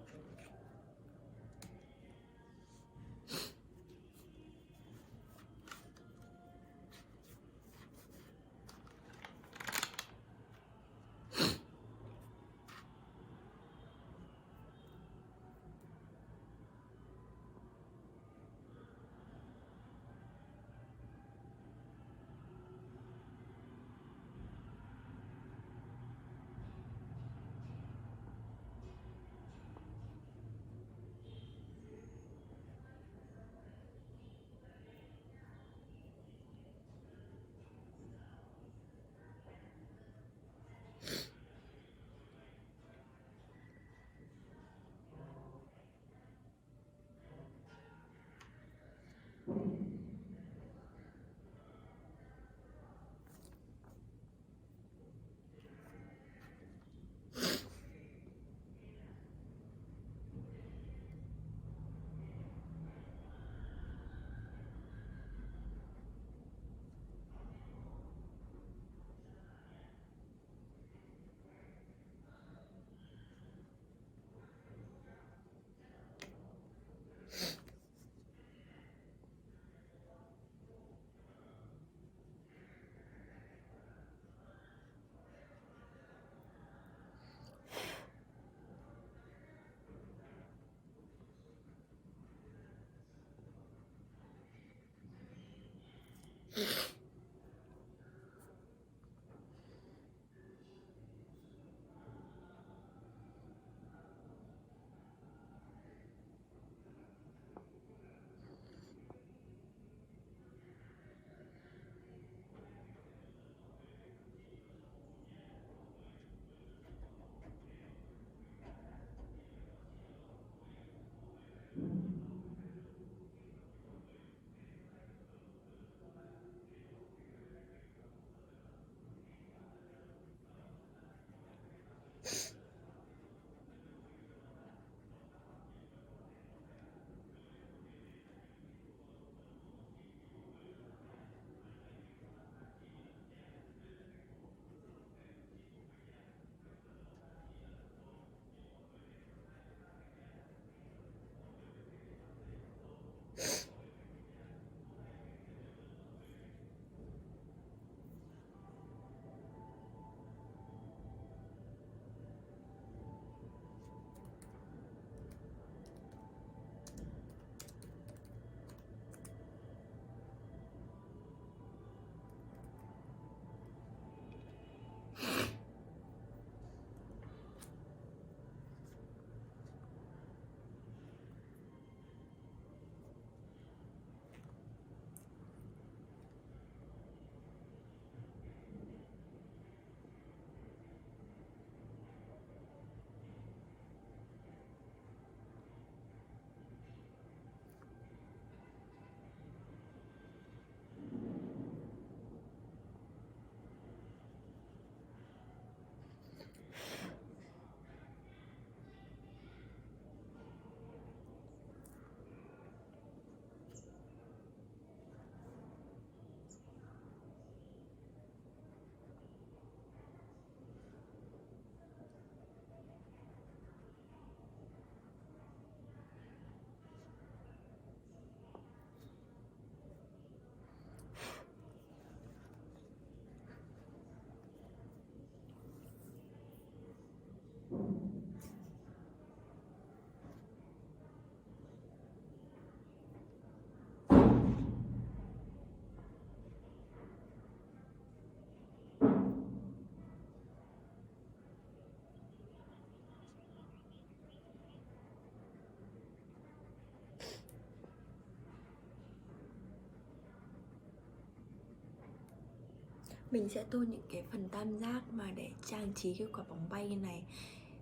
Mình sẽ tô những cái phần tam giác mà để trang trí cái quả bóng bay này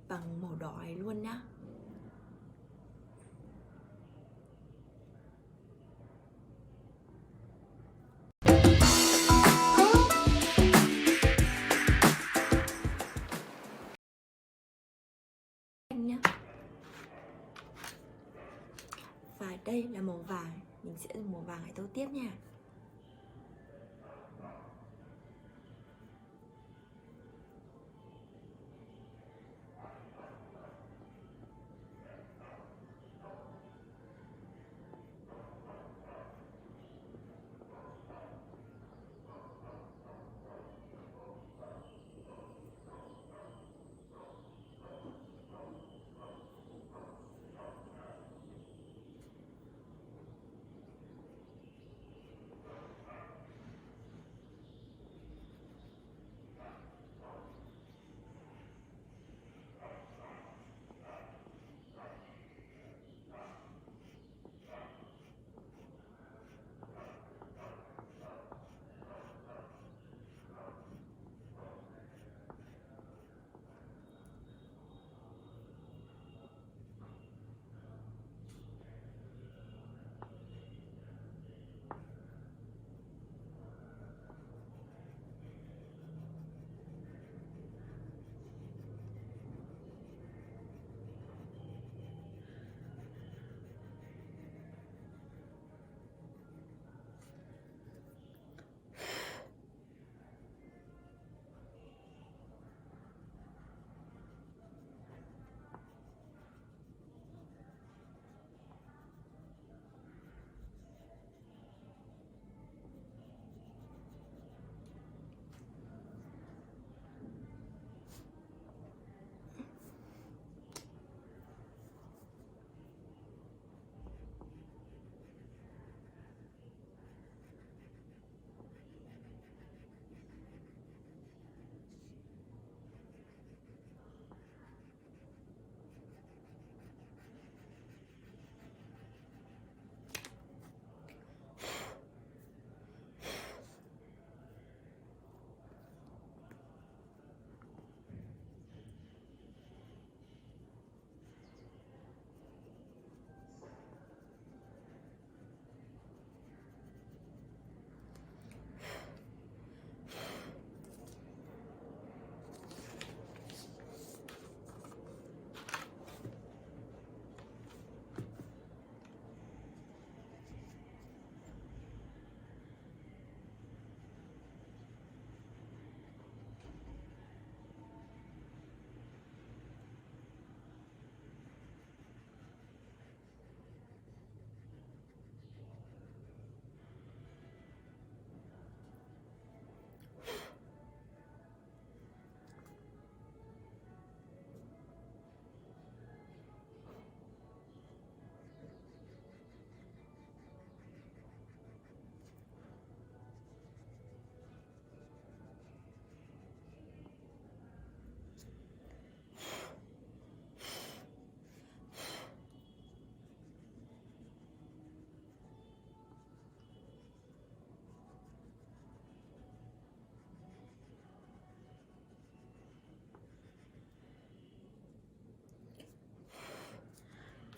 bằng màu đỏ này luôn nhá. Nhá. Và đây là màu vàng, mình sẽ dùng màu vàng để tô tiếp nha.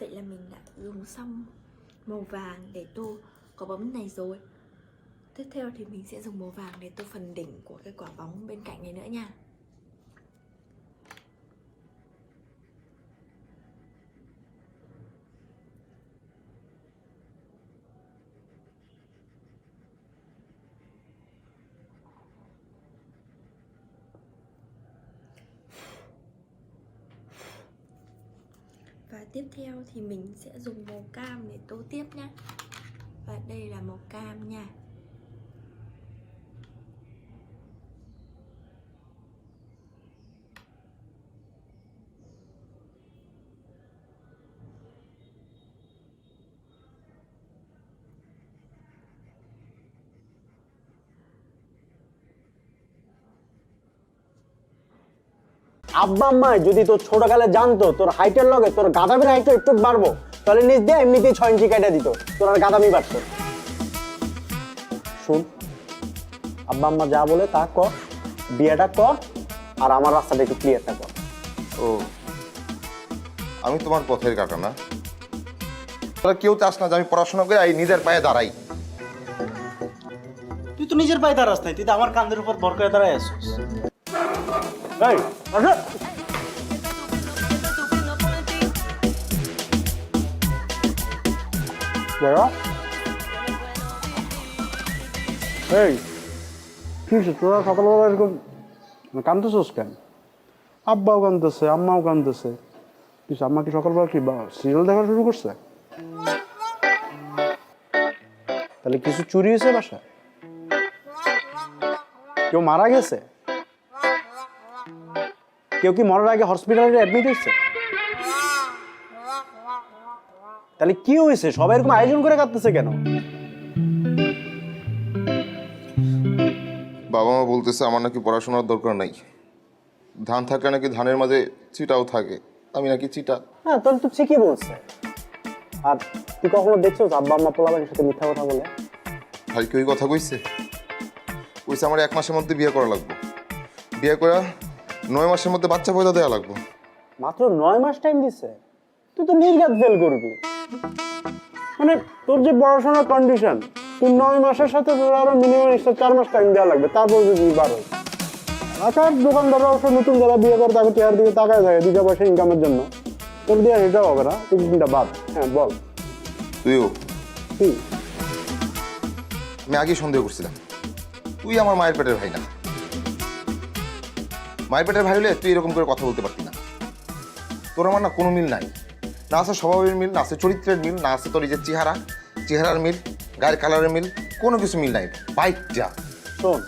Vậy là mình đã dùng xong màu vàng để tô quả bóng này rồi. Tiếp theo thì mình sẽ dùng màu vàng để tô phần đỉnh của cái quả bóng bên cạnh này nữa nha. Và tiếp theo thì mình sẽ dùng màu cam để tô tiếp nhé. Và đây là màu cam nha. আব্বা আম্মা যদি তোর ছোটকালে জানতো তোর হাইটের লগে তোর গাদামির হাইটটা একটু বাড়বো, তাহলে নিজ দিয়ে এমনিতেই 6 ইঞ্চি কেটে দিত, তোর আর গাদামি বাড়তো। শুন, আব্বা আম্মা যা বলে তা কর, বিয়েটা কর, আর আমার রাস্তাটা একটু ক্লিয়ারটা কর। ও, আমি তোমার পথের কাটা না? তোরা কেউ চাস না যে আমি পড়াশোনা করে এই নিজের পায়ে দাঁড়াই? তুই তো নিজের পায়ে দাঁড়াস নাই, তুই তো আমার কাঁধের উপর ভর করে দাঁড়ায় আসছিস। এই, আসো। এই কি তোরা সকালবেলা এরকম কাঁদতেছিস কেন? আব্বাও কাঁদতেছে, আম্মাও কাঁদতেছে। কিছু আম্মা কি সকালবেলা কি সিরিয়াল দেখা শুরু করছে? তাহলে কিছু চুরি হয়েছে বাসা? কেউ মারা গেছে? কেউ কি মরার আগে হসপিটালে অ্যাডমিট হয়েছে? তাহলে কি হয়েছে? সবাই এরকম আয়োজন করে কাঁদতেছে কেন? বাবা মা বলতেছে আমার নাকি পড়াশোনার দরকার নাই, ধান থাকলে নাকি ধানের মাঝে চিটাও থাকে, আমি নাকি চিটা। হ্যাঁ, তোর তো ঠিকই বলছে। আর তুই কখনো দেখছো আব্বা আম্মা পোলাপানের সাথে মিথ্যা কথা বলে? ভাই কি ওই কথা কইছে? কইছে আমার 1 মাসের মধ্যে বিয়ে করা লাগবে, বিয়ে করে 9 মাসের মধ্যে বাচ্চা পয়দা দেওয়া লাগবে। মাত্র 9 মাস টাইম দিছে? তুই তো নির্ঘাত ফেল করবি। মানে তোর যে পড়াশোনার কন্ডিশন, তুই 9 মাসের সাথে তোর আরো মিনিমাম 4 মাস টাইম দেওয়া লাগবে, তারপর যদি 12। আকার দোকানদাররা অবশ্য নতুন যারা বিয়ে করে তাকে চেয়ার দিকে তাকায় থাকে 2 পয়সা ইনকামের জন্য। তোর দিয়ে সেটাও হবে না, তুই চিন্তা বাদ। হ্যাঁ বল। তুইও? কি? আমি আগে সন্দেহ করছিলাম তুই আমার মায়ের পেটের ভাই না। মায়ের পেটের ভাই হলে তুই এরকম করে কথা বলতে পারতি না। তোর আমার না কোনো মিল নাই, না আছে স্বভাবের মিল, না আছে চরিত্রের মিল, না আছে তোর এই যে চেহারার মিল, গায়ের কালারের মিল, কোনো কিছু মিল নাই। বাইকটা শোন,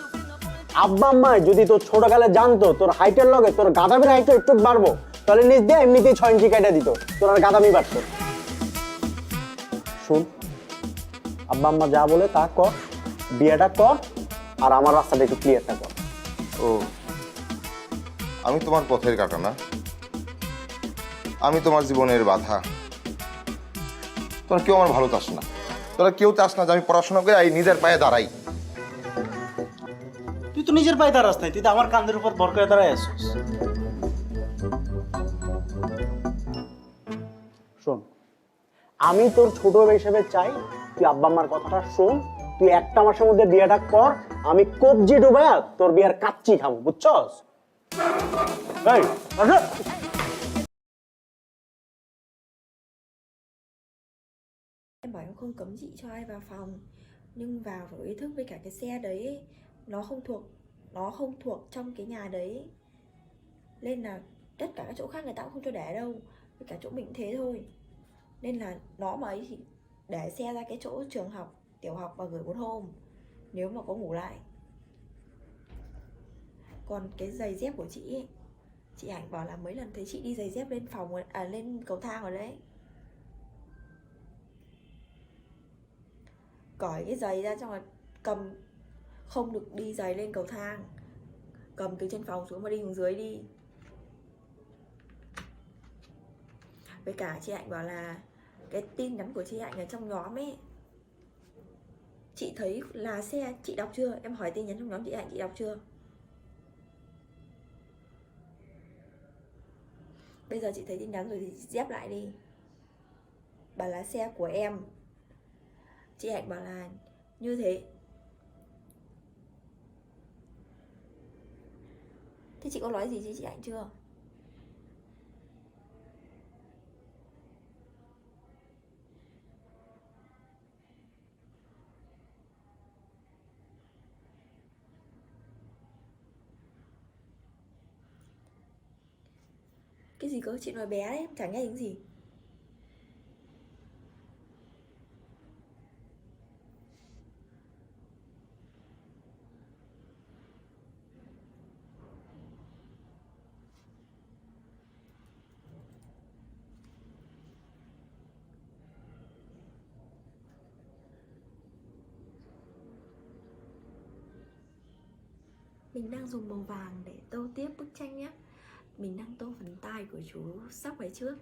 আব্বা আম্মা যদি তোর ছোটকালে জানতো তোর হাইটের লগে তোর গাদামির হাইটটা একটু বাড়বো, তাহলে নিজ দিয়ে এমনিতেই 6 ইঞ্চি কেটে দিত, তোর আর গাদামি বাড়তো। শোন, আব্বা আম্মা যা বলে তা কর, বিয়েটা কর, আর আমার রাস্তাটা একটু ক্লিয়ারটা কর। ও, আমি তোমার পথের কাটা না? আমি তোমার জীবনের বাধা? তোরা কেউ আমার ভালো চাস না, তোরা কেউ চাস না যে আমি পড়াশোনা করে এই নিজের পায়ে দাঁড়াই। তুই তো নিজের পায়ে দাঁড়াস নাই, তুই তো আমার কাঁধের উপর ভর করে দাঁড়ায় আসছিস। শোন, আমি তোর ছোট হিসেবে চাই তুই আব্বা আম্মার কথাটা শোন, তুই 1 মাসের মধ্যে বিয়েটা কর, আমি কবজি ডুবায়া তোর বিয়ের কাচ্চি খাবো, বুঝছস? এই, আসো। Em bảo em không cấm chị cho ai vào phòng, nhưng vào phải có ý thức với cả cái xe đấy ấy. Nó không thuộc trong cái nhà đấy, nên là tất cả các chỗ khác người ta cũng không cho để đâu, với cả chỗ mình cũng thế thôi. Nên là nó mà ấy thì để xe ra cái chỗ trường học, tiểu học và gửi 1 hôm nếu mà có ngủ lại. Còn cái giày dép của chị ấy, chị Hạnh bảo là mấy lần thấy chị đi giày dép lên phòng lên cầu thang ở đấy. Cởi cái giày ra xong rồi cầm, không được đi giày lên cầu thang, cầm từ trên phòng xuống mà đi xuống dưới đi. Với cả chị Hạnh bảo là cái tin nhắn của chị Hạnh ở trong nhóm ấy, chị thấy là xe, chị đọc chưa? Em hỏi tin nhắn trong nhóm chị Hạnh, chị đọc chưa? Bây giờ chị thấy tin nhắn rồi thì dép lại đi. Bảo là xe của em. Chị Hạnh bảo là như thế. Thế chị có nói gì với chị Hạnh chưa? Cái gì cơ? Chị nói bé đấy, em chẳng nghe những gì. Mình đang dùng màu vàng để tô tiếp bức tranh nhé. Mình đang tô phần tai của chú sóc ấy trước.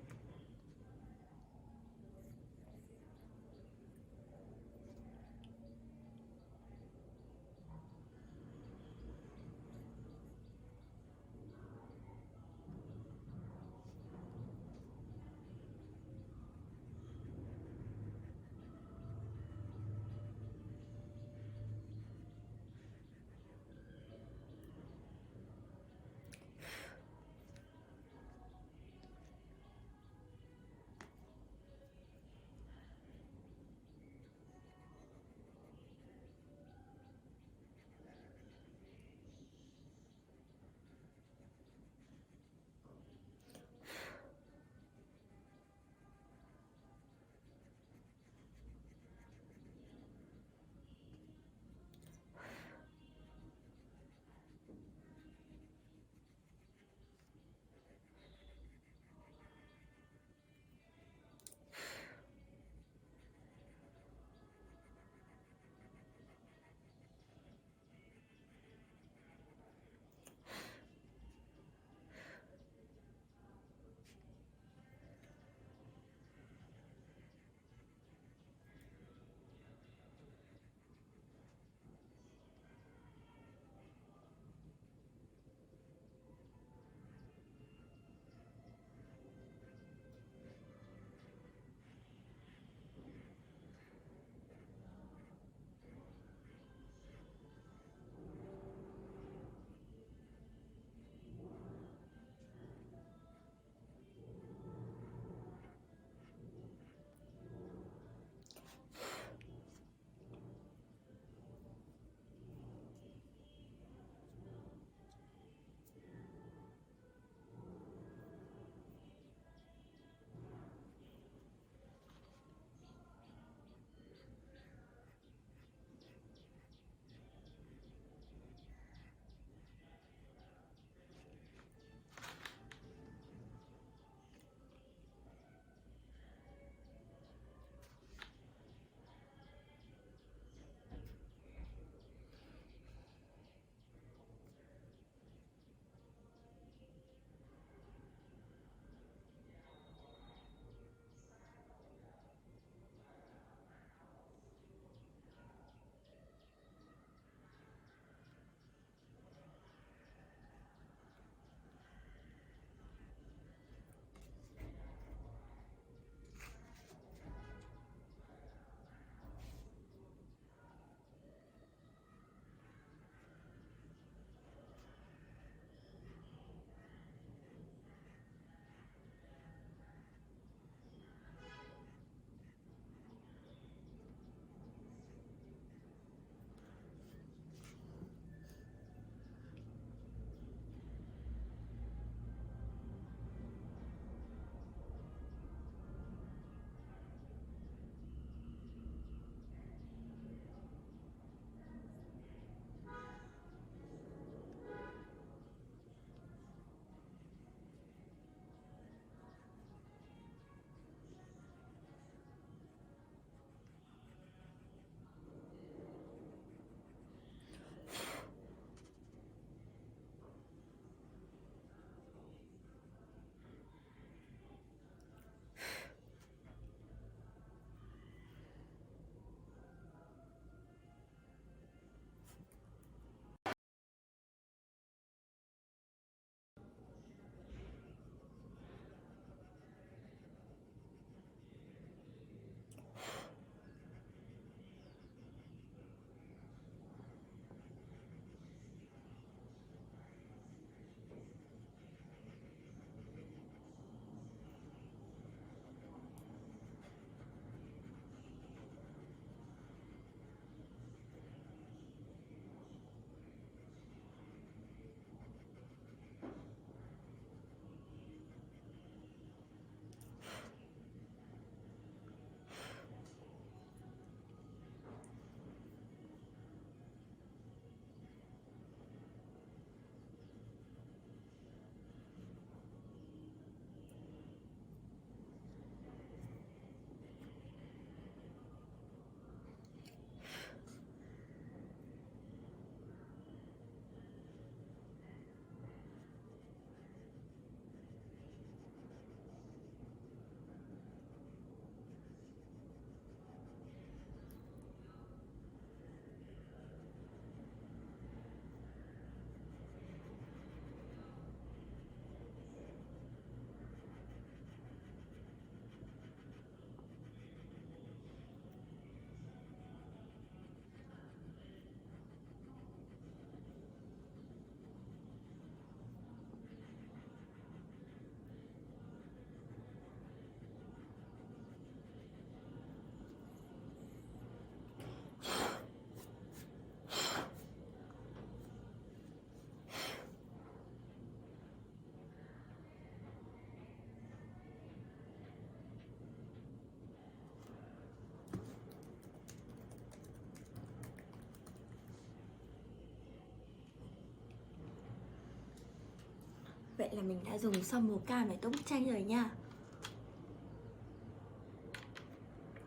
Vậy là mình đã dùng xong màu cam để tô bức tranh rồi nha.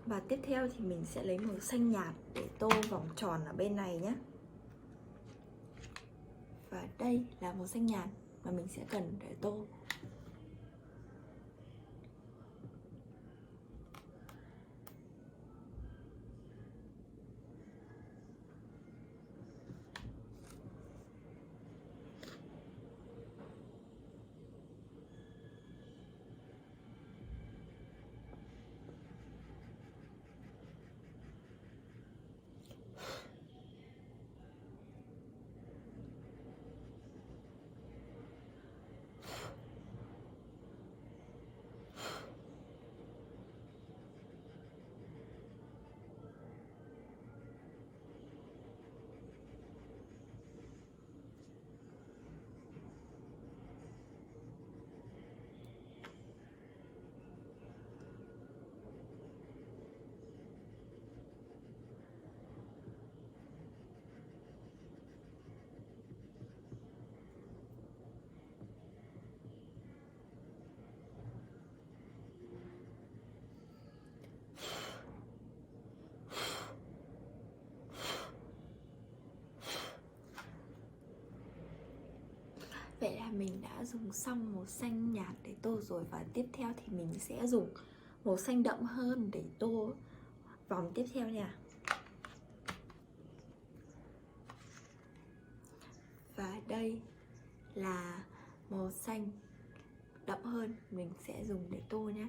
Và tiếp theo thì mình sẽ lấy màu xanh nhạt để tô vòng tròn ở bên này nhé. Và đây là màu xanh nhạt mà mình sẽ cần để tô. Vậy là mình đã dùng xong màu xanh nhạt để tô rồi. Và tiếp theo thì mình sẽ dùng màu xanh đậm hơn để tô vòng tiếp theo nha. Và đây là màu xanh đậm hơn mình sẽ dùng để tô nhé.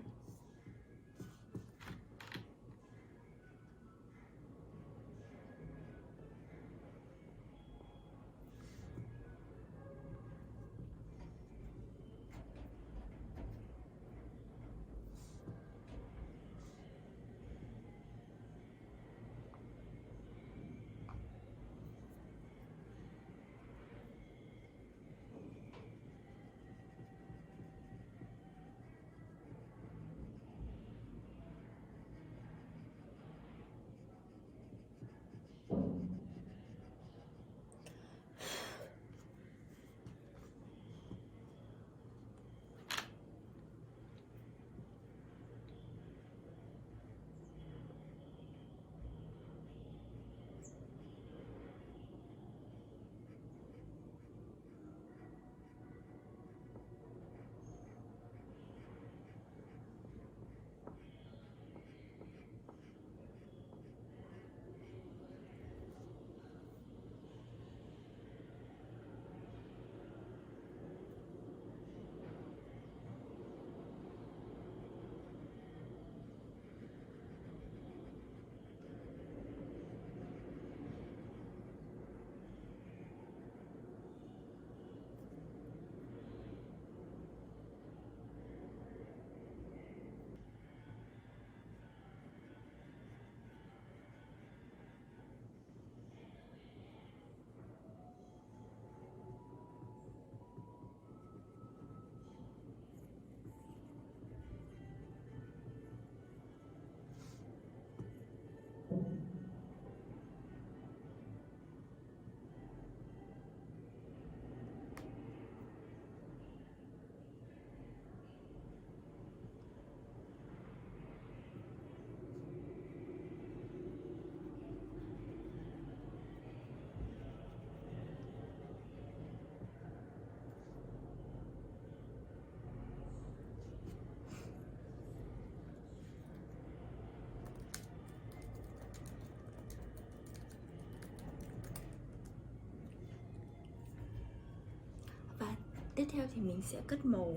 Tiếp theo thì mình sẽ cất màu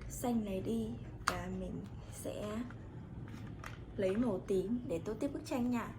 xanh này đi và mình sẽ lấy màu tím để tô tiếp bức tranh nha.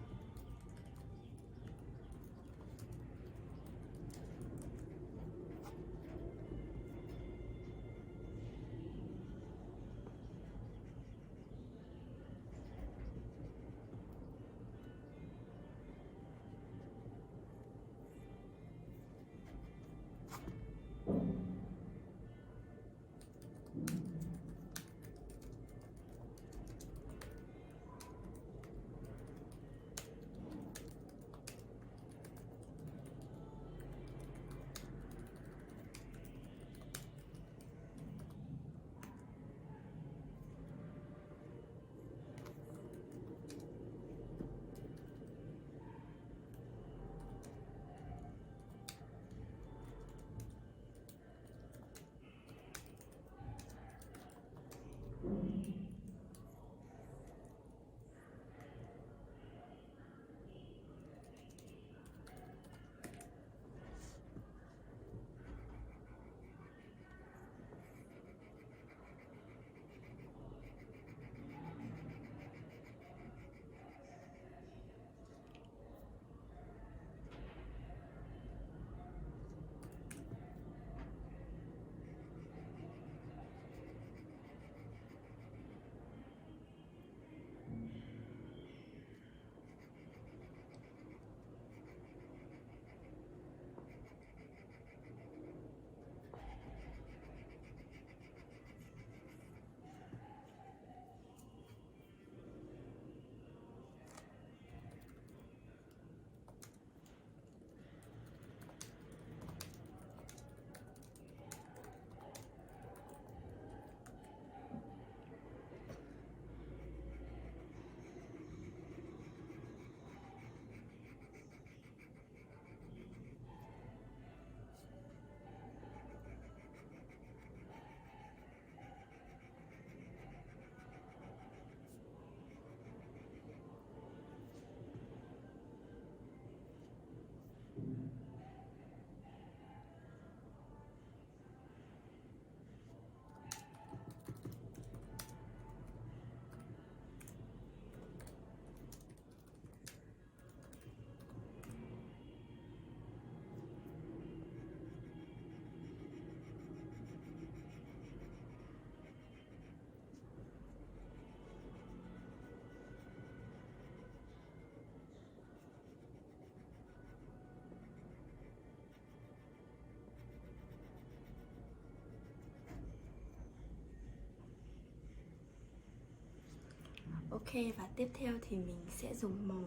Ok, và tiếp theo thì mình sẽ dùng màu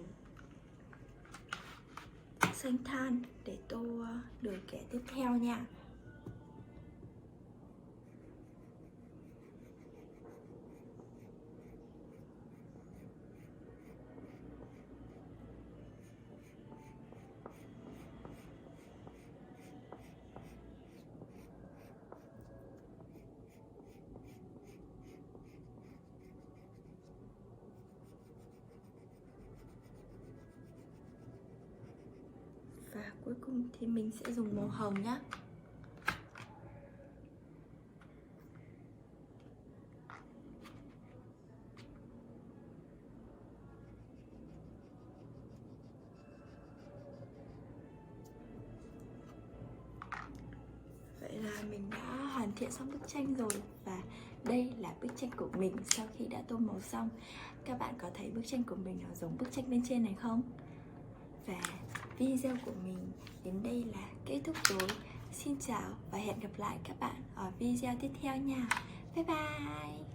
xanh than để tô đường kẻ tiếp theo nha. Và cuối cùng thì mình sẽ dùng màu hồng nhé. Vậy là mình đã hoàn thiện xong bức tranh rồi. Và đây là bức tranh của mình sau khi đã tô màu xong. Các bạn có thấy bức tranh của mình nó giống bức tranh bên trên này không? Và video của mình đến đây là kết thúc rồi. Xin chào và hẹn gặp lại các bạn ở video tiếp theo nha. Bye bye.